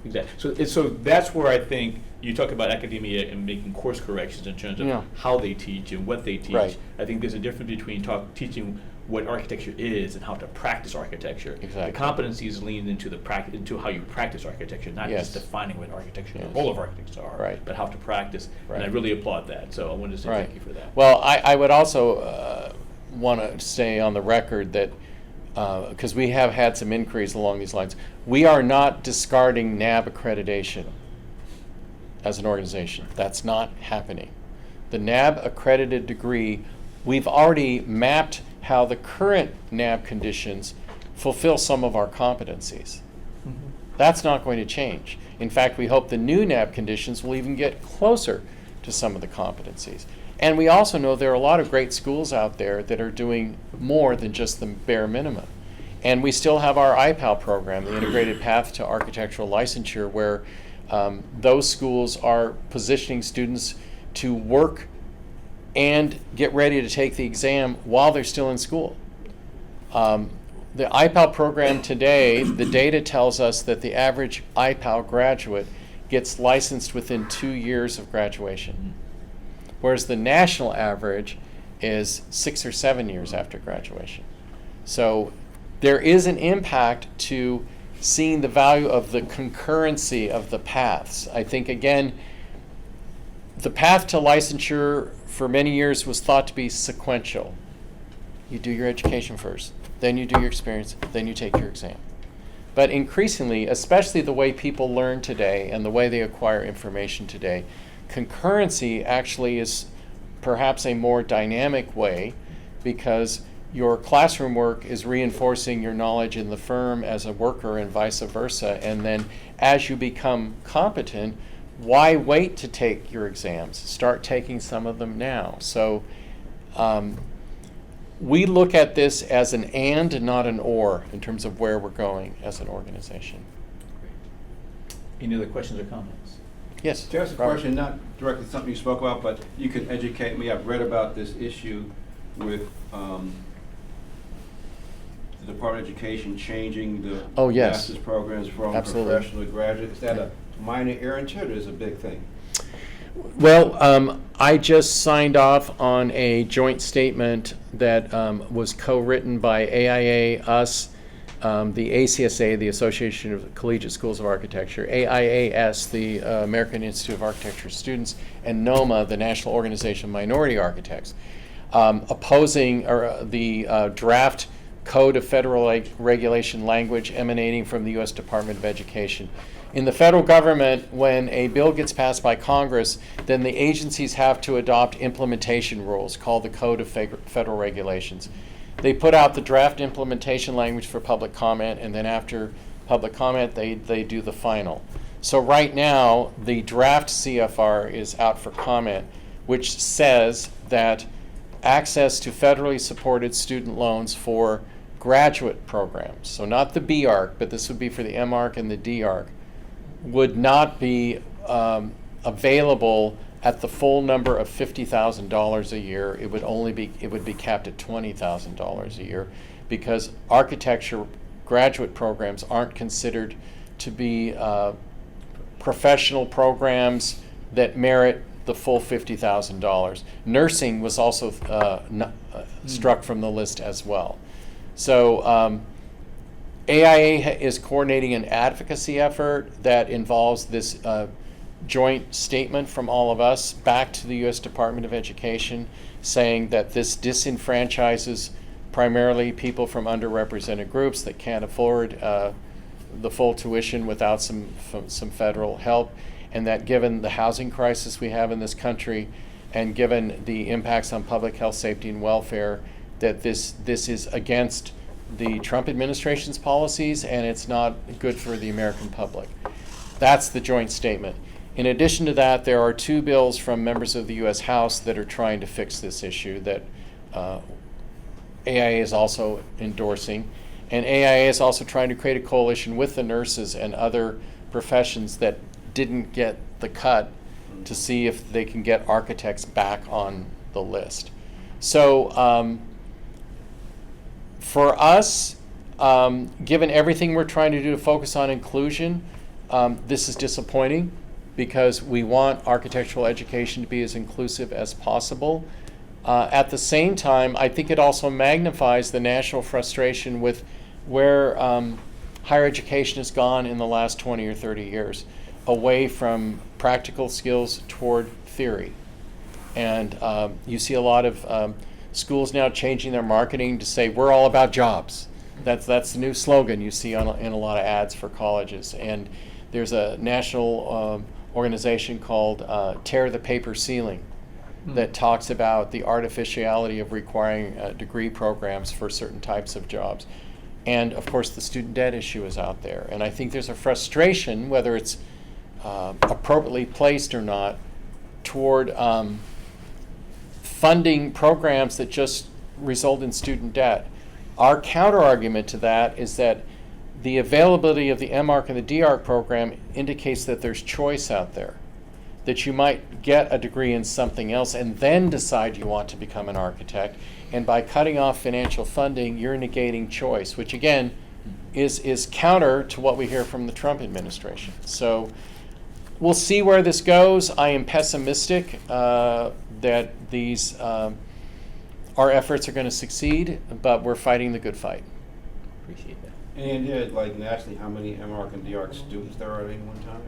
Exactly. So that's where I think you talk about academia and making course corrections in terms of Yeah. how they teach and what they teach. Right. I think there's a difference between teaching what architecture is and how to practice architecture. Exactly. The competencies lean into into how you practice architecture, not Yes. just defining what architecture, Yes. the role of architects are, Right. but how to practice. And I Right. really applaud that. So I wanted to say Right. thank you for that. Well, I would also want to say on the record that, because we have had some inquiries along these lines, we are not discarding NAB accreditation as an organization. That's not happening. The NAB accredited degree, we've already mapped how the current NAB conditions fulfill some of our competencies. That's not going to change. In fact, we hope the new NAB conditions will even get closer to some of the competencies. And we also know there are a lot of great schools out there that are doing more than just the bare minimum. And we still have our IPAL program, the Integrated Path to Architectural Licensure, where those schools are positioning students to work and get ready to take the exam while they're still in school. The IPAL program today, the data tells us that the average IPAL graduate gets licensed within 2 years of graduation, whereas the national average is 6 or 7 years after graduation. So there is an impact to seeing the value of the concurrency of the paths. I think, again, the path to licensure for many years was thought to be sequential. You do your education first, then you do your experience, then you take your exam. But increasingly, especially the way people learn today and the way they acquire information today, concurrency actually is perhaps a more dynamic way, because your classroom work is reinforcing your knowledge in the firm as a worker and vice versa. And then as you become competent, why wait to take your exams? Start taking some of them now. So we look at this as an and not an or in terms of where we're going as an organization. Any other questions or comments? Yes. To ask a question, not directly something you spoke about, but you can educate me. I've read about this issue with the Department of Education changing the master's programs from professional to graduate. Is that a minor error into it, or is it a big thing? Well, I just signed off on a joint statement that was co-written by AIA, us, the ACSA, the Association of Collegiate Schools of Architecture, AIAS, the American Institute of Architecture Students, and NOMA, the National Organization of Minority Architects, opposing the draft Code of Federal Regulation language emanating from the U.S. Department of Education. In the federal government, when a bill gets passed by Congress, then the agencies have to adopt implementation rules called the Code of Federal Regulations. They put out the draft implementation language for public comment, and then after public comment, they do the final. So right now, the draft CFR is out for comment, which says that access to federally supported student loans for graduate programs, so not the BARC, but this would be for the MARC and the DARC, would not be available at the full number of $50,000 a year. It would be capped at $20,000 a year, because architecture graduate programs aren't considered to be professional programs that merit the full $50,000. Nursing was also struck from the list as well. So AIA is coordinating an advocacy effort that involves this joint statement from all of us back to the U.S. Department of Education, saying that this disenfranchises primarily people from underrepresented groups that can't afford the full tuition without some federal help, and that given the housing crisis we have in this country and given the impacts on public health, safety, and welfare, that this is against the Trump administration's policies, and it's not good for the American public. That's the joint statement. In addition to that, there are two bills from members of the U.S. House that are trying to fix this issue that AIA is also endorsing. And AIA is also trying to create a coalition with the nurses and other professions that didn't get the cut to see if they can get architects back on the list. So for us, given everything we're trying to do to focus on inclusion, this is disappointing, because we want architectural education to be as inclusive as possible. At the same time, I think it also magnifies the national frustration with where higher education has gone in the last 20 or 30 years, away from practical skills toward theory. And you see a lot of schools now changing their marketing to say, we're all about jobs. That's the new slogan you see in a lot of ads for colleges. And there's a national organization called Tear the Paper Ceiling that talks about the artificiality of requiring degree programs for certain types of jobs. And of course, the student debt issue is out there. And I think there's a frustration, whether it's appropriately placed or not, toward funding programs that just result in student debt. Our counter-argument to that is that the availability of the MARC and the DARC program indicates that there's choice out there, that you might get a degree in something else and then decide you want to become an architect. And by cutting off financial funding, you're negating choice, which again is counter to what we hear from the Trump administration. So we'll see where this goes. I am pessimistic that these our efforts are going to succeed, but we're fighting the good fight. Appreciate that. And you did, like, nationally, how many MARC and DARC students there are at any one time?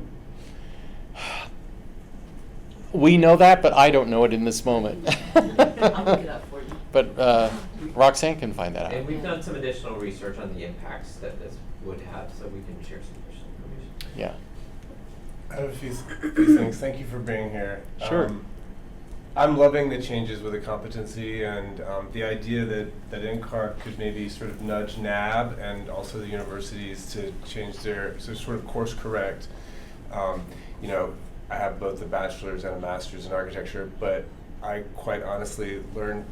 We know that, but I don't know it in this moment. I'll look it up for you. But Roxanne can find that out. And we've done some additional research on the impacts that this would have, so we can share some additional information. Yeah. I have a few things. Thank you for being here. Sure. I'm loving the changes with the competency and the idea that NCARB could maybe sort of nudge NAB and also the universities to change their, so sort of course correct. You know, I have both a bachelor's and a master's in architecture, but I quite honestly learned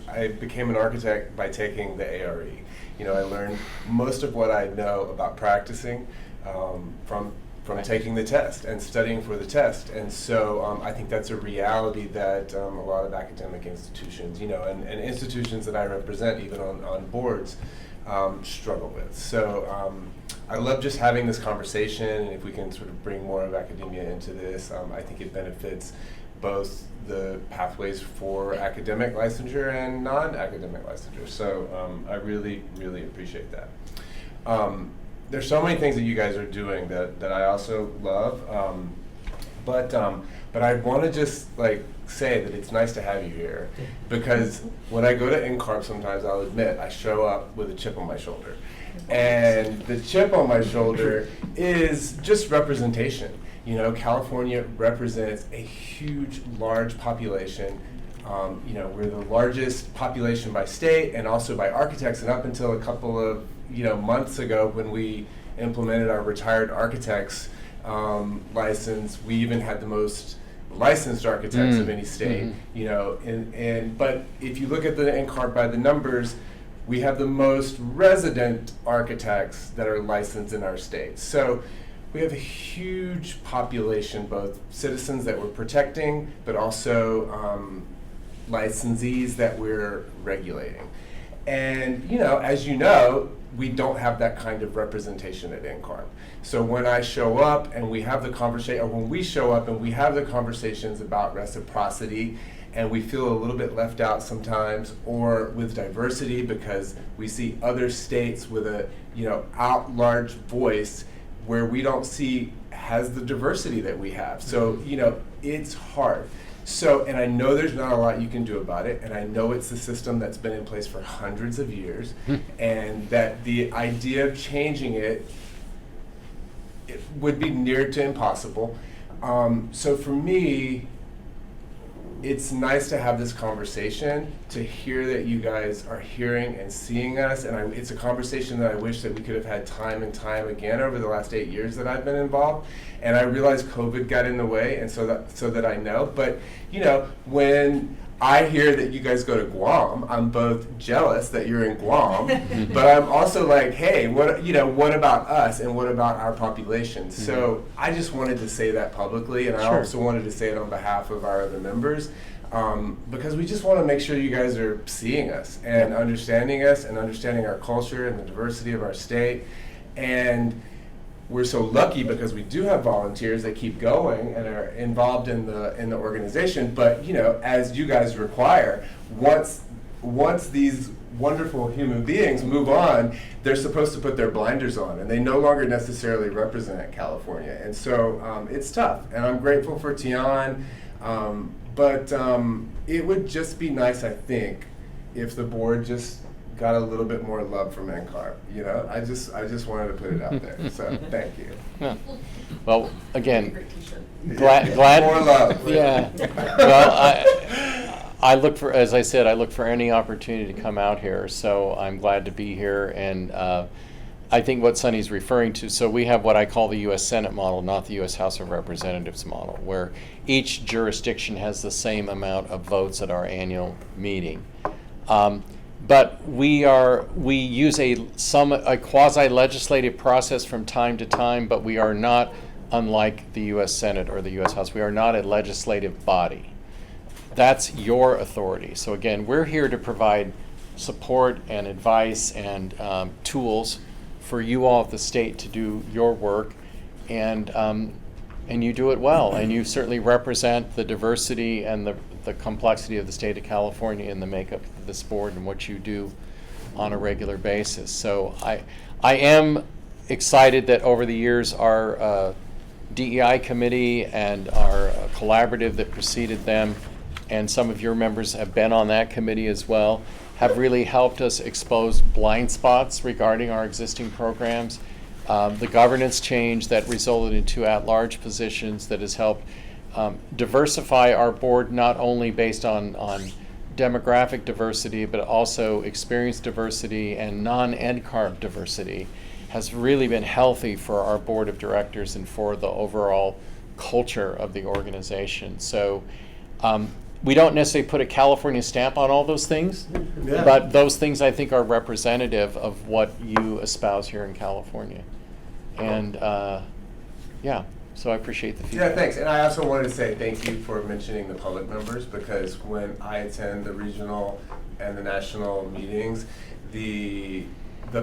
I became an architect by taking the ARE. You know, I learned most of what I know about practicing from taking the test and studying for the test. And so I think that's a reality that a lot of academic institutions, you know, and institutions that I represent even on boards struggle with. So I love just having this conversation, and if we can sort of bring more of academia into this, I think it benefits both the pathways for academic licensure and non-academic licensure. So I really, really appreciate that. There's so many things that you guys are doing that I also love, but I want to just like say that it's nice to have you here, because when I go to NCARB sometimes, I'll admit I show up with a chip on my shoulder, and the chip on my shoulder is just representation. You know, California represents a huge, large population. You know, we're the largest population by state and also by architects, and up until a couple of months ago when we implemented our retired architects license, we even had the most licensed architects of any state. You know, but if you look at the NCARB by the numbers, we have the most resident architects that are licensed in our state. So we have a huge population, both citizens that we're protecting, but also licensees that we're regulating. And you know, as you know, we don't have that kind of representation at NCARB. So when I show up and we have the conversation, or when we show up and we have the conversations about reciprocity, and we feel a little bit left out sometimes, or with diversity because we see other states with a out large voice where we don't see has the diversity that we have. So it's hard. So, and I know there's not a lot you can do about it, and I know it's the system that's been in place for hundreds of years, and that the idea of changing it would be near to impossible. So for me, it's nice to have this conversation, to hear that you guys are hearing and seeing us, and it's a conversation that I wish that we could have had time and time again over the last 8 years that I've been involved. And I realize COVID got in the way, and so that I know. But when I hear that you guys go to Guam, I'm both jealous that you're in Guam, but I'm also like, hey, what about us and what about our population? So I just wanted to say that publicly, and I also wanted to say it on behalf of our other members, because we just want to make sure you guys are seeing us and understanding us and understanding our culture and the diversity of our state. And we're so lucky because we do have volunteers that keep going and are involved in the organization. But as you guys require, once these wonderful human beings move on, they're supposed to put their blinders on, and they no longer necessarily represent California. And so it's tough. And I'm grateful for Tian, but it would just be nice, I think, if the board just got a little bit more love from NCARB. I just wanted to put it out there. So thank you. Yeah. Well, again, glad more love. Yeah. Well, I look for, as I said, I look for any opportunity to come out here. So I'm glad to be here, and I think what Sonny's referring to. So we have what I call the U.S. Senate model, not the U.S. House of Representatives model, where each jurisdiction has the same amount of votes at our annual meeting. But we use a quasi-legislative process from time to time, but we are not, unlike the U.S. Senate or the U.S. House, we are not a legislative body. That's your authority. So again, we're here to provide support and advice and tools for you all at the state to do your work, and you do it well, and you certainly represent the diversity and the complexity of the state of California in the makeup of this board and what you do on a regular basis. So I am excited that over the years our DEI committee and our collaborative that preceded them, and some of your members have been on that committee as well, have really helped us expose blind spots regarding our existing programs. The governance change that resulted in 2 at-large positions that has helped diversify our board, not only based on demographic diversity, but also experience diversity and non-NCARB diversity, has really been healthy for our board of directors and for the overall culture of the organization. So we don't necessarily put a California stamp on all those things, but those things I think are representative of what you espouse here in California. And yeah, so I appreciate the feedback. Yeah, thanks. And I also wanted to say thank you for mentioning the public members, because when I attend the regional and the national meetings, the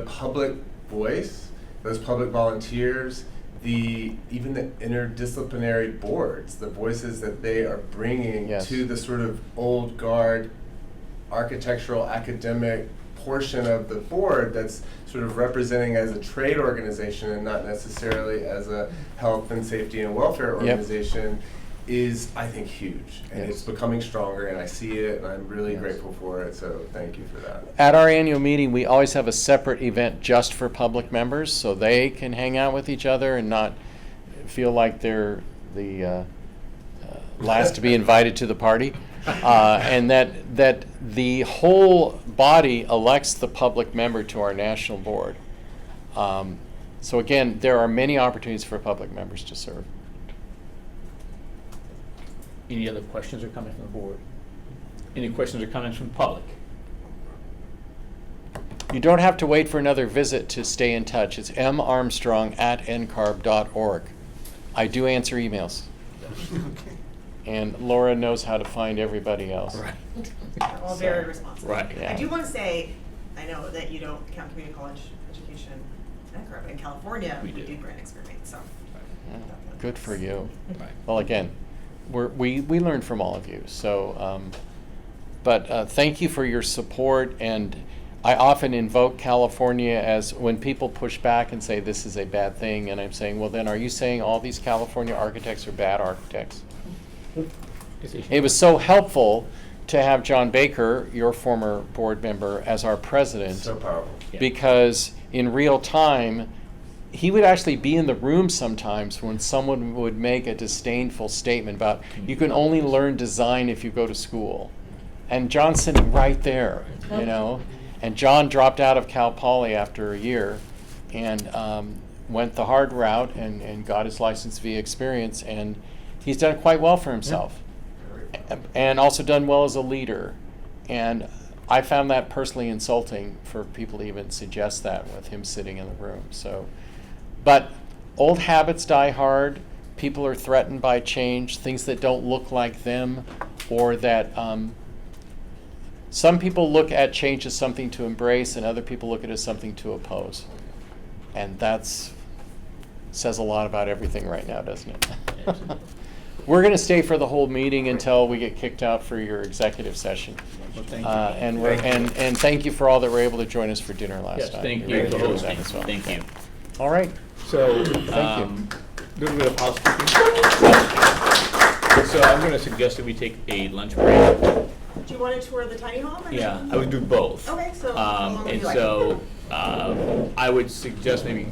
public voice, those public volunteers, even the interdisciplinary boards, the voices that they are bringing to the sort of old guard architectural academic portion of the board that's sort of representing as a trade organization and not necessarily as a health and safety and welfare organization is, I think, huge. And it's becoming stronger, and I see it, and I'm really grateful for it, so thank you for that. At our annual meeting, we always have a separate event just for public members, so they can hang out with each other and not feel like they're the last to be invited to the party. And that the whole body elects the public member to our national board. So again, there are many opportunities for public members to serve. Any other questions or comments from the board? Any questions or comments from the public? You don't have to wait for another visit to stay in touch. It's marmstrong@ncarb.org. I do answer emails. And Laura knows how to find everybody else. They're all very responsive. Right. I do want to say, I know that you don't count community college education in NCARB, but in California, we do grant experience, so. Good for you. Right. Well, again, we learn from all of you. So, but thank you for your support. And I often invoke California as when people push back and say this is a bad thing, and I'm saying, well, then are you saying all these California architects are bad architects? It was so helpful to have John Baker, your former board member, as our president. So powerful. Because in real time, he would actually be in the room sometimes when someone would make a disdainful statement about, you can only learn design if you go to school. And John's sitting right there, you know. And John dropped out of Cal Poly after a year and went the hard route and got his license via experience. And he's done quite well for himself. And also done well as a leader. And I found that personally insulting for people to even suggest that with him sitting in the room. So, but old habits die hard. People are threatened by change, things that don't look like them, or that some people look at change as something to embrace and other people look at it as something to oppose. And that's says a lot about everything right now, doesn't it? We're going to stay for the whole meeting until we get kicked out for your executive session. Well, thank you. And thank you for all that were able to join us for dinner last night. Thank We you really for appreciate hosting. that as well. Thank you. All right. So, Thank you. little bit of housekeeping. So I'm going to suggest that we take a lunch break. Do you want to tour the tiny home? Or Yeah, I would do both. Okay, so how long would And you like? so I would suggest maybe,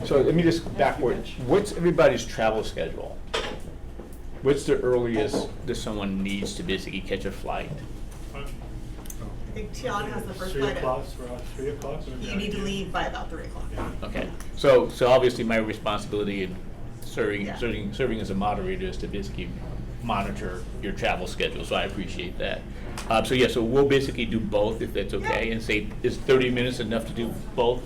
so let me just backward. What's everybody's travel schedule? What's the earliest that someone needs to basically catch a flight? I think Tiana has the first 3 flight. o'clock, for us, 3 o'clock. You need to leave by about 3 o'clock. Okay, so obviously my responsibility in serving as a moderator is to basically monitor your travel schedule, so I appreciate that. So yeah, so we'll basically do both if that's okay, and say, is 30 minutes enough to do both?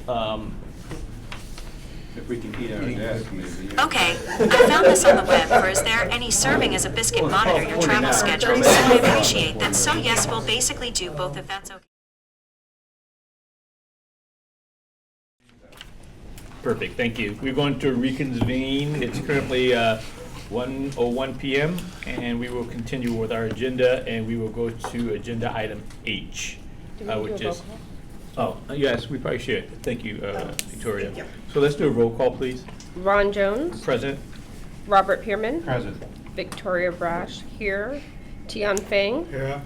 If we can eat our desk, maybe. Okay, I found this on the web, or is there any serving as a biscuit monitor your travel schedule? So I appreciate that. So yes, we'll basically do both if that's okay. Perfect, thank you. We're going to reconvene. It's currently 1:01 p.m. and we will continue with our agenda, and we will go to agenda item H, Do we do which a is roll Oh, yes, we probably should. Thank you, Victoria. thank you. So let's do a roll call, please. Ron Jones. Present. Robert Pierman. Present. Victoria Brash, here. Tian Feng. Here.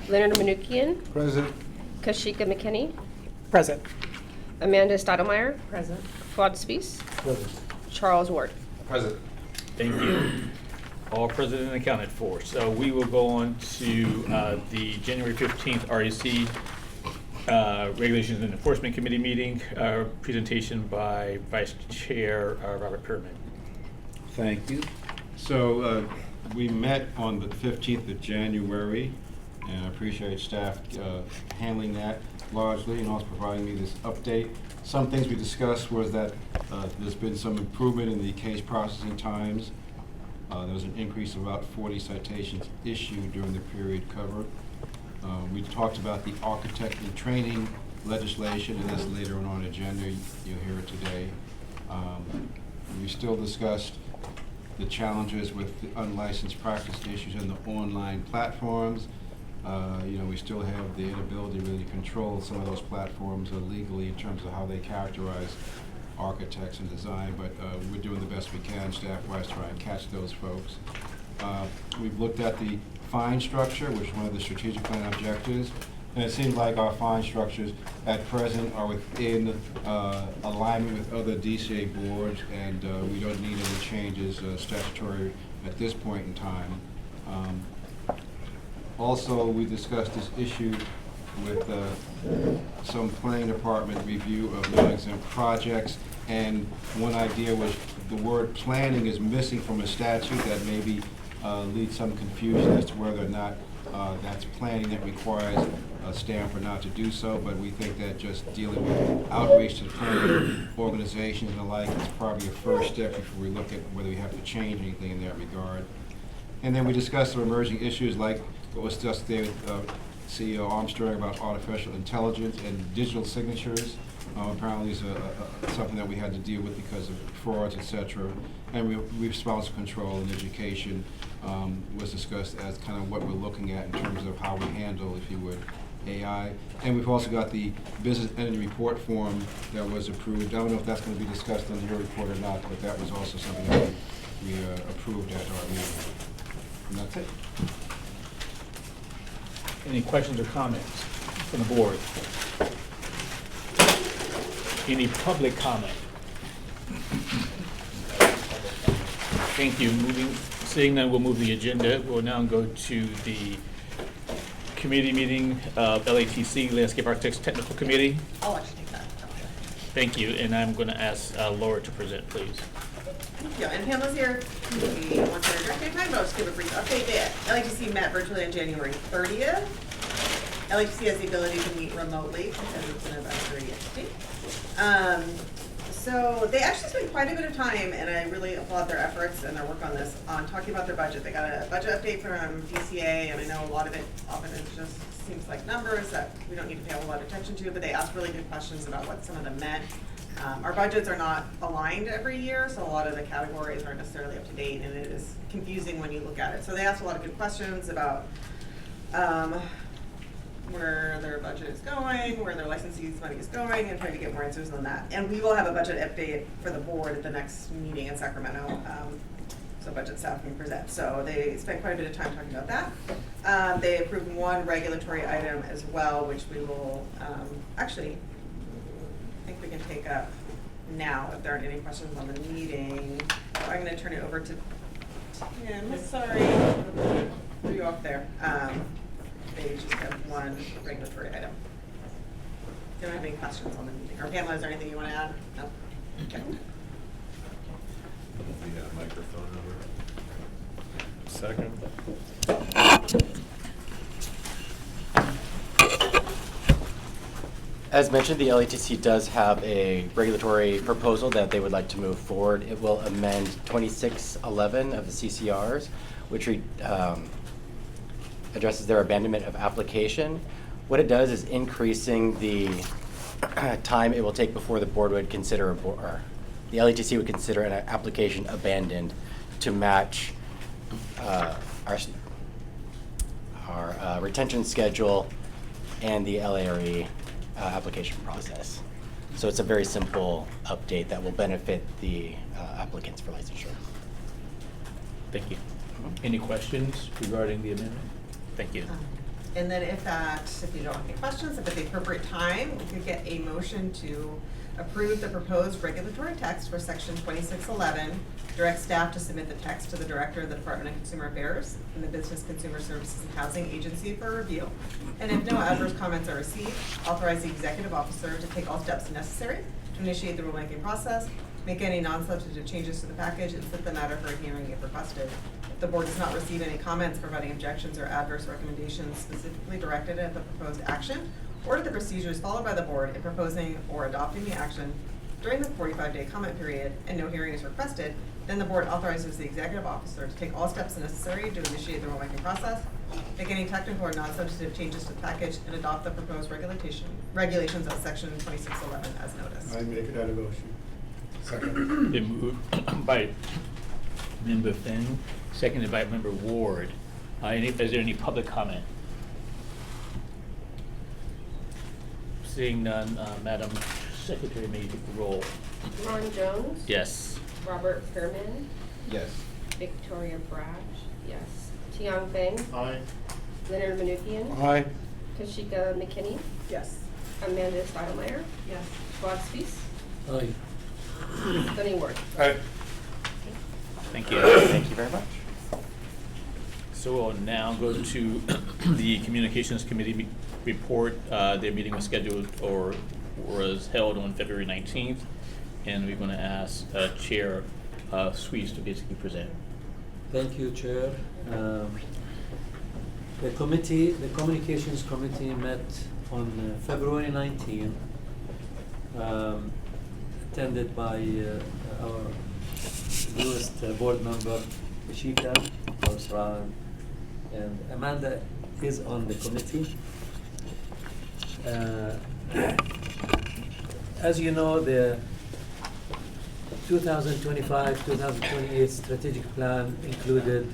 Leonard Manukian. Present. Kashika McKinney. Present. Amanda Stoudemire. Present. Fuad Spies. Present. Charles Ward. Present. Thank you. All present and accounted for. So we will go on to the January 15th REC Regulations and Enforcement Committee meeting, presentation by Vice Chair Robert Pierman. Thank you. So we met on the 15th of January, and I appreciate staff handling that largely and also providing me this update. Some things we discussed was that there's been some improvement in the case processing times. There was an increase of about 40 citations issued during the period covered. We talked about the architect and training legislation, and that's later on the agenda. You'll hear it today. We still discussed the challenges with the unlicensed practice issues in the online platforms. We still have the inability to really control some of those platforms legally in terms of how they characterize architects and design, but we're doing the best we can staff-wise to try and catch those folks. We've looked at the fine structure, which is one of the strategic plan objectives, and it seems like our fine structures at present are within alignment with other DCA boards, and we don't need any changes statutory at this point in time. Also, we discussed this issue with some planning department review of non-exempt projects, and one idea was the word planning is missing from a statute that maybe leads some confusion as to whether or not that's planning that requires a stamp or not to do so, but we think that just dealing with outreach to planning organizations and the like is probably a first step before we look at whether we have to change anything in that regard. And then we discussed some emerging issues like what was discussed today with CEO Armstrong about artificial intelligence and digital signatures. Apparently is something that we had to deal with because of frauds, etc. And responsible control and education was discussed as kind of what we're looking at in terms of how we handle, if you would, AI. And we've also got the business entity report form that was approved. I don't know if that's going to be discussed in your report or not, but that was also something that we approved at our meeting. And that's it. Any questions or comments from the board? Any public comment? Thank you. Seeing none, we'll move the agenda. We'll now go to the committee meeting of LATC, Landscape Architects Technical Committee. I'll actually take that. Thank you, and I'm going to ask Laura to present, please. Thank you. And Pamela's here. We want to direct your time, but I'll just give a brief update. LATC met virtually on January 30th. LATC has the ability to meet remotely because it's an advisory entity. So they actually spent quite a bit of time, and I really applaud their efforts and their work on this, on talking about their budget. They got a budget update from DCA, and I know a lot of it often it just seems like numbers that we don't need to pay a whole lot of attention to, but they asked really good questions about what some of them meant. Our budgets are not aligned every year, so a lot of the categories aren't necessarily up to date, and it is confusing when you look at it. So they asked a lot of good questions about where their budget is going, where their licensees' money is going, and trying to get more answers on that. And we will have a budget update for the board at the next meeting in Sacramento, so budget staff can present. So they spent quite a bit of time talking about that. They approved one regulatory item as well, which we will actually, I think we can take up now if there aren't any questions on the meeting. So I'm going to turn it over to Tim. Sorry, threw you off there. They just have one regulatory item. Do you have any questions on the meeting? Or Pamela, is there anything you want to add? No? Okay. The microphone over. Second. As mentioned, the LATC does have a regulatory proposal that they would like to move forward. It will amend 2611 of the CCRs, which addresses their abandonment of application. What it does is increasing the time it will take before the board would consider, or the LATC would consider an application abandoned to match our retention schedule and the LARE application process. So it's a very simple update that will benefit the applicants for licensure. Thank you. Any questions regarding the amendment? Thank you. And then if you don't have any questions, if at the appropriate time, we could get a motion to approve the proposed regulatory text for section 2611, direct staff to submit the text to the Director of the Department of Consumer Affairs and the Business Consumer Services and Housing Agency for review. And if no adverse comments are received, authorize the executive officer to take all steps necessary to initiate the rulemaking process, make any non-substantive changes to the package, and set the matter for a hearing if requested. If the board does not receive any comments providing objections or adverse recommendations specifically directed at the proposed action or to the procedures followed by the board in proposing or adopting the action during the 45-day comment period and no hearing is requested, then the board authorizes the executive officer to take all steps necessary to initiate the rulemaking process, make any technical or non-substantive changes to the package, and adopt the proposed regulations of section 2611 as noticed. I make that a motion. Second. Been moved by Member Finn, seconded by Member Ward. Is there any public comment? Seeing none, Madam Secretary, may you take the roll? Ron Jones? Yes. Robert Fairman? Yes. Victoria Brash? Yes. Tian Feng? Aye. Leonard Mnuchin? Aye. Kashika McKinney? Yes. Amanda Stoudemire? Yes. Schwab Spies? Aye. Sunny Ward? Aye. Thank you. Thank you very much. So we'll now go to the Communications Committee report. Their meeting was scheduled or was held on February 19th, and we're going to ask Chair Suisse to basically present. Thank you, Chair. The Communications Committee met on February 19th, attended by our newest board member, Kashika Korsran, and Amanda is on the committee. As you know, the 2025-2028 strategic plan included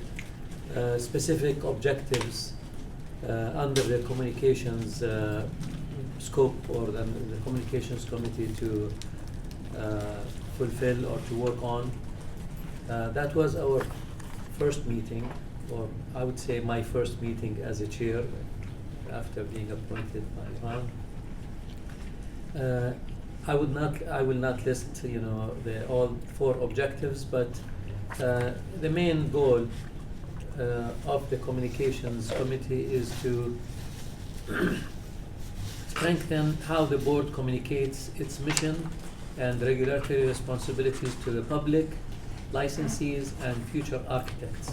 specific objectives under the communications scope or the communications committee to fulfill or to work on. That was our first meeting, or I would say my first meeting as a chair after being appointed by Ron. I will not list, all 4 objectives, but the main goal of the communications committee is to strengthen how the board communicates its mission and regulatory responsibilities to the public, licensees, and future architects.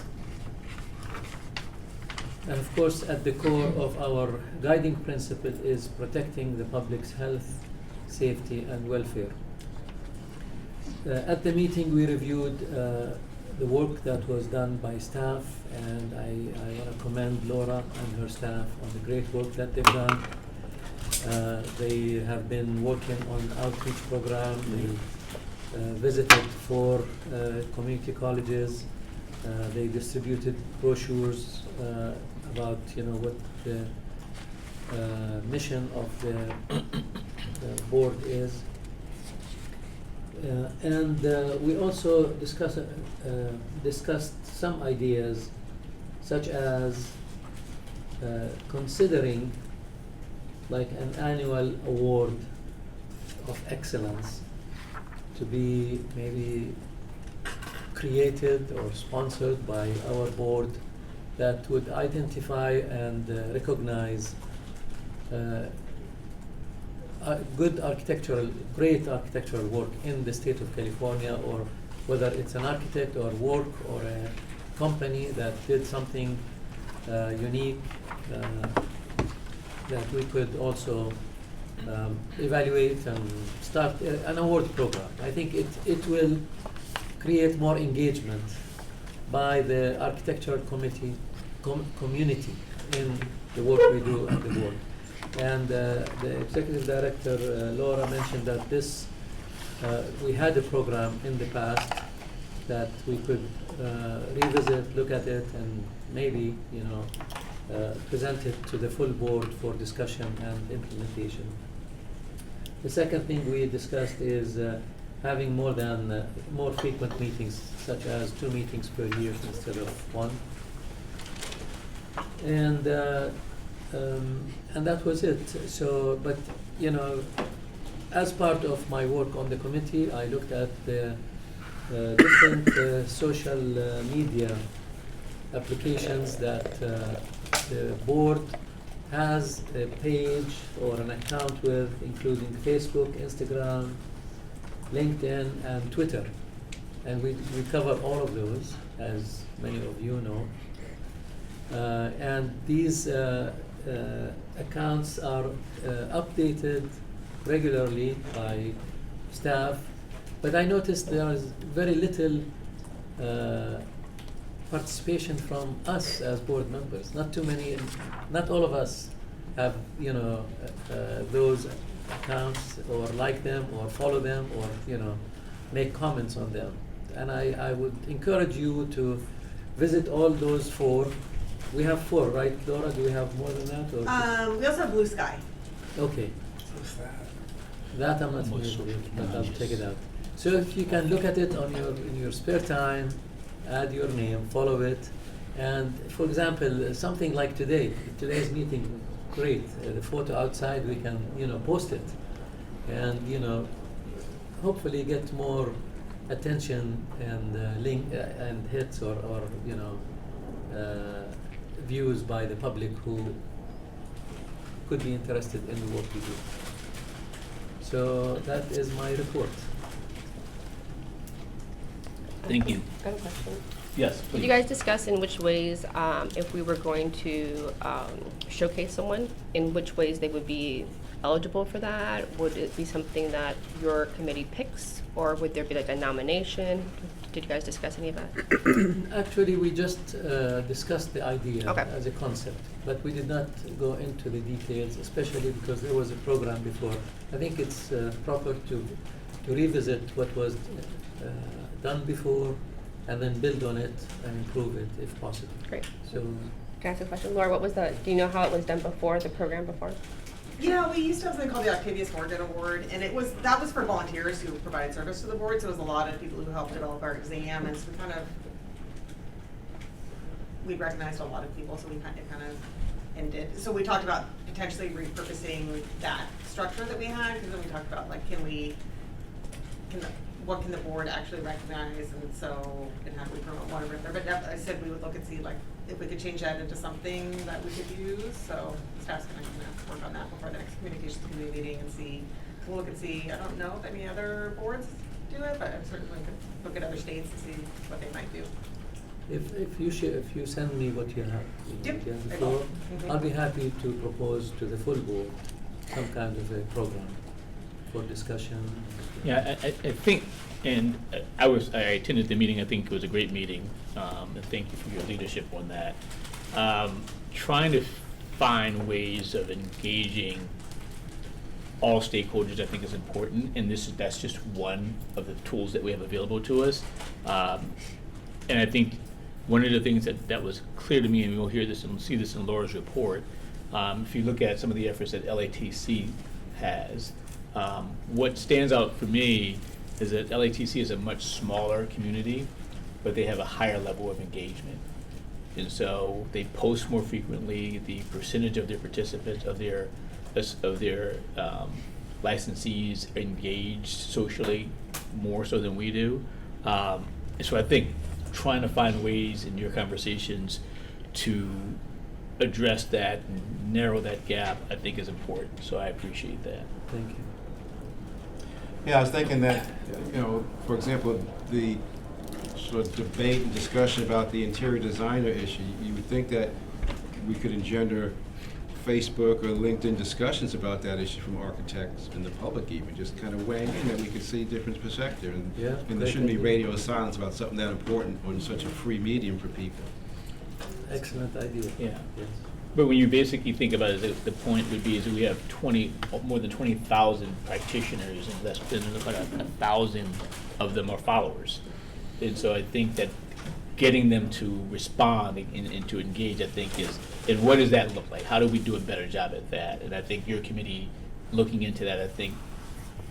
And of course, at the core of our guiding principle is protecting the public's health, safety, and welfare. At the meeting, we reviewed the work that was done by staff, and I want to commend Laura and her staff on the great work that they've done. They have been working on outreach program. They visited 4 community colleges. They distributed brochures about what the mission of the board is. And we also discussed some ideas, such as considering like an annual award of excellence to be maybe created or sponsored by our board that would identify and recognize great architectural work in the state of California, or whether it's an architect or work or a company that did something unique that we could also evaluate and start an award program. I think it will create more engagement by the architectural community in the work we do at the board. And the executive director, Laura, mentioned that we had a program in the past that we could revisit, look at it, and maybe present it to the full board for discussion and implementation. The second thing we discussed is having more frequent meetings, such as 2 meetings per year instead of 1. And that was it. So, but you know, as part of my work on the committee, I looked at the different social media applications that the board has a page or an account with, including Facebook, Instagram, LinkedIn, and Twitter. And we cover all of those, as many of you know. And these accounts are updated regularly by staff, but I noticed there is very little participation from us as board members. Not too many, not all of us have, you know, those accounts or like them or follow them or, you know, make comments on them. And I would encourage you to visit all those 4. We have 4, right, Laura? Do we have more than that? Or We also have Blue Sky. okay. That I'm not familiar with, but I'll check it out. So if you can look at it on in your spare time, add your name, follow it, and for example, something like today's meeting, great. The photo outside, we can, you know, post it, and you know, hopefully get more attention and link and hits or you know views by the public who could be interested in the work we do. So that is my report. Thank you. I have a question. Yes, Did please. you guys discuss in which ways, if we were going to showcase someone, in which ways they would be eligible for that? Would it be something that your committee picks, or would there be like a nomination? Did you guys discuss any of that? Actually, we just discussed the idea Okay. as a concept, but we did not go into the details, especially because there was a program before. I think it's proper to revisit what was done before and then build on it and improve it if possible. Great. So, Can I ask a question? Laura, what was the, do you know how it was done before, the program before? Yeah, we used to have something called the Octavius Morgan Award, and that was for volunteers who provided service to the board, so it was a lot of people who helped develop our exam, and so we recognized a lot of people, so it kind of ended. So we talked about potentially repurposing that structure that we had, because then we talked about like, what can the board actually recognize, and how do we promote one over there. But I said we would look and see like if we could change that into something that we could use. So staff's gonna work on that before the next communications committee meeting and look and see. I don't know if any other boards do it, but I certainly could look at other states and see what they might do. if you send me what you have, Yep, what you have I before, will. Mhm. I'll be happy to propose to the full board some kind of a program for discussion. Yeah, I think, and I attended the meeting, I think it was a great meeting, and thank you for your leadership on that. Trying to find ways of engaging all stakeholders, I think, is important, and that's just one of the tools that we have available to us. And I think one of the things that was clear to me, and we'll hear this and see this in Laura's report, if you look at some of the efforts that LATC has, what stands out for me is that LATC is a much smaller community, but they have a higher level of engagement. And so they post more frequently. The percentage of their participants, of their licensees are engaged socially more so than we do. And so I think trying to find ways in your conversations to address that and narrow that gap, I think is important. So I appreciate that. Thank you. Yeah, I was thinking that, for example, the sort of debate and discussion about the interior designer issue, you would think that we could engender Facebook or LinkedIn discussions about that issue from architects and the public even, just kind of weighing in that we could see different perspective. And there shouldn't be radio silence about something that important on such a free medium for people. Excellent idea. Yeah. Yes. But when you basically think about it, the point would be is that we have more than 20,000 practitioners, and that's been about 1,000 of them are followers. And so I think that getting them to respond and to engage, I think and what does that look like? How do we do a better job at that? And I think your committee looking into that, I think,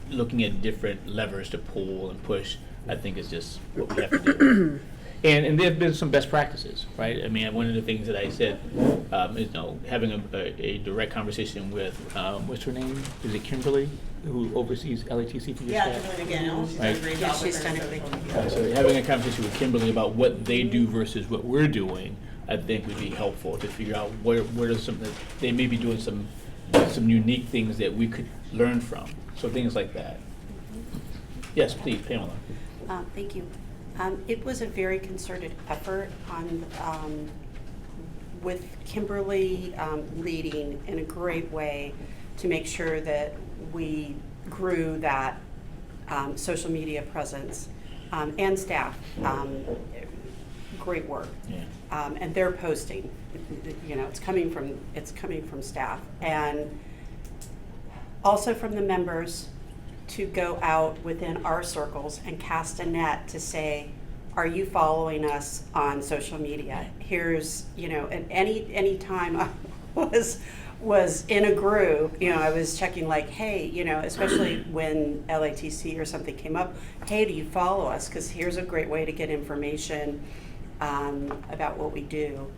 looking at different levers to pull and push, I think is just what we have to do. And there have been some best practices, right? I mean, one of the things that I said is, having a direct conversation with, what's her name? Is it Kimberly, who oversees LATC for your Yeah, staff? Kimberly McGinnell, she's done a Right. great Yeah, job. she's with done her a great social job. So having a conversation with Kimberly about what they do versus what we're doing, I think would be helpful to figure out what are some, they may be doing some unique things that we could learn from. So things like that. Yes, please, Pamela. Thank you. It was a very concerted effort with Kimberly leading in a great way to make sure that we grew that social media presence and staff. Great work. Yeah. And they're posting. It's coming from staff and also from the members to go out within our circles and cast a net to say, are you following us on social media? Here's, and any time I was in a group, I was checking like, hey, especially when LATC or something came up, hey, do you follow us? Because here's a great way to get information about what we do.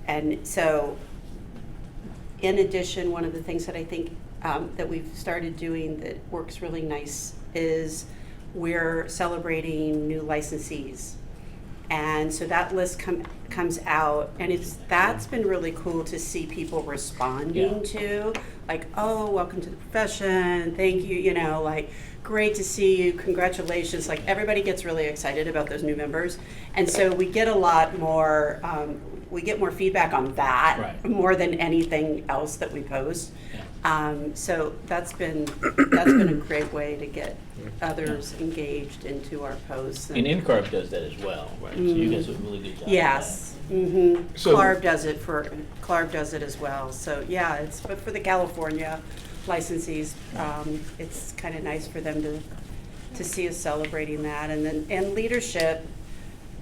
And so, in addition, one of the things that I think that we've started doing that works really nice is we're celebrating new licensees. And so that list comes out, and that's been really cool to see people responding to, like, oh, welcome to the profession, thank you, like, great to see you, congratulations. Like, everybody gets really excited about those new members. And so we get a lot more, we get more feedback on that more than anything else that we post. So that's been a great way to get others engaged into our posts. And NCARB does that as well, right? So you guys do a really good job. Yes. Mm-hmm. So- CLARB does it as well. So yeah, but for the California licensees, it's kind of nice for them to see us celebrating that, and leadership.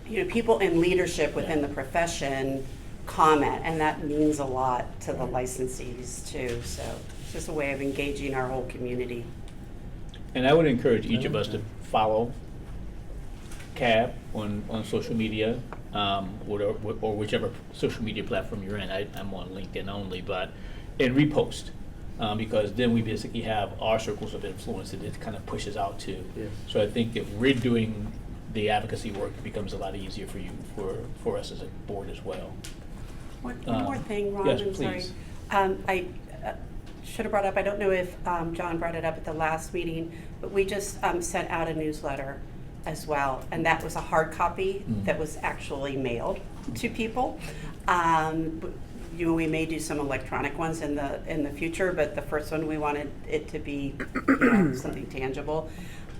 People in leadership within the profession comment, and that means a lot to the licensees too. So it's just a way of engaging our whole community. And I would encourage each of us to follow CAB on social media, or whichever social media platform you're in. I'm on LinkedIn only, and repost, because then we basically have our circles of influence that it kind of pushes out to. Yeah. So I think if we're doing the advocacy work, it becomes a lot easier for us as a board as well. One more thing, Ron, yes, I'm sorry. please. I should have brought up, I don't know if John brought it up at the last meeting, but we just sent out a newsletter as well, and that was a hard copy that was actually mailed to people. We may do some electronic ones in the future, but the first one we wanted it to be something tangible.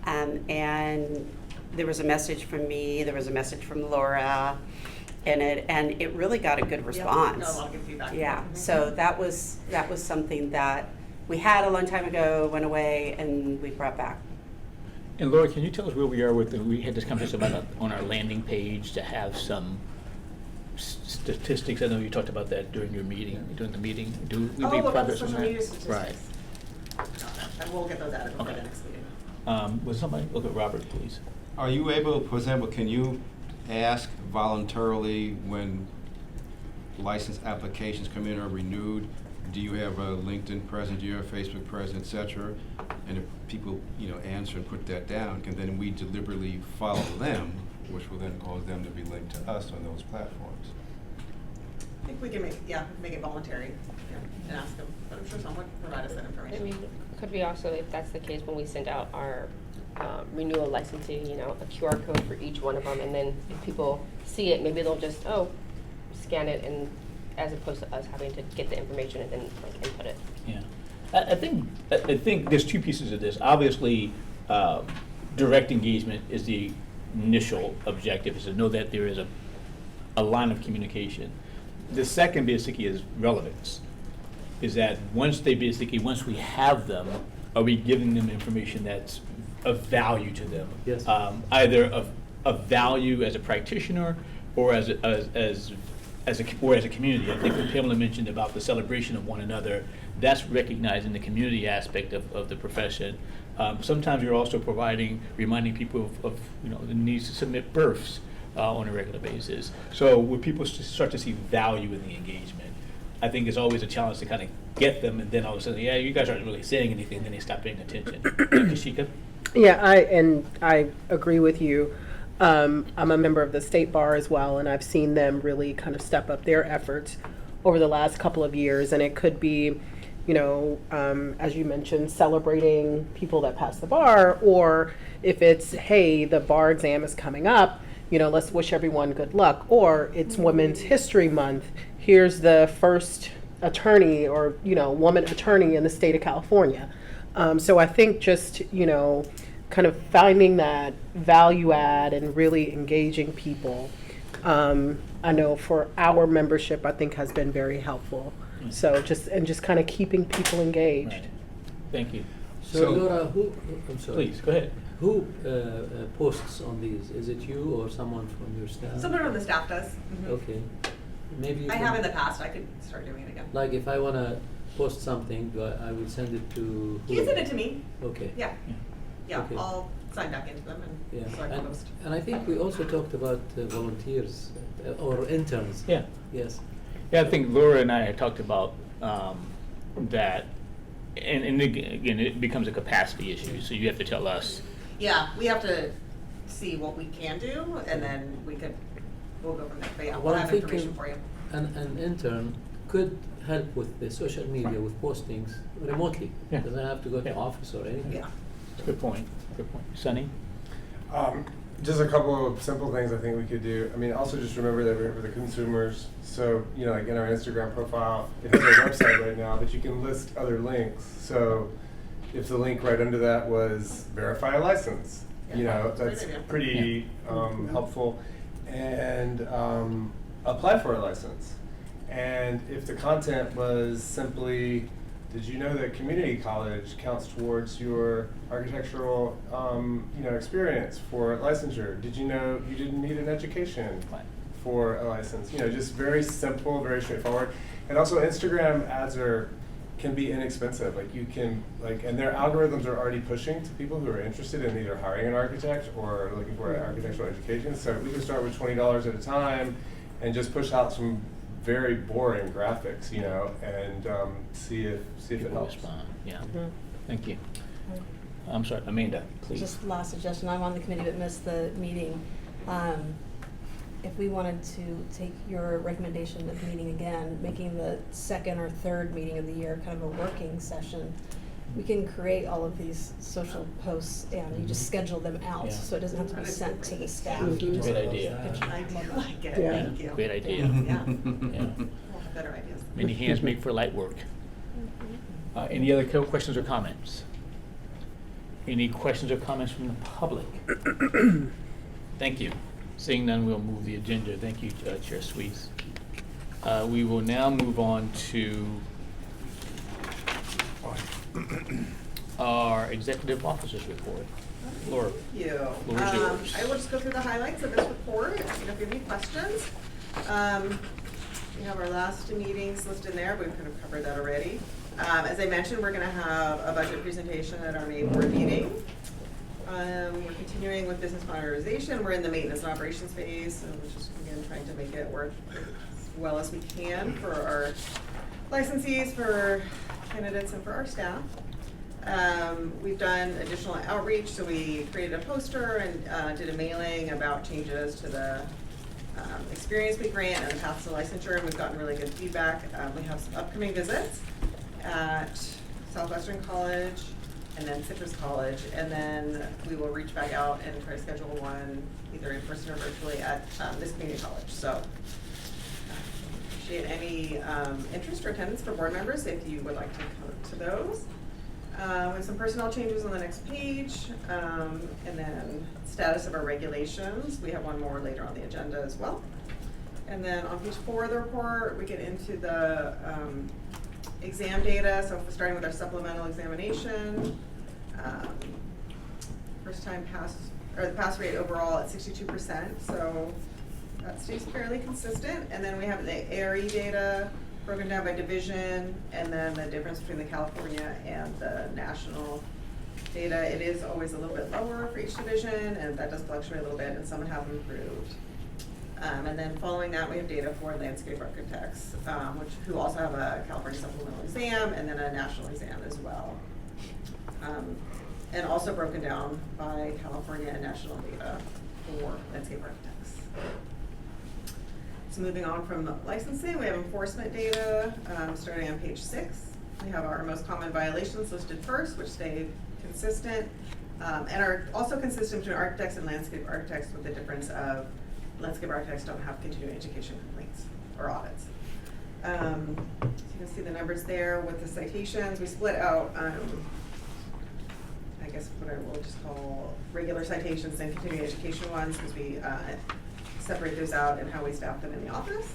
And there was a message from me, there was a message from Laura in it, and it really got a good response. Got a lot of good feedback. Yeah, so that was something that we had a long time ago, went away, and we brought back. And Laura, can you tell us where we are we had this conversation about on our landing page to have some statistics. I know you talked about that during the meeting. Do we make about the progress on social that? media statistics. Right. And we'll get those added before Okay. the next meeting. Would somebody look at Robert, please? Are you able, for example, can you ask voluntarily when license applications come in or renewed, do you have a LinkedIn presence, do you have a Facebook presence, et cetera? And if people, answer and put that down, can then we deliberately follow them, which will then cause them to be linked to us on those platforms? I think we can make it voluntary, and ask them, but I'm sure someone would provide us that I information. mean, could we also, if that's the case, when we send out our renewal licensing, a QR code for each one of them, and then if people see it, maybe they'll just, scan it, and as opposed to us having to get the information and then input it. Yeah. I think there's two pieces of this. Obviously, direct engagement is the initial objective, is to know that there is a line of communication. The second basically is relevance, is that once we have them, are we giving them information that's of value to them? Yes. Either of value as a practitioner or as a community. I think what Pamela mentioned about the celebration of one another, that's recognizing the community aspect of the profession. Sometimes you're also reminding people of the needs to submit births on a regular basis. So when people start to see value in the engagement, I think it's always a challenge to kind of get them, and then all of a sudden, yeah, you guys aren't really saying anything, then they stop paying attention. Kashika? Yeah, I agree with you. I'm a member of the state bar as well, and I've seen them really kind of step up their efforts over the last couple of years, and it could be, as you mentioned, celebrating people that pass the bar, or if it's, hey, the bar exam is coming up, let's wish everyone good luck, or it's Women's History Month, here's the first attorney or, woman attorney in the state of California. So I think just, kind of finding that value add and really engaging people, I know for our membership, I think has been very helpful. So just kind of keeping people engaged. Right. Thank you. So Laura, I'm sorry. Please, go ahead. Who posts on these? Is it you or someone from your staff? Someone on the staff does. Okay. Maybe you I can- have in the past. I could start doing it again. Like if I want to post something, I will send it to who? You can send it to me. Okay. Yeah. Yeah, Okay. I'll sign back into them and Yeah. so I can post. And I think we also talked about volunteers or interns. Yeah. Yes. Yeah, I think Laura and I had talked about that, and again, it becomes a capacity issue, so you have to tell us. Yeah, we have to see what we can do, and then we'll go from there. But yeah, we'll Well, I'm have information thinking for you. An intern could help with the social media, with postings remotely. Yeah. Doesn't have to go to office or anything. Yeah. Good point. Good point. Sunny? Just a couple of simple things I think we could do. I mean, also just remember that we're here for the consumers. So, like in our Instagram profile, it has our website right now, but you can list other links. So if the link right under that was verify a license, that's pretty helpful. And apply for a license. And if the content was simply, did you know that community college counts towards your architectural, experience for licensure? Did you know you didn't need an education for a license? Just very simple, very straightforward. And also Instagram ads can be inexpensive. And their algorithms are already pushing to people who are interested in either hiring an architect or looking for an architectural education. So we can start with $20 at a time and just push out some very boring graphics, and see if it helps. Yeah. Thank you. I'm sorry, Amanda, please. Just last suggestion, I'm on the committee but missed the meeting. If we wanted to take your recommendation of meeting again, making the second or third meeting of the year kind of a working session, we can create all of these social posts and you just schedule them out, Yeah. so it doesn't have to be sent to the staff. Great idea. I do like it. Yeah. Thank you. Great idea. Yeah. Yeah. We'll have better ideas. Many hands make for light work. Any other questions or comments? Any questions or comments from the public? Thank you. Seeing none, we'll move the agenda. Thank you, Chair Sweets. We will now move on to our executive officers report. Laura. Thank you. Floor is yours. I will just go through the highlights of this report. If you have any questions. We have our last meetings listed in there, but we've kind of covered that already. As I mentioned, we're going to have a budget presentation at our May board meeting. We're continuing with business modernization. We're in the maintenance and operations phase, and we're just again trying to make it work as well as we can for our licensees, for candidates, and for our staff. We've done additional outreach, so we created a poster and did a mailing about changes to the experience we grant and the path to licensure, and we've gotten really good feedback. We have some upcoming visits at Southwestern College and then Citrus College, and then we will reach back out and try to schedule one either in person or virtually at this community college. So appreciate any interest or attendance for board members if you would like to come to those. With some personnel changes on the next page, and then status of our regulations. We have one more later on the agenda as well. And then on page 4 of the report, we get into the exam data. So starting with our supplemental examination, first time pass, or the pass rate overall at 62%. So that stays fairly consistent. And then we have the ARE data broken down by division, and then the difference between the California and the national data, it is always a little bit lower for each division, and that does fluctuate a little bit, and some have improved. And then following that, we have data for landscape architects, who also have a California supplemental exam and then a national exam as well. And also broken down by California and national data for landscape architects. So moving on from licensing, we have enforcement data, starting on page 6. We have our most common violations listed first, which stay consistent, and are also consistent between architects and landscape architects, with the difference of landscape architects don't have continuing education complaints or audits. So you can see the numbers there with the citations. We split out, I guess what I will just call regular citations and continuing education ones, because we separate those out and how we staff them in the office.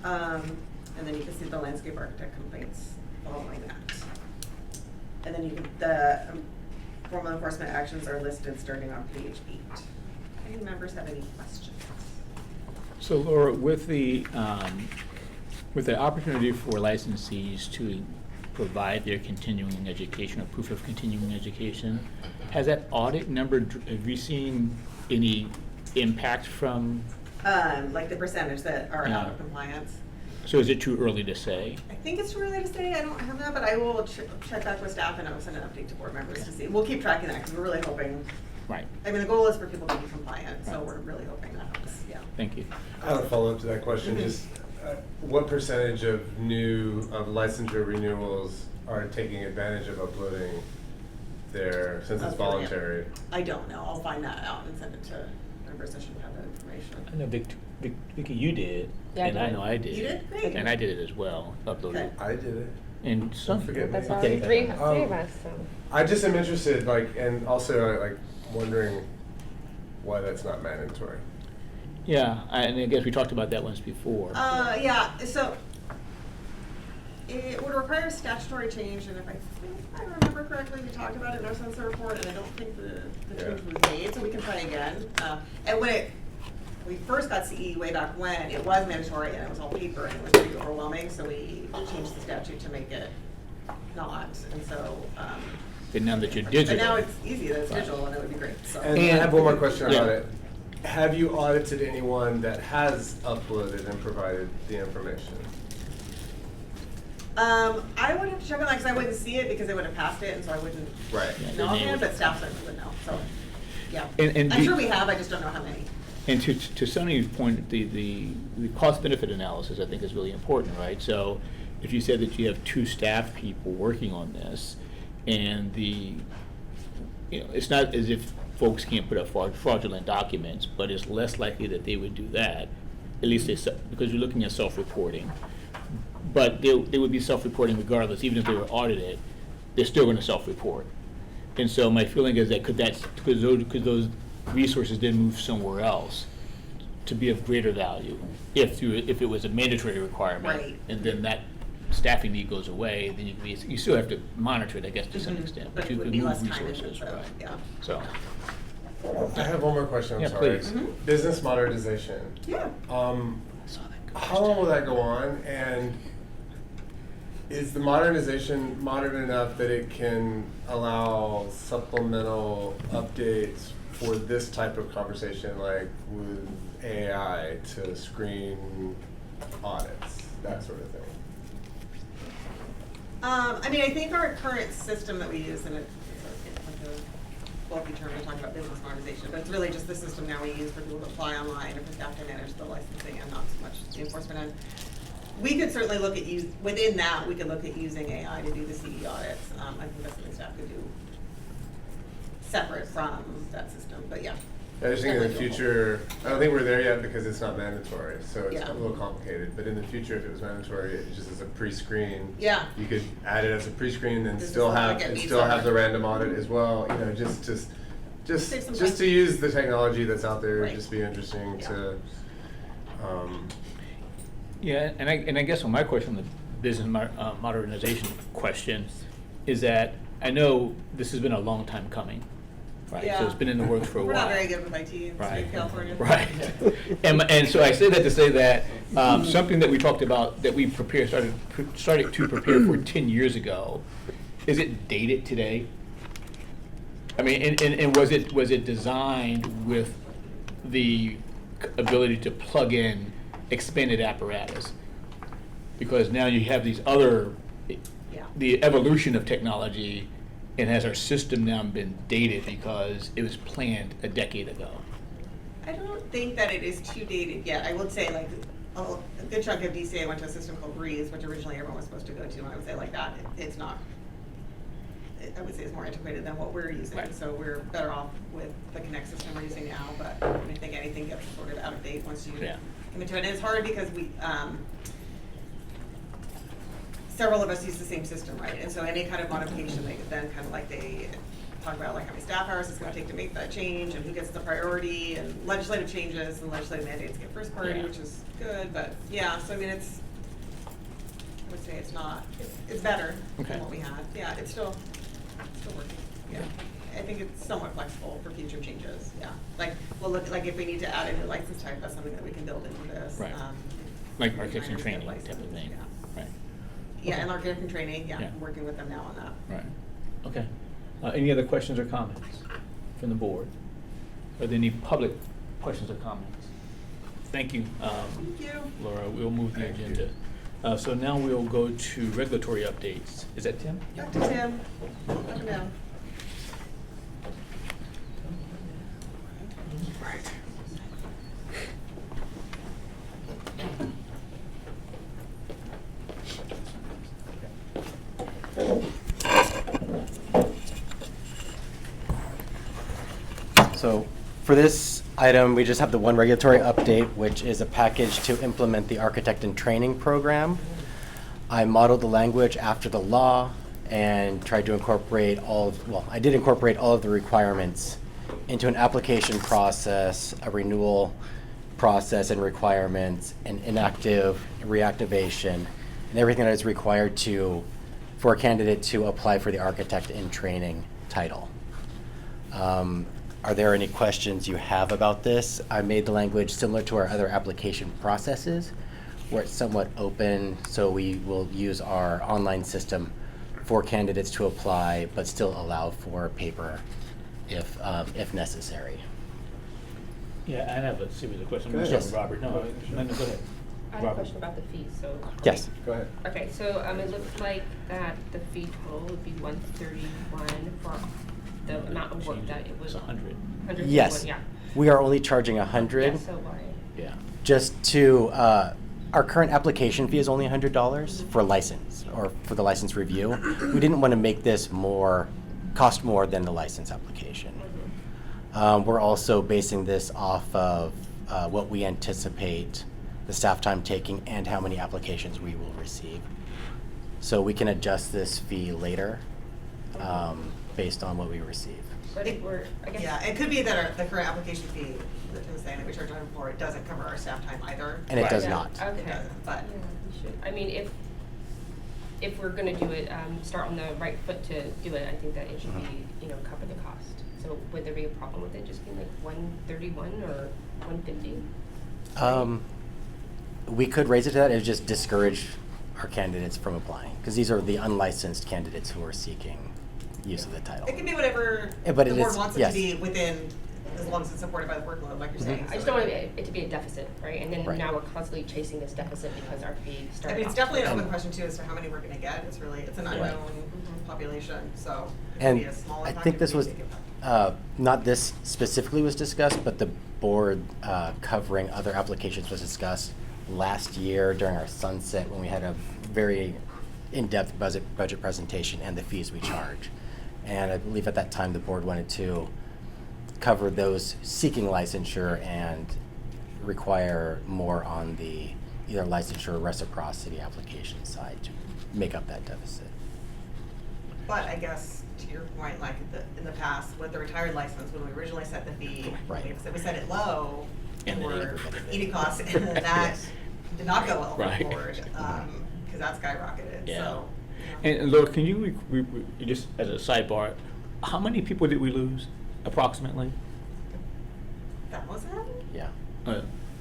And then you can see the landscape architect complaints following that. And then you can, the formal enforcement actions are listed starting on page 8. Any members have any questions? So Laura, with the opportunity for licensees to provide their continuing education or proof of continuing education, has that audit number, have you seen any impact from? Like the percentage that are out of compliance? So is it too early to say? I think it's too early to say. I don't have that, but I will check back with staff and I will send an update to board members to see. We'll keep tracking that because we're really hoping. Right. I mean, the goal is for people to be compliant, so we're really hoping that helps. Yeah. Thank you. I have a follow-up to that question. Just what percentage of licensure renewals are taking advantage of uploading their, since it's voluntary? I don't know. I'll find that out and send it to members. I should have that information. I know Vicky, you did, Yeah, I and I did. know I did. You did? Great. And I did it as well, uploaded. Okay. I did it. And some. Forget me. That's already three of us, so. I just am interested, and also wondering why that's not mandatory. Yeah, and I guess we talked about that once before. Yeah, so it would require a statutory change, and if I remember correctly, we talked about it in our sunset report, and I don't think the change was made, so we can try again. And when we first got CE way back when, it was mandatory and it was all paper and it was pretty overwhelming, so we changed the statute to make it not, and so. But now that you're digital. But now it's easy, that it's digital, and it would be great, so. And I have one more question about it. Have you audited anyone that has uploaded and provided the information? I would have to check on that because I wouldn't see it because they would have passed it, and so I wouldn't know offhand, but staff certainly would know, so, yeah. And I'm sure we have, I just don't know how many. And to Sonny's point, the cost-benefit analysis, I think, is really important, right? So if you said that you have 2 staff people working on this, and it's not as if folks can't put up fraudulent documents, but it's less likely that they would do that, at least because you're looking at self-reporting. But they would be self-reporting regardless, even if they were audited, they're still going to self-report. And so my feeling is that could those resources then move somewhere else to be of greater value if it was a mandatory requirement, Right. and then that staffing need goes away, then you still have to monitor it, I guess, to some extent, But but it you would can be move less time resources, intensive, right? yeah. So. I have one more question, I'm Yeah, sorry. please. Business modernization. Yeah. How long will that go on, and is the modernization modern enough that it can allow supplemental updates for this type of conversation, like with AI to screen audits, that sort of thing? I mean, I think our current system that we use, and it's like a wealthy term to talk about business modernization, but it's really just the system now we use for people to apply online and for staff to manage the licensing and not so much the enforcement end. We could certainly look at within that, we could look at using AI to do the CE audits. I think that's something staff could do separate from that system, but yeah. I just think in the future, I don't think we're there yet because it's not mandatory, so it's Yeah. a little complicated. But in the future, if it was mandatory, it just as a pre-screen, Yeah. you could add it as a pre-screen and This is still something have that and meets still our- have the random audit as well. You know, just Save some just time. to use the technology that's out there, Right. just be interesting to. Yeah, and I guess on my question, the business modernization question, is that I know this has been a long time coming, right? So Yeah. it's been in the works for a We're while. not very good with IT in the state of California. Right. And so I say that to say that something that we talked about, that we started to prepare for 10 years ago, is it dated today? I mean, and was it designed with the ability to plug in expanded apparatus? Because now you have these other, the evolution of technology, and has our system now been dated because it was planned a decade ago? I don't think that it is too dated yet. I would say like a good chunk of DCA went to a system called Breeze, which originally everyone was supposed to go to, and I would say like that, it's not, I would say it's more antiquated than what we're using, so we're better off with the Connect system we're using now, but I think anything gets sort of out of date once you commit to it. And it's hard because we, several of us use the same system, right? And so any kind of modification, they then kind of like they talk about like how many staff hours it's going to take to make that change, and who gets the priority, and legislative changes and legislative mandates get first priority, which is good. But yeah, so I mean, I would say it's not, it's better than what we had. Yeah, it's still working. Yeah, I think it's somewhat flexible for future changes. Yeah, like we'll look like if we need to add a new license type, that's something that we can build into this. Right. Like architects and training type of thing. Right. Yeah, and architect and training. I'm working with them now on that. Right. Okay. Any other questions or comments from the board? Are there any public questions or comments? Thank you. Thank you, Laura. We'll move the agenda. So now we'll go to regulatory updates. Is that Tim? Back to Tim. Up and down. Right. So for this item, we just have the one regulatory update, which is a package to implement the architect in training program. I modeled the language after the law and tried to incorporate I did incorporate all of the requirements into an application process, a renewal process and requirements, an inactive reactivation, and everything that is required for a candidate to apply for the architect in training title. Are there any questions you have about this? I made the language similar to our other application processes, where it's somewhat open, so we will use our online system for candidates to apply, but still allow for paper if necessary. Yeah, I have a series of questions. Go ahead. Yes. Robert, no, go ahead. I have a question about the fees, so. Yes. Go ahead. Okay, so it looks like that the fee total would be 131 for the amount of work that it was. 100. 131, Yes. yeah. We are only charging 100. Yeah, so why? Yeah. Just to, our current application fee is only $100 for license, or for the license review. We didn't want to make this cost more than the license application. We're also basing this off of what we anticipate the staff time taking and how many applications we will receive. So we can adjust this fee later based on what we receive. But if we're, I guess. Yeah, it could be that the current application fee that Tim was saying that we charge for, it doesn't cover our staff time either. And it does not. Okay. It doesn't, but. Yeah, we should. I mean, if we're gonna do it, start on the right foot to do it, I think that it should be, cover the cost. So would there be a problem with it just being like 131 or 150? We could raise it to that. It would just discourage our candidates from applying, because these are the unlicensed candidates who are seeking use of the title. It can be whatever Yeah, but the it board is- wants it yes. to be within, as long as it's supported by the workload, like you're saying. I just don't want it to be a deficit, right? And then Right. now we're constantly chasing this deficit because our fee I started mean, it's off. definitely an open question too as to how many we're gonna get. It's an Right. unknown population, so it could And be a small I impact. think it this could was, be a big impact. not this specifically was discussed, but the board covering other applications was discussed last year during our sunset, when we had a very in-depth budget presentation and the fees we charge. And I believe at that time the board wanted to cover those seeking licensure and require more on the either licensure or reciprocity application side to make up that deficit. But I guess to your point, like in the past with the retired license, when we originally set the fee, Right. we set it low And then for it- eating costs, and then that Yes. did not go well Right. forward, because that skyrocketed, Yeah. so. And Laura, can you, just as a sidebar, how many people did we lose approximately? That was it? Yeah.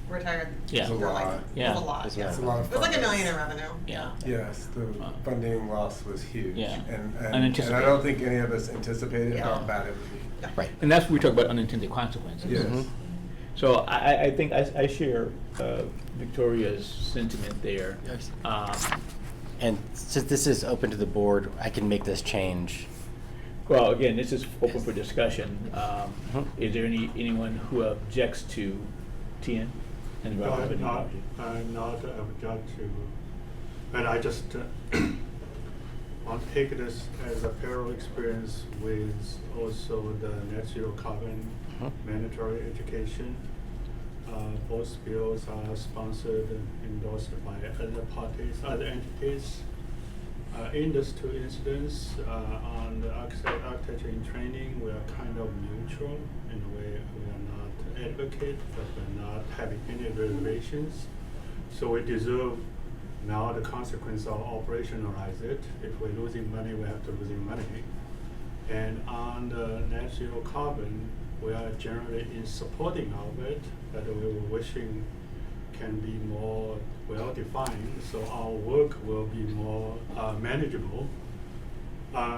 Retired. Yeah. for It's a life. lot. It Yeah. was a lot, It's yeah. a lot of It was like $1 funds. million in revenue. Yeah. Yes, the funding loss was huge. Yeah. And I Unanticipated. don't think any of us anticipated how Yeah. bad it would be. Right. And that's what we talk about unintended consequences. Yes. Mhm. So I think I share Victoria's sentiment there. Yes. Um, And since this is open to the board, I can make this change. Well, again, this is open for discussion. Mhm. Is there anyone who objects to TN? And No, Rob, any not, object? I'm not object to, but I just want to take this as a parallel experience with also the net zero carbon Mhm. mandatory education. Both bills are sponsored and endorsed by other parties, other entities. In these two incidents, on the architecture in training, we are kind of neutral in a way. We are not advocate, but we're not having any reservations. So we deserve now the consequence of operationalize it. If we're losing money, we have to losing money. And on the net zero carbon, we are generally in supporting of it, but we were wishing can be more well-defined, so our work will be more manageable.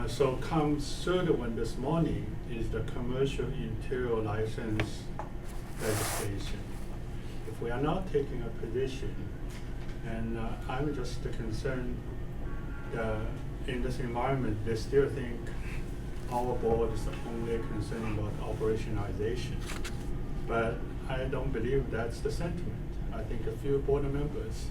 So comes third one this morning is the commercial interior license legislation. If we are not taking a position, and I'm just concerned in this environment, they still think our board is only concerned about operationalization. But I don't believe that's the sentiment. I think a few board members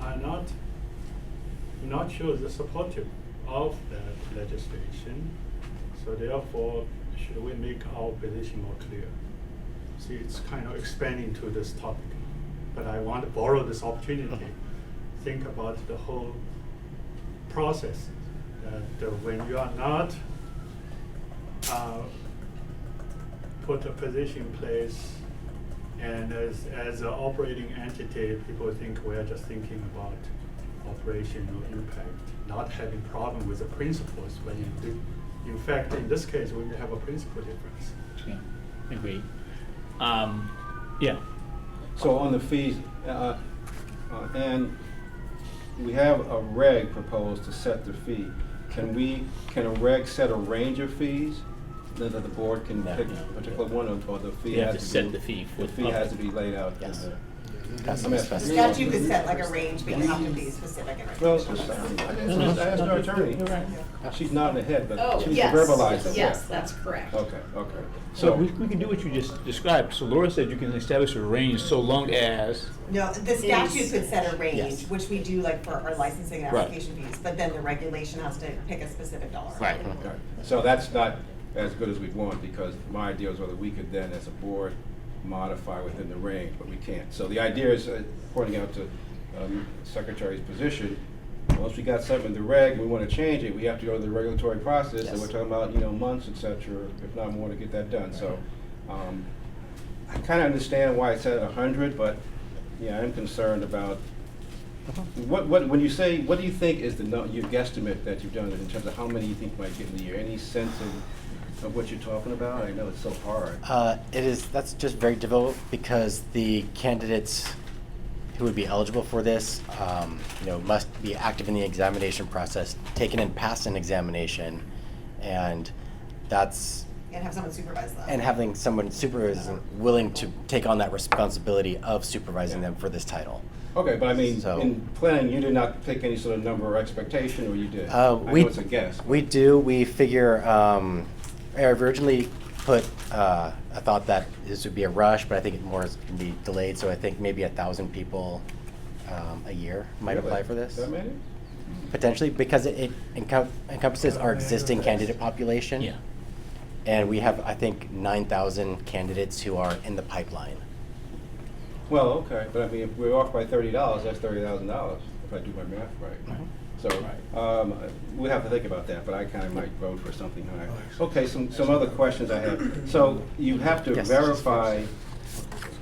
are not sure they're supportive of that legislation. So therefore, should we make our position more clear? See, it's kind of expanding to this topic. But I want to borrow this opportunity, think about the whole process. That when you are not put a position in place, and as an operating entity, people think we're just thinking about operational impact, not having problem with the principles, but in fact, in this case, we have a principle difference. Yeah, agreed. Yeah. So on the fees, and we have a reg proposed to set the fee. Can a reg set a range of fees? That the board can No, pick no. a particular one, or the fee You has have to to set be, the fee for the fee has to be laid out. Yes. That's The statute could set like a range, but you have to be specific and Well, regulation. just ask our attorney. You're right. She's nodding her head, but Oh, she needs yes. to verbalize it. Yes, Yeah. that's correct. Okay. So we can do what you just described. So Laura said you can establish a range so long as. No, the statute could set a range, Yes. which we do like for our licensing and Right. application fees, but then the regulation has to pick a specific dollar. Right. Okay. So that's not as good as we'd want, because my idea is whether we could then, as a board, modify within the range, but we can't. So the idea is, pointing out to Secretary's position, once we got something in the reg, and we want to change it, we have to go to the regulatory process, and Yes. we're talking about, months, et cetera, if not more, to get that done. So I kind of understand why it's at 100, but yeah, I'm concerned about when you say, what do you think is your guesstimate that you've done in terms of how many you think might get in the year? Any sense of what you're talking about? I know it's so hard. That's just very difficult because the candidates who would be eligible for this, must be active in the examination process, taken and passed an examination, and that's. And have someone supervise them. And having someone supervising willing to take on that responsibility of supervising them for this title. Okay, but I mean, So- in planning, you did not pick any sort of number or expectation, or you did? I know it's a guess. We do. We figure. I originally put I thought that this would be a rush, but I think it more is going to be delayed. So I think maybe 1,000 people a year might Really? apply for this. That many? Potentially, because it encompasses our existing candidate population. Yeah. And we have, I think, 9,000 candidates who are in the pipeline. Well, okay, but I mean, if we're off by $30, that's $30,000, if I do my math right. So, we have to think about that, but I kind of might vote for something higher. Okay, some other questions I have. So, you have to Yes. verify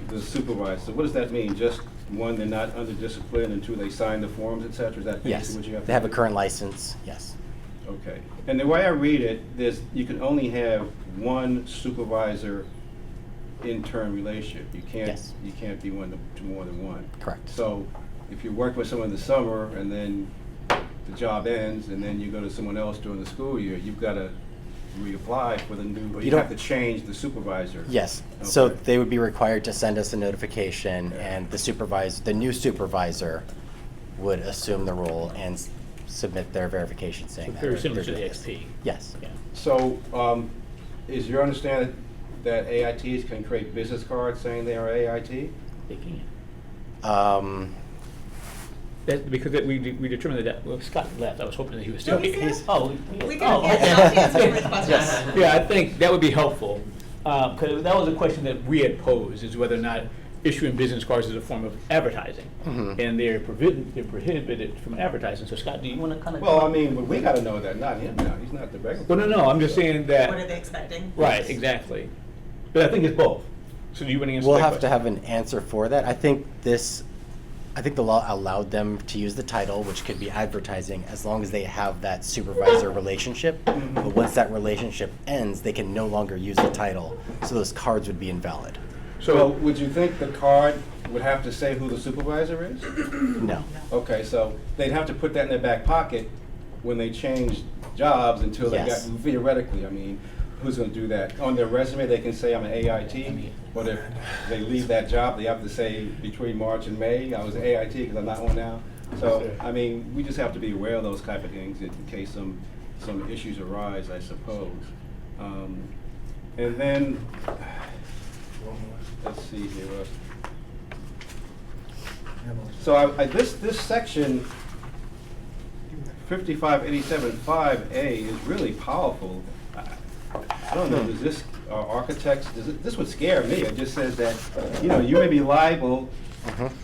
the supervisor. So what does that mean? Just one, they're not under discipline, and two, they sign the forms, et cetera? Is that Yes. basically what you have to do? They have a current license, yes. Okay. And the way I read it, you can only have one supervisor intern relationship. You can't be one to more than one. Correct. So if you work with someone in the summer and then the job ends and then you go to someone else during the school year, you've got to reapply for the new, or You you don't- have to change the supervisor? Yes, so Okay. they would be required to send us a notification, and the new supervisor would assume the role and submit their verification saying that. Very similar to they're the doing this. XP. Yes. Yeah. So, is your understanding that AITs can create business cards saying they are AIT? They can. Because we determined that, well, Scott left, I was hoping that he was still No, he's here. here. Oh, We oh, can okay. answer his questions. Yes. Yeah, I think that would be helpful, because that was a question that we had posed, is whether or not issuing business cards is a form of advertising. Mhm. And they're prohibited from advertising. So Scott, do you want to kind of? Well, I mean, we gotta know that, not him now, he's not the regular. Well, no, I'm just saying that. What are they expecting? Right, exactly. But I think it's both. So do you want to answer We'll that have to question? have an answer for that. I think the law allowed them to use the title, which could be advertising, as long as they have that supervisor relationship. But once that relationship ends, they can no longer use the title, so those cards would be invalid. So, would you think the card would have to say who the supervisor is? No. Okay, so they'd have to put that in their back pocket when they change jobs until they got, Yes. theoretically, I mean, who's gonna do that? On their resume, they can say I'm an AIT, but if they leave that job, they have to say between March and May, I was an AIT because I'm not one now. So, I mean, we just have to be aware of those type of things in case some issues arise, I suppose. And then, let's see here. So this section, 5587.5A is really powerful. I don't know, does this, this would scare me. It just says that, you may be liable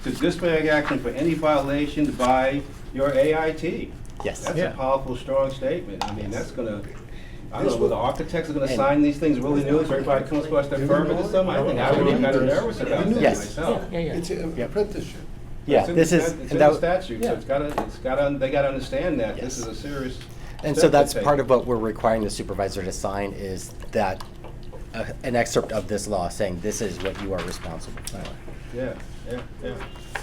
to disciplinary action for any violations by your AIT. Yes. That's Yeah. a powerful, strong statement. I mean, that's gonna, I don't This know, will the will- architects are gonna And- sign these things willy-nilly so everybody comes across their permit or something? I think I would be kind of nervous about that Yes. myself. Yeah. It's an apprenticeship. Yeah, It's in this the is, stat- and It's in the that, statute, so they gotta understand that this Yes. is a serious. and step so to that's take. part of what we're requiring the supervisor to sign is that, an excerpt of this law saying this is what you are responsible for. Yeah,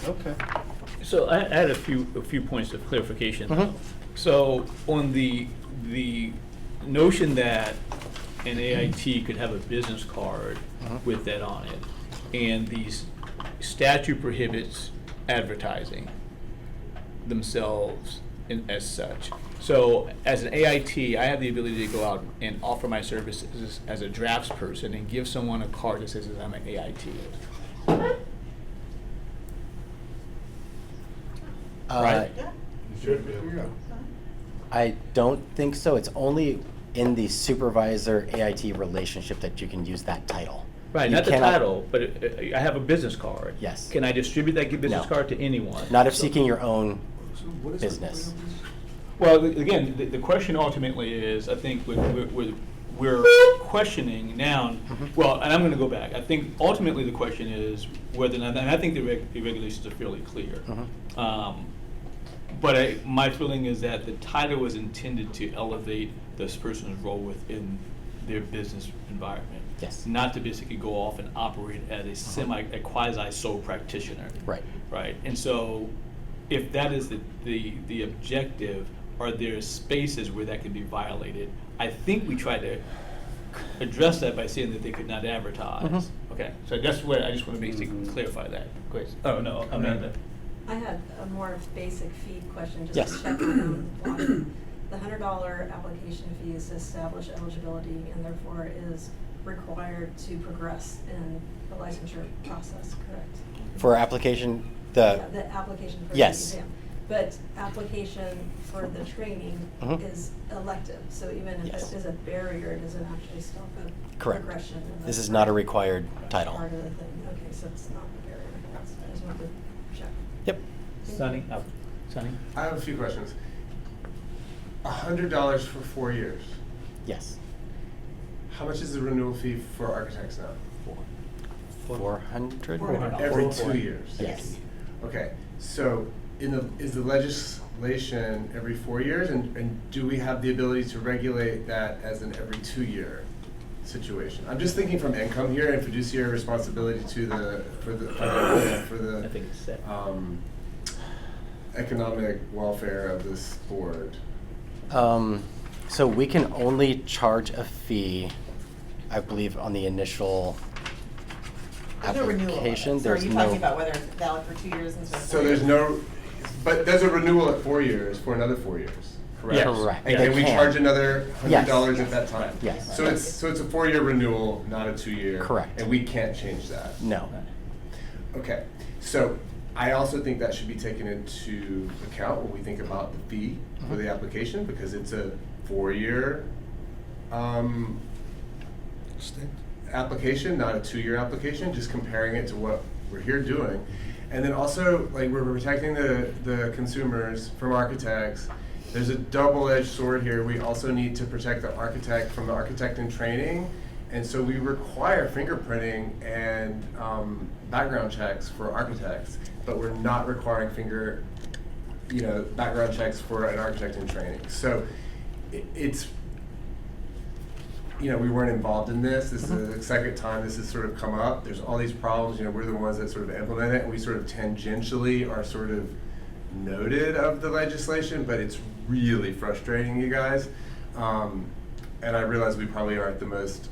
okay. So I had a few points of clarification. Mhm. So on the notion that an AIT could have a business card with that on it, and the statute prohibits advertising themselves as such. So as an AIT, I have the ability to go out and offer my services as a draftsperson and give someone a card that says that I'm an AIT. Right? Should be able to. I don't think so. It's only in the supervisor AIT relationship that you can use that title. Right, You not the cannot- title, but I have a business card. Yes. Can I distribute that business No. card to anyone? Not if So- seeking your own So what is the business. point of this? Well, again, the question ultimately is, I think we're questioning now, well, and I'm gonna go back. I think ultimately the question is whether or not, and I think the regulations are fairly clear. But my feeling is that the title was intended to elevate this person's role within their business environment. Yes. Not to basically go off and operate as a quasi sole practitioner. Right. Right, and so if that is the objective, are there spaces where that can be violated? I think we tried to address that by saying that they could not advertise. Okay, so that's what, I just want to basically clarify that. Great. Oh, no, Amanda. I had a more basic fee question, just Yes. to check my own logic. The $100 application fee is to establish eligibility and therefore is required to progress in the licensure process, correct? For application, Yeah, the application for the Yes. exam. But application for the training is elective, so even if Yes. it is a barrier, it isn't actually stop a Correct. progression. and This that's is not a required title. Part of the thing, okay, so it's not a barrier, I just wanted to check. Yep. Sonny? Sonny? I have a few questions. $100 for 4 years. Yes. How much is the renewal fee for architects now? 400? Every 2 years? Yes. Okay, so is the legislation every 4 years, and do we have the ability to regulate that as an every 2-year situation? I'm just thinking from income here and fiduciary responsibility to for I the think it's set. economic welfare of this board. So we can only charge a fee, I believe, on the initial There's no renewal of it. application. So are There's you no. talking about whether it's valid for 2 years instead of 4 So there's years? no, but there's a renewal at 4 years for another 4 years, correct? Yes. Correct. And They can we can. charge another Yes. $100 at that time? Yes. So it's a 4-year renewal, not a 2-year. Correct. And we can't change that. No. Okay, so I also think that should be taken into account when we think about the fee for the application, because it's a 4-year application, not a 2-year application, just comparing it to what we're here doing. And then also, like, we're protecting the consumers from architects. There's a double-edged sword here. We also need to protect the architect from the architect in training. And so we require fingerprinting and background checks for architects, but we're not requiring background checks for an architect in training. So it's, we weren't involved in this. This is the second time this has sort of come up. There's all these problems. We're the ones that sort of implement it, and we sort of tangentially are sort of noted of the legislation, but it's really frustrating, you guys. And I realize we probably aren't the most,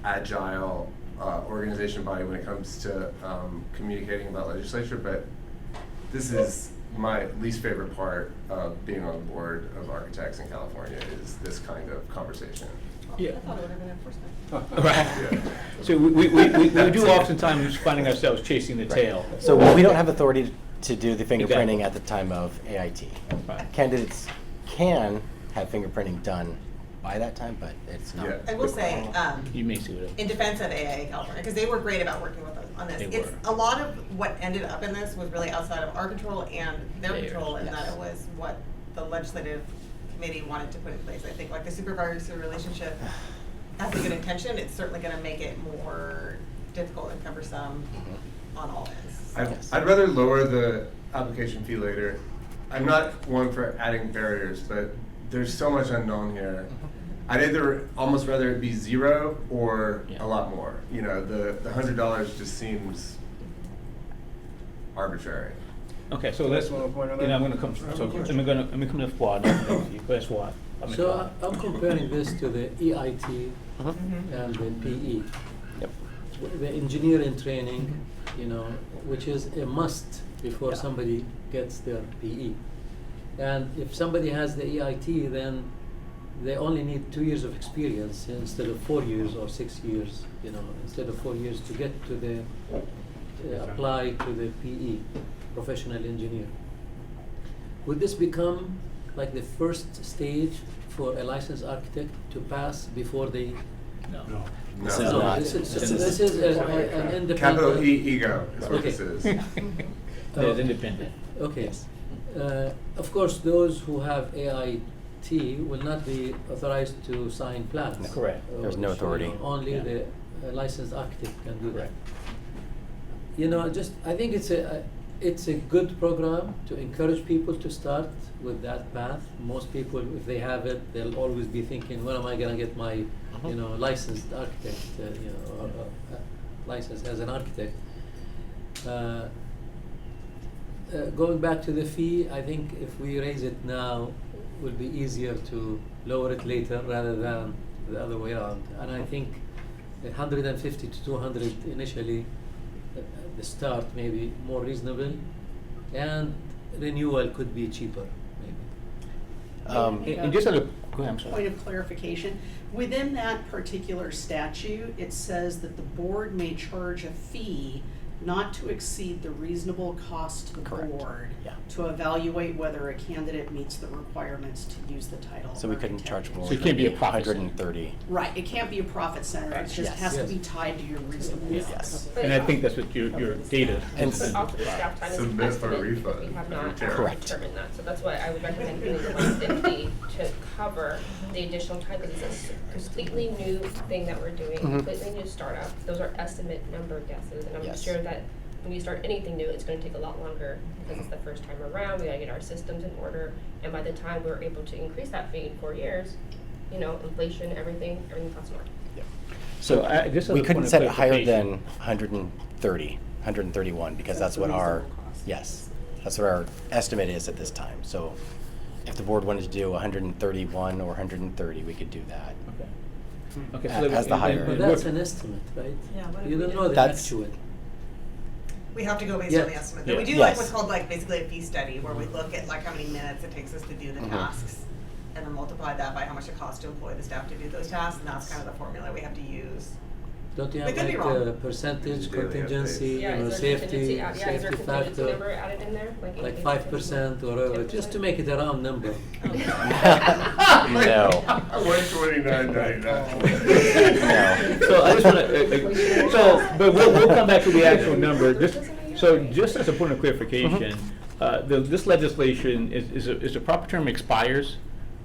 agile organization body when it comes to communicating about legislature, but this is my least favorite part of being on the board of architects in California is this kind of conversation. Yeah. I thought it would have been enforcement. Right. So we do oftentimes finding ourselves chasing the tail. So we don't have authority to do the fingerprinting Exactly. at the time of AIT. Right. Candidates can have fingerprinting done by that time, but it's not. Yeah. I will say, You may see what. in defense of AA California, because they were great about working with us on this. They It's were. a lot of what ended up in this was really outside of our control and their Theirs, control, and yes. that it was what the legislative committee wanted to put in place. I think like the supervisor relationship has a good intention. It's certainly going to make it more difficult and cumbersome on all ends. I'd rather lower the application fee later. I'm not one for adding barriers, but there's so much unknown here. I'd either almost rather it be 0 or a lot more. The $100 just seems arbitrary. Okay, so let's, I'm gonna come, so let me come to Fuad. Go ahead, Fuad. So I'm comparing this to the EIT and the PE. Yep. The engineer in training, which is a must before somebody gets their PE. And if somebody has the EIT, then they only need 2 years of experience instead of 4 years or 6 years, instead of 4 years to get to the, apply to the PE, professional engineer. Would this become like the first stage for a licensed architect to pass before they? No. No. This is not. This is an independent. Capital ego is what this is. It's independent. Okay. Of course, those who have AIT will not be authorized to sign plans. No. Correct. There's no authority. Only Yeah. the licensed architect can do that. Correct. I think it's a good program to encourage people to start with that path. Most people, if they have it, they'll always be thinking, when am I gonna get my, licensed architect, or license as an architect. Going back to the fee, I think if we raise it now, it will be easier to lower it later rather than the other way around. And I think 150 to 200 initially, at the start, maybe more reasonable, and renewal could be cheaper, maybe. And just as a, go ahead, I'm sorry. Point of clarification, within that particular statute, it says that the board may charge a fee not to exceed the reasonable cost to the Correct. board Yeah. to evaluate whether a candidate meets the requirements to use the title. So we couldn't architect. charge more So it can't be a than profit center. 130. Right, it can't be a profit center, it just Yes. has to Yes. be tied to your reasonableness. Yes. And I think that's what your data. And is Off the staff time is Submit for a estimate, refund. we have not Correct. determined that, so that's why I would recommend doing the 150 to cover the additional time, because it's a completely new thing that we're doing, completely new startup. Those are estimate number guesses, and I'm Yes. sure that when you start anything new, it's gonna take a lot longer, because it's the first time around, we gotta get our systems in order, and by the time we're able to increase that fee in 4 years, inflation, everything costs more. So just as a We point couldn't of set it higher clarification. than 130, 131, because that's what our, yes, that's what our estimate is at this time. So if the board wanted to do 131 or 130, we could do that. Okay, so As the higher. But that's an estimate, right? Yeah, what if You we don't did- know the That's- actual. We have to go based Yeah. on the estimate. But we do Yeah. like Yes. what's called like basically a fee study where we look at like how many minutes it takes us to do the Mhm. tasks and then multiply that by how much it costs to employ the staff to do those tasks, and that's kind of the formula we have to use. Don't you We have could be like wrong. a percentage Daily contingency, Yeah, you know, is there contingency, safety, yeah, is there safety contingency factor? number added in there? Like anything 5% or whatever, just to make it a round number. No. 129.99. So I just want to, but we'll come back to the actual number. Just as a point of clarification, this legislation is the proper term expires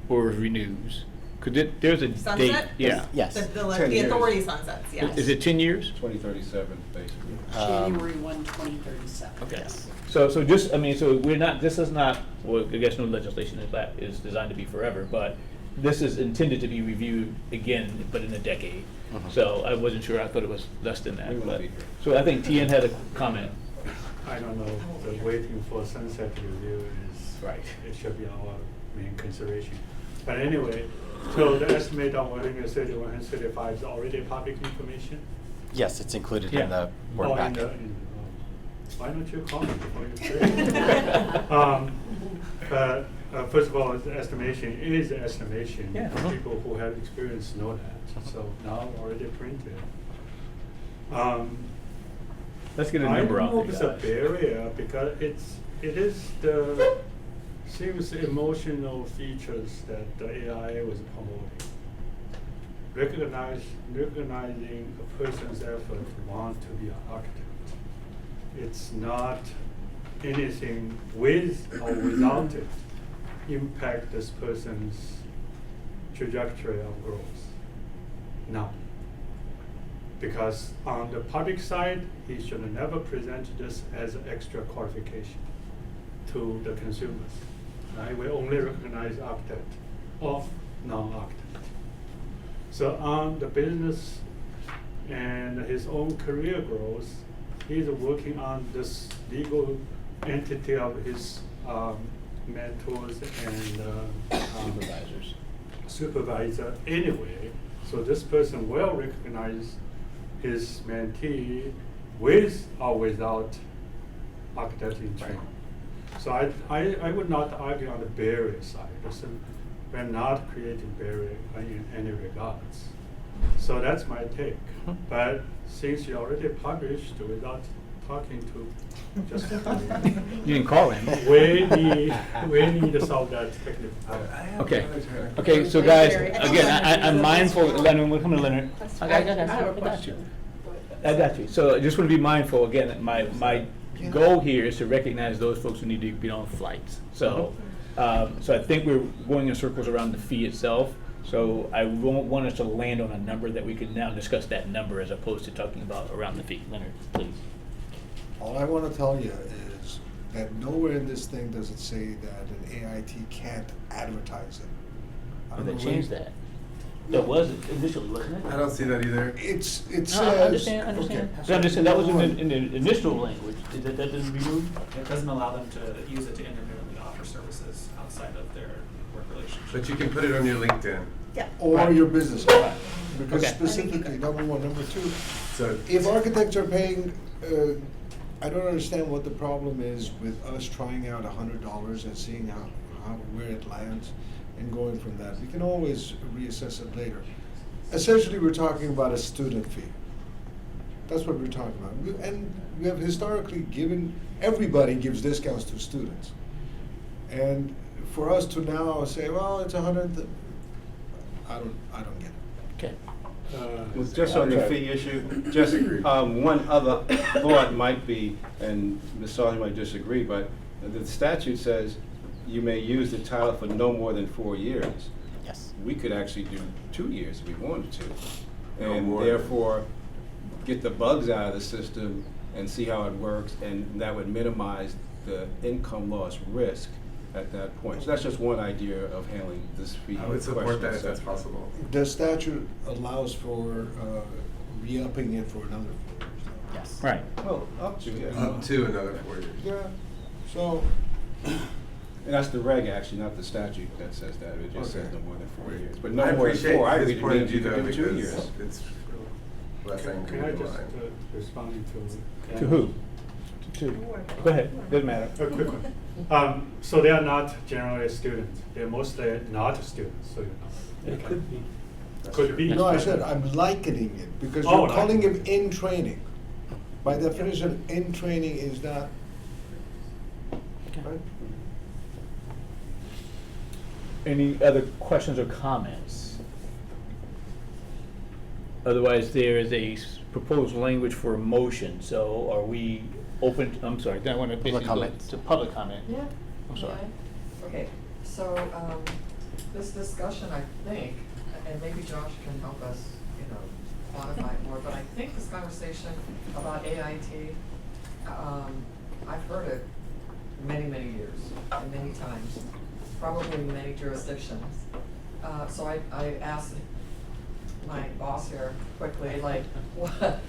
or renews? Because there's a date. Sunset? Yeah. Yes. The authority sunsets, yes. Is it 10 years? 2037, basically. January 1, 2037. Okay. Yes. So just, I mean, so we're not, this is not, well, I guess no legislation is designed to be forever, but this is intended to be reviewed again, but in a decade. Mhm. So I wasn't sure, I thought it was less than We that, wouldn't but, be here. so I think Tien had a comment. I don't know, the waiting for sunset review is. Right. It should be our main consideration. But anyway, so the estimate on 130, 135 is already public information? Yes, it's included Yeah. in the board Oh, packet. why don't you comment before you say? First of all, the estimation is estimation. Yeah. People who have experience know that, so now already printed. Let's get a number I out don't know there, if it's a guys. barrier because it is the seems emotional features that the AI was promoting. Recognizing a person's effort to want to be an architect. It's not anything with or without it impact this person's trajectory of growth. No. Because on the public side, he should never present this as an extra qualification to the consumers. Right? We only recognize architect or non-architect. So on the business and his own career growth, he's working on this legal entity of his mentors and supervisor anyway. So this person will recognize his mentee with or without architecting training. So I would not argue on the barrier side. Listen, we're not creating barrier in any regards. So that's my take. But since you already published without talking to just You didn't call him. we need to solve that technical problem. Okay, okay, so guys, again, I'm mindful, Leonard, we'll come to Leonard. I have a question. I got you. So I just want to be mindful, again, my goal here is to recognize those folks who need to be on flights. So, so I think we're going in circles around the fee itself. So I won't want us to land on a number that we can now discuss that number as opposed to talking about around the fee. Leonard, please. All I want to tell you is that nowhere in this thing does it say that an AIT can't advertise it. I But don't they know changed where- that. That was initially, wasn't it? I don't see that either. It says. No, I understand. Okay. So I'm just saying, that was in the initial language. Is that didn't remove? It doesn't allow them to use it to independently offer services outside of their work relationship. But you can put it on your LinkedIn. Yeah. Or your business card. Because Okay. specifically, number one. Number two, So if architects are paying, I don't understand what the problem is with us trying out $100 and seeing how where it lands and going from that. We can always reassess it later. Essentially, we're talking about a student fee. That's what we're talking about. And we have historically everybody gives discounts to students. And for us to now say, well, it's 100, I don't get it. Okay. Well, just on the fee issue, just one other thought might be, and Ms. Sargent might disagree, but the statute says you may use the title for no more than 4 years. Yes. We could actually do 2 years if we wanted to, No and more. therefore get the bugs out of the system and see how it works, and that would minimize the income loss risk at that point. So that's just one idea of handling this fee I would support question that if that's separately. possible. The statute allows for re-upping it for another 4 years. Yes. Right. Well, up to, yeah. Up to another 4 years. Yeah, so, And that's the reg, actually, not the statute that says that. It just says no more than 4 years. But no I more than appreciate 4, I his agree, point of means you view, can though, do 2 because years. it's less Can angry I than just mine. responding to? To who? Go ahead, doesn't matter. A quick one. So they are not generally students. They're mostly not students, so you know. It could be. Could be. No, I said I'm likening it, because Oh, you're calling him in training. By definition, in training is not. Right? Any other questions or comments? Otherwise, there is a proposed language for a motion, so are we open, I'm sorry, then I want to basically go comment. to public comment. Yeah. I'm sorry. Okay, so, this discussion, I think, and maybe Josh can help us, you know, quantify it more, but I think this conversation about AIT, I've heard it many, many years, and many times, probably in many jurisdictions. So I asked my boss here quickly, like, what,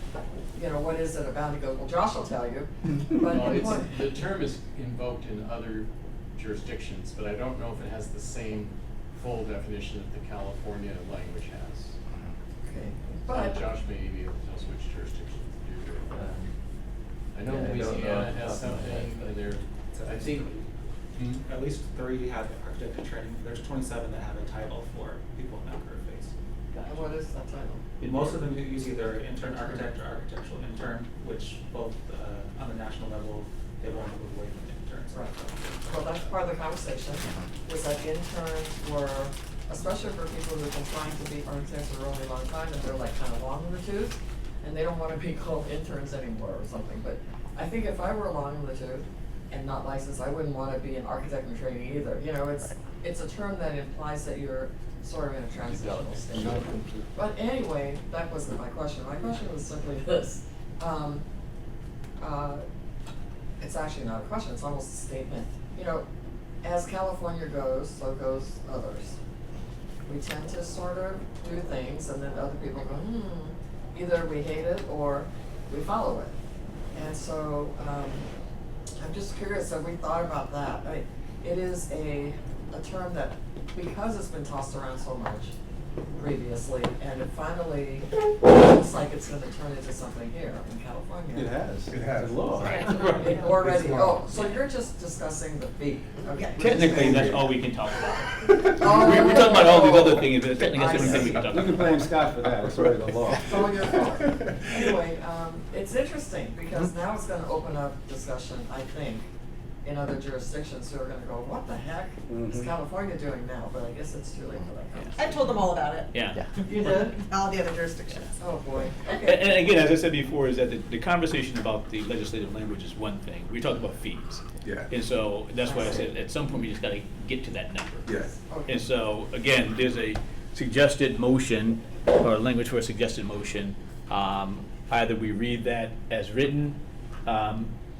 you know, what is it about? He goes, well, Josh will tell you. But Well, the it's, point- the term is invoked in other jurisdictions, but I don't know if it has the same full definition that the California language has. Okay, But but. Josh may be able to tell us which jurisdictions do it. I know Yeah, I don't know Louisiana off the has top of my head, something, but- and there, So I think, at least 3 have architect and training. There's 27 that have a title for people in that career phase. And what is that title? Most of them use either intern architect or architectural intern, which both on the national level, they want to move away from interns. Right. Well, that's part of the conversation, was that interns were, especially for people who've been trying to be architects for a really long time, and they're like kind of long in the tooth, and they don't want to be called interns anymore or something. But I think if I were long in the tooth and not licensed, I wouldn't want to be an architect in training either. You know, it's a term that implies that you're sort of in a transitional state. But anyway, that wasn't my question. My question was simply this. It's actually not a question, it's almost a statement. You know, as California goes, so goes others. We tend to sort of do things and then other people go, either we hate it or we follow it. And so, I'm just curious, have we thought about that? It is a term that, because it's been tossed around so much previously, and it finally looks like it's gonna turn into something here in California. It has. It has. It's law. It already, It's law. so you're just discussing the fee, okay? Technically, that's all we can talk about. Oh. We're talking about all these other things, but technically that's the only thing we can talk You about. can blame Scott for that, it's already the law. It's all your fault. Anyway, it's interesting, because now it's gonna open up discussion, I think, in other jurisdictions who are gonna go, what the heck is Mhm. California doing now? But I guess it's too late for that conversation. I told them all about it. Yeah. You did? All the other jurisdictions. Oh, boy. And, Okay. and again, as I said before, is that the conversation about the legislative language is one thing. We talk about fees. Yeah. And so that's why I said, at some point, we just gotta get to that number. Yes. And so, again, there's a suggested motion, or language for a suggested motion. Either we read that as written,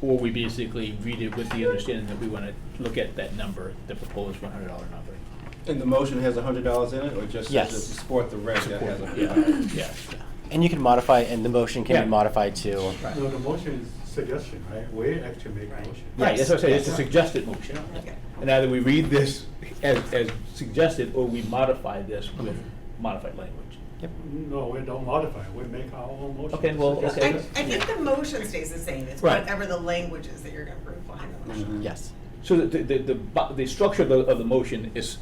or we basically read it with the understanding that we wanna look at that number, the proposed $100 number. And the motion has $100 in it, or just Yes. says to support the reg that has Yeah, $100? yeah. And you can modify, and the motion can Yeah. be modified to. No, the motion is suggestion, right? We actually make a motion. Right, that's what I said, it's a suggested motion. And either we read this as suggested, or we modify this with modified language. No, we don't modify, we make our own motion. Okay, well, okay. I think the motion stays the same, it's Right. whatever the language is that you're gonna approve behind the motion. Yes. So the structure of the motion is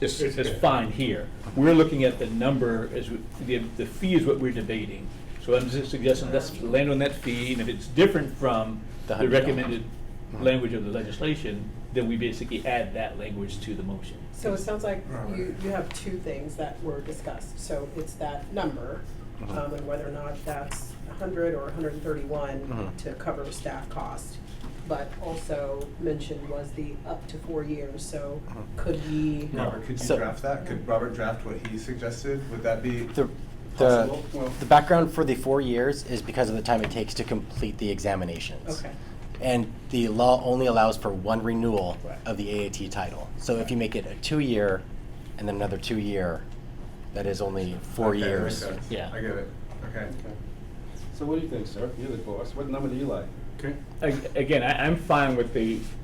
fine here. We're looking at the number, the fee is what we're debating. So I'm just suggesting let's land on that fee, and if it's different from The the $100. recommended language of the legislation, then we basically add that language to the motion. So it sounds like you have two things that were discussed. So it's that number, and whether or not that's 100 or 131 to cover staff cost. But also mentioned was the up to 4 years, so could we? Robert, could you So- draft that? Could Robert draft what he suggested? Would that be The possible? the background for the 4 years is because of the time it takes to complete the examinations. Okay. And the law only allows for one renewal Right. of the AAT title. So if you make it a 2-year and then another 2-year, that is only 4 Okay, that makes years. sense. Yeah. I get it. Okay. So what do you think, sir? You're the boss. What number do you like? Okay. Again, I'm fine with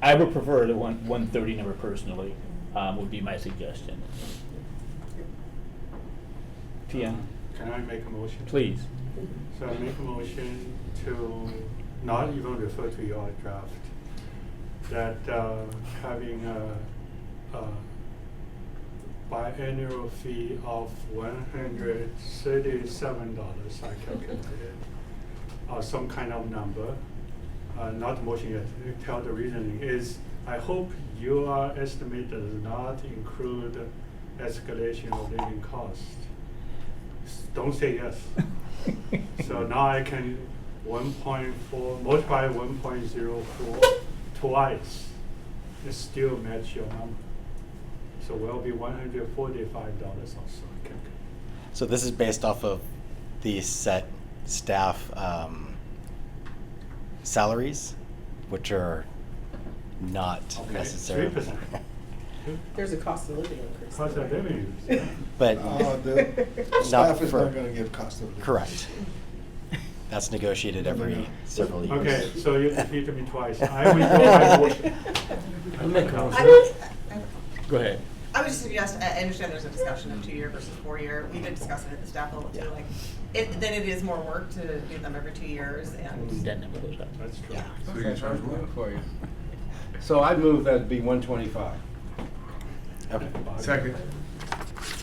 I would prefer the 130 number personally, would be my suggestion. TM? Can I make a motion? Please. So I make a motion to not even refer to your draft, that having a biannual fee of $137, I calculated, or some kind of number, not motion yet, tell the reasoning is, I hope your estimate does not include escalation of living costs. Don't say yes. So now I can 1.4, multiply 1.04 twice, it still match your number. So will be $145 also. So this is based off of the set staff salaries, which are not Okay, necessarily. 3%. There's a cost of living increase. Cost of living. But The not staff is for- not gonna get cost of living. Correct. That's negotiated every several years. Okay, so you defeated me twice. I withdraw my motion. I'll make a motion. I would, Go ahead. I would just suggest, I understand there's a discussion of 2-year versus 4-year. We did discuss it at the staff level too, like, then it is more work to do them every 2 years and. That number goes up. That's true. Yeah. So we can charge more for you. So I'd move that be 125. Okay. Second.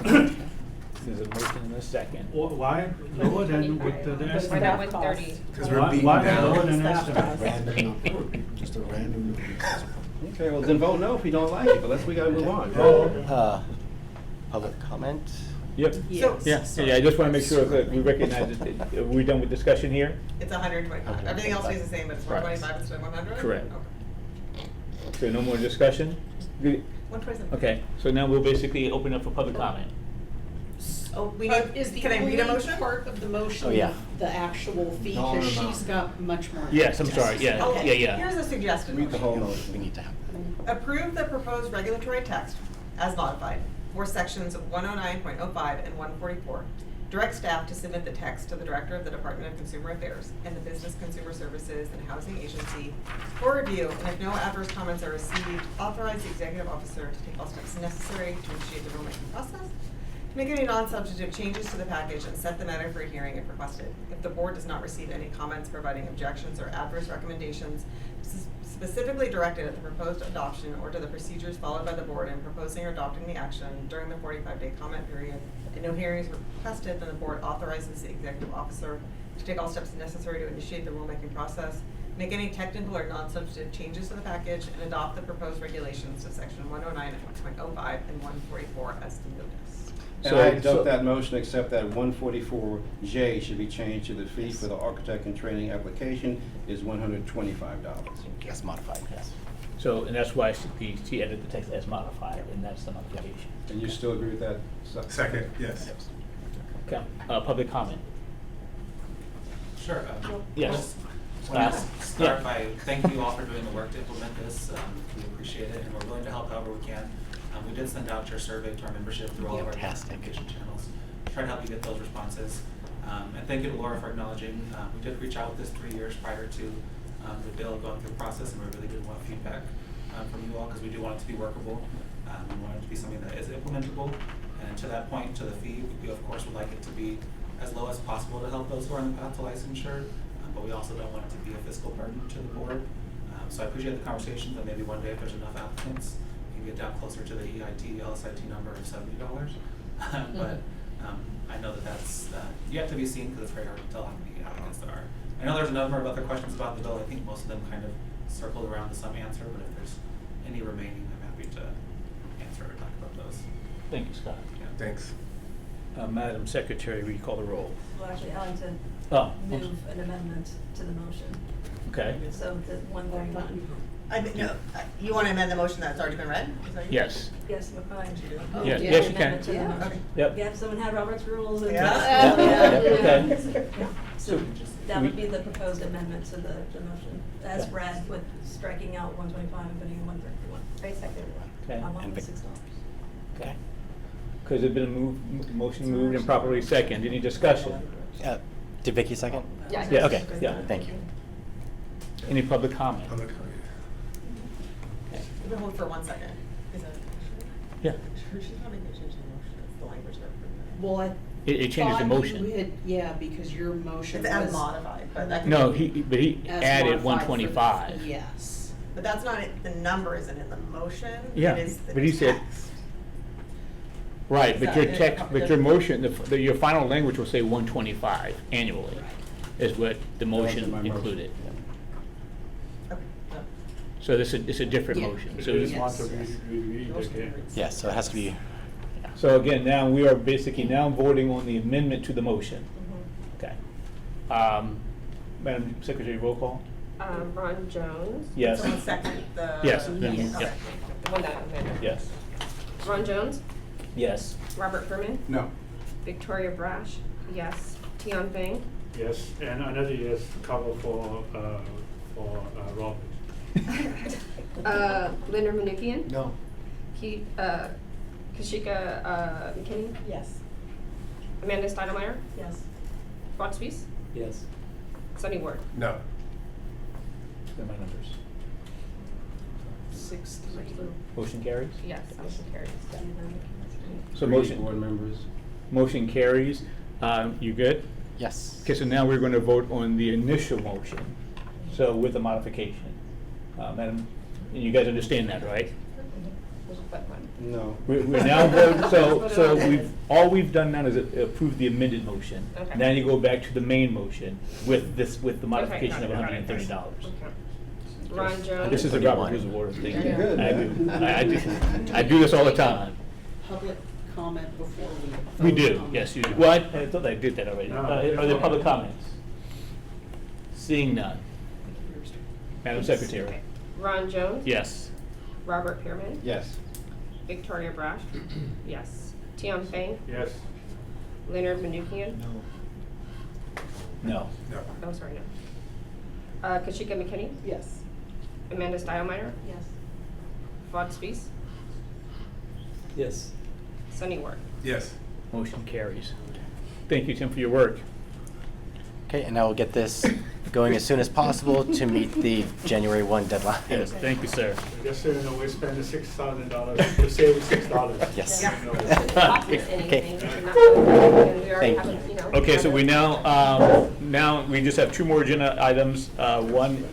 There's a motion and a second. Why lower than with the Why estimate? not 130? Because we're Why- beating why down. lower than Staff estimate? Random number, just a random number. Okay, well then vote no if you don't like it, but we gotta move on. Public comment? Yep. So- Yeah, I just want to make sure that we recognize it. Are we done with discussion here? It's 125. Everything else stays the same, but it's Right. 125 instead of 100? Correct. Okay. So no more discussion? Good. 127. Okay, so now we'll basically open up for public comment. Oh, we But need, is the can I read a only motion? part of the motion Oh, yeah. the actual fee, Dollar because amount. she's got much more. Yes, I'm sorry, yeah, Okay, yeah. here's a suggested Read the motion. whole motion. We need to have. Approve the proposed regulatory text as modified for sections 109.05 and 144. Direct staff to submit the text to the Director of the Department of Consumer Affairs and the Business Consumer Services and Housing Agency for review, and if no adverse comments are received, authorize the executive officer to take all steps necessary to initiate the rulemaking process, to make any non-substantive changes to the package and set the matter for a hearing if requested. If the board does not receive any comments providing objections or adverse recommendations specifically directed at the proposed adoption or to the procedures followed by the board in proposing or adopting the action during the 45-day comment period, and no hearings were requested, then the board authorizes the executive officer to take all steps necessary to initiate the rulemaking process, make any technical or non-substantive changes to the package, and adopt the proposed regulations to section 109.05 and 144 as the notice. And I adopt that motion, except that 144J should be changed to the fee for the architect and training application is $125. Yes, modified, yes. So, and that's why she edited the text as modified, and that's the modification. And you still agree with that? Second, yes. Okay, public comment? Sure. Yes. Want to start Yeah. by thanking you all for doing the work to implement this. We appreciate it, and we're willing to help however we can. We did send out your survey to our membership through all of our Fantastic. communication channels, try to help you get those responses. And thank you to Laura for acknowledging. We did reach out with this 3 years prior to the bill going through the process, and we really did want feedback from you all because we do want it to be workable. We want it to be something that is implementable. And to that point, to the fee, we of course would like it to be as low as possible to help those who are on the path to licensure, but we also don't want it to be a fiscal burden to the board. So I appreciate the conversations, and maybe one day if there's enough applicants, we can get down closer to the EIT, LSIT number of $70. But I know that that's yet to be seen because it's very hard to tell how many applicants there are. I know there's a number of other questions about the bill. I think most of them kind of circled around to some answer, but if there's any remaining, I'm happy to answer or talk about those. Thank you, Scott. Yeah. Thanks. Madam Secretary, will you call the roll? Well, actually, Ellington Oh. move an amendment to the motion. Okay. So the 131. I mean, no, you want to amend the motion that's already been read? Is that you? Yes. Yes, we're fine. Yes, Yeah, yes, you can. amendment to the motion. Okay. Yep. Yeah, if someone had Robert's rules and. Yeah. Okay. Yeah. So that we- would be the proposed amendment to the motion, as Okay. read, with striking out 125 and putting in 131. I second. Okay. On And Vic- $106. Okay. Because it's been a motion moved and properly seconded. Any discussion? Did Vicky second? Yeah. Yeah, okay, yeah, thank you. Any public comment? We're gonna hold for 1 second. Is that? Yeah. She's not making a change in the motion, it's the language that. Well, I. It changes the thought motion. you had- Yeah, because your motion It's as was. modified, but that could. No, be- but he as added modified for the- 125. Yes. But that's not, the number isn't in the motion. Yeah, It is the but he said- text. Right, Is but that your in a text, couple but your different- motion, your final language will say 125 annually, is what the motion included. Okay, no. So it's a different Yeah. motion. So So you this- just want to read again. Yes, so it has to be, So again, now we are basically now voting on the amendment to the motion. Okay. Madam Secretary, roll call? Ron Jones. Yes. Someone second the. Yes, then, Yes. yeah. The one that Amanda. Yes. Ron Jones, Yes. Robert Furman, No. Victoria Brash, yes. Tian Feng, Yes, and another yes cover for Robert. Leonard Mnuchin, No. Kashika McKinney, Yes. Amanda Steinemeyer, Yes. Rod Spees, Yes. Sunny Ward. No. They're my numbers. 6-3. Motion carries? Yes, motion carries. So motion. Board members. Motion carries. You good? yes. Okay, so now we're going to vote on the initial motion, so with the modification. Madam, and you guys understand that, right? No. We're now voting, so all we've done now is approve the amended motion. Okay. Now you go back to the main motion with the modification of got it. $130. Okay. Ron Jones. This is a Robert Rules of Order thing. You're good, I do this all the time. Public comment before we. We vote do, on yes, the- you do. Well, I thought I did that already. No. Are there public comments? Seeing none. Madam Secretary? Ron Jones. Yes. Robert Pearman, Yes. Victoria Brash, yes. Tian Feng, Yes. Leonard Mnuchin, No. oh, sorry, no. Kashika McKinney, Yes. Amanda Steinemeyer, Yes. Rod Spees, Yes. Sunny Ward. Yes. Motion carries. Thank you, Tim, for your work. Okay, and I will get this going as soon as possible to meet the January 1 deadline. Yes, thank you, sir. Just so you know, we spent $6,000 to save $6. Yes. Yeah. It shouldn't cost us Okay. anything, we should not go through it, and we already Thank have, you. you know. Okay, so we now we just have two more agenda items. One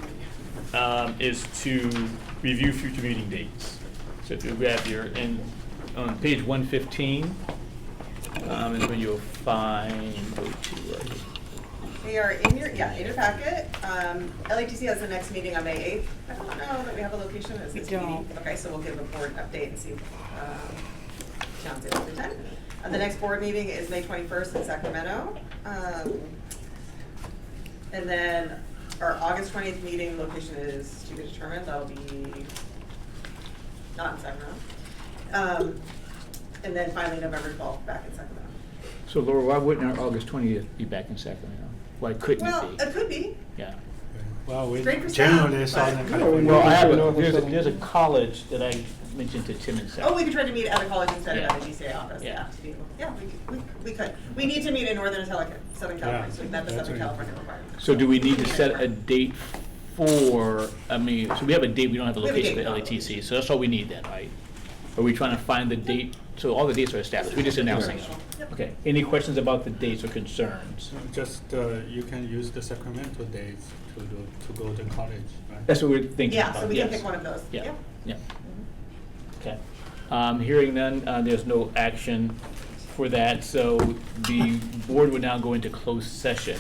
is to review future meeting dates. So if you grab on page 115, is when you'll find, They are in your packet. LATC has the next meeting on May 8th. I don't know that we have a location as this We meeting. don't. Okay, so we'll give a board update and see if John's able to attend. The next board meeting is May 21st in Sacramento. And then our August 20th meeting location is to be determined. That'll be not in Sacramento. And then finally November 12th back in Sacramento. So Laura, why wouldn't our August 20th be back in Sacramento? Why couldn't Well, it be? it could be. Yeah. Well, we Great for generally staff, Southern but- California. Well, there's a college that I mentioned to Tim and Sarah. Oh, we could try to meet at a college instead Yeah. of at the GCA office, Yeah. yeah. We could. We need to meet in Southern California, so that's a that's Southern right. California requirement. So do we need to set a date so we have a date, we don't have a We have a location date. for LATC, so that's all we need then, right? Are we trying to find the date, so all the dates are established, we're just announcing them? Yep. Okay, any questions about the dates or concerns? Just, you can use the Sacramento dates to go to college, right? That's what we're thinking about, Yeah, so we can yes. pick one of those, Yeah, yeah. yeah. Okay. Hearing none, there's no action for that, so the board would now go into closed session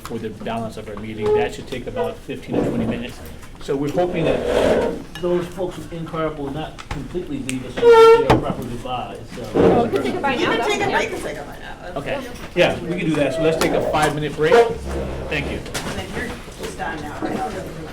for the balance of our meeting. That should take about 15 or 20 minutes. So we're hoping that those folks in NCARB will not completely leave us until they are properly advised, so. Well, we can take a bite You now, can that's take a okay. break and take a bite now. Okay, yeah, we can do that, so let's take a 5-minute break. Thank you. And then you're just done now, right?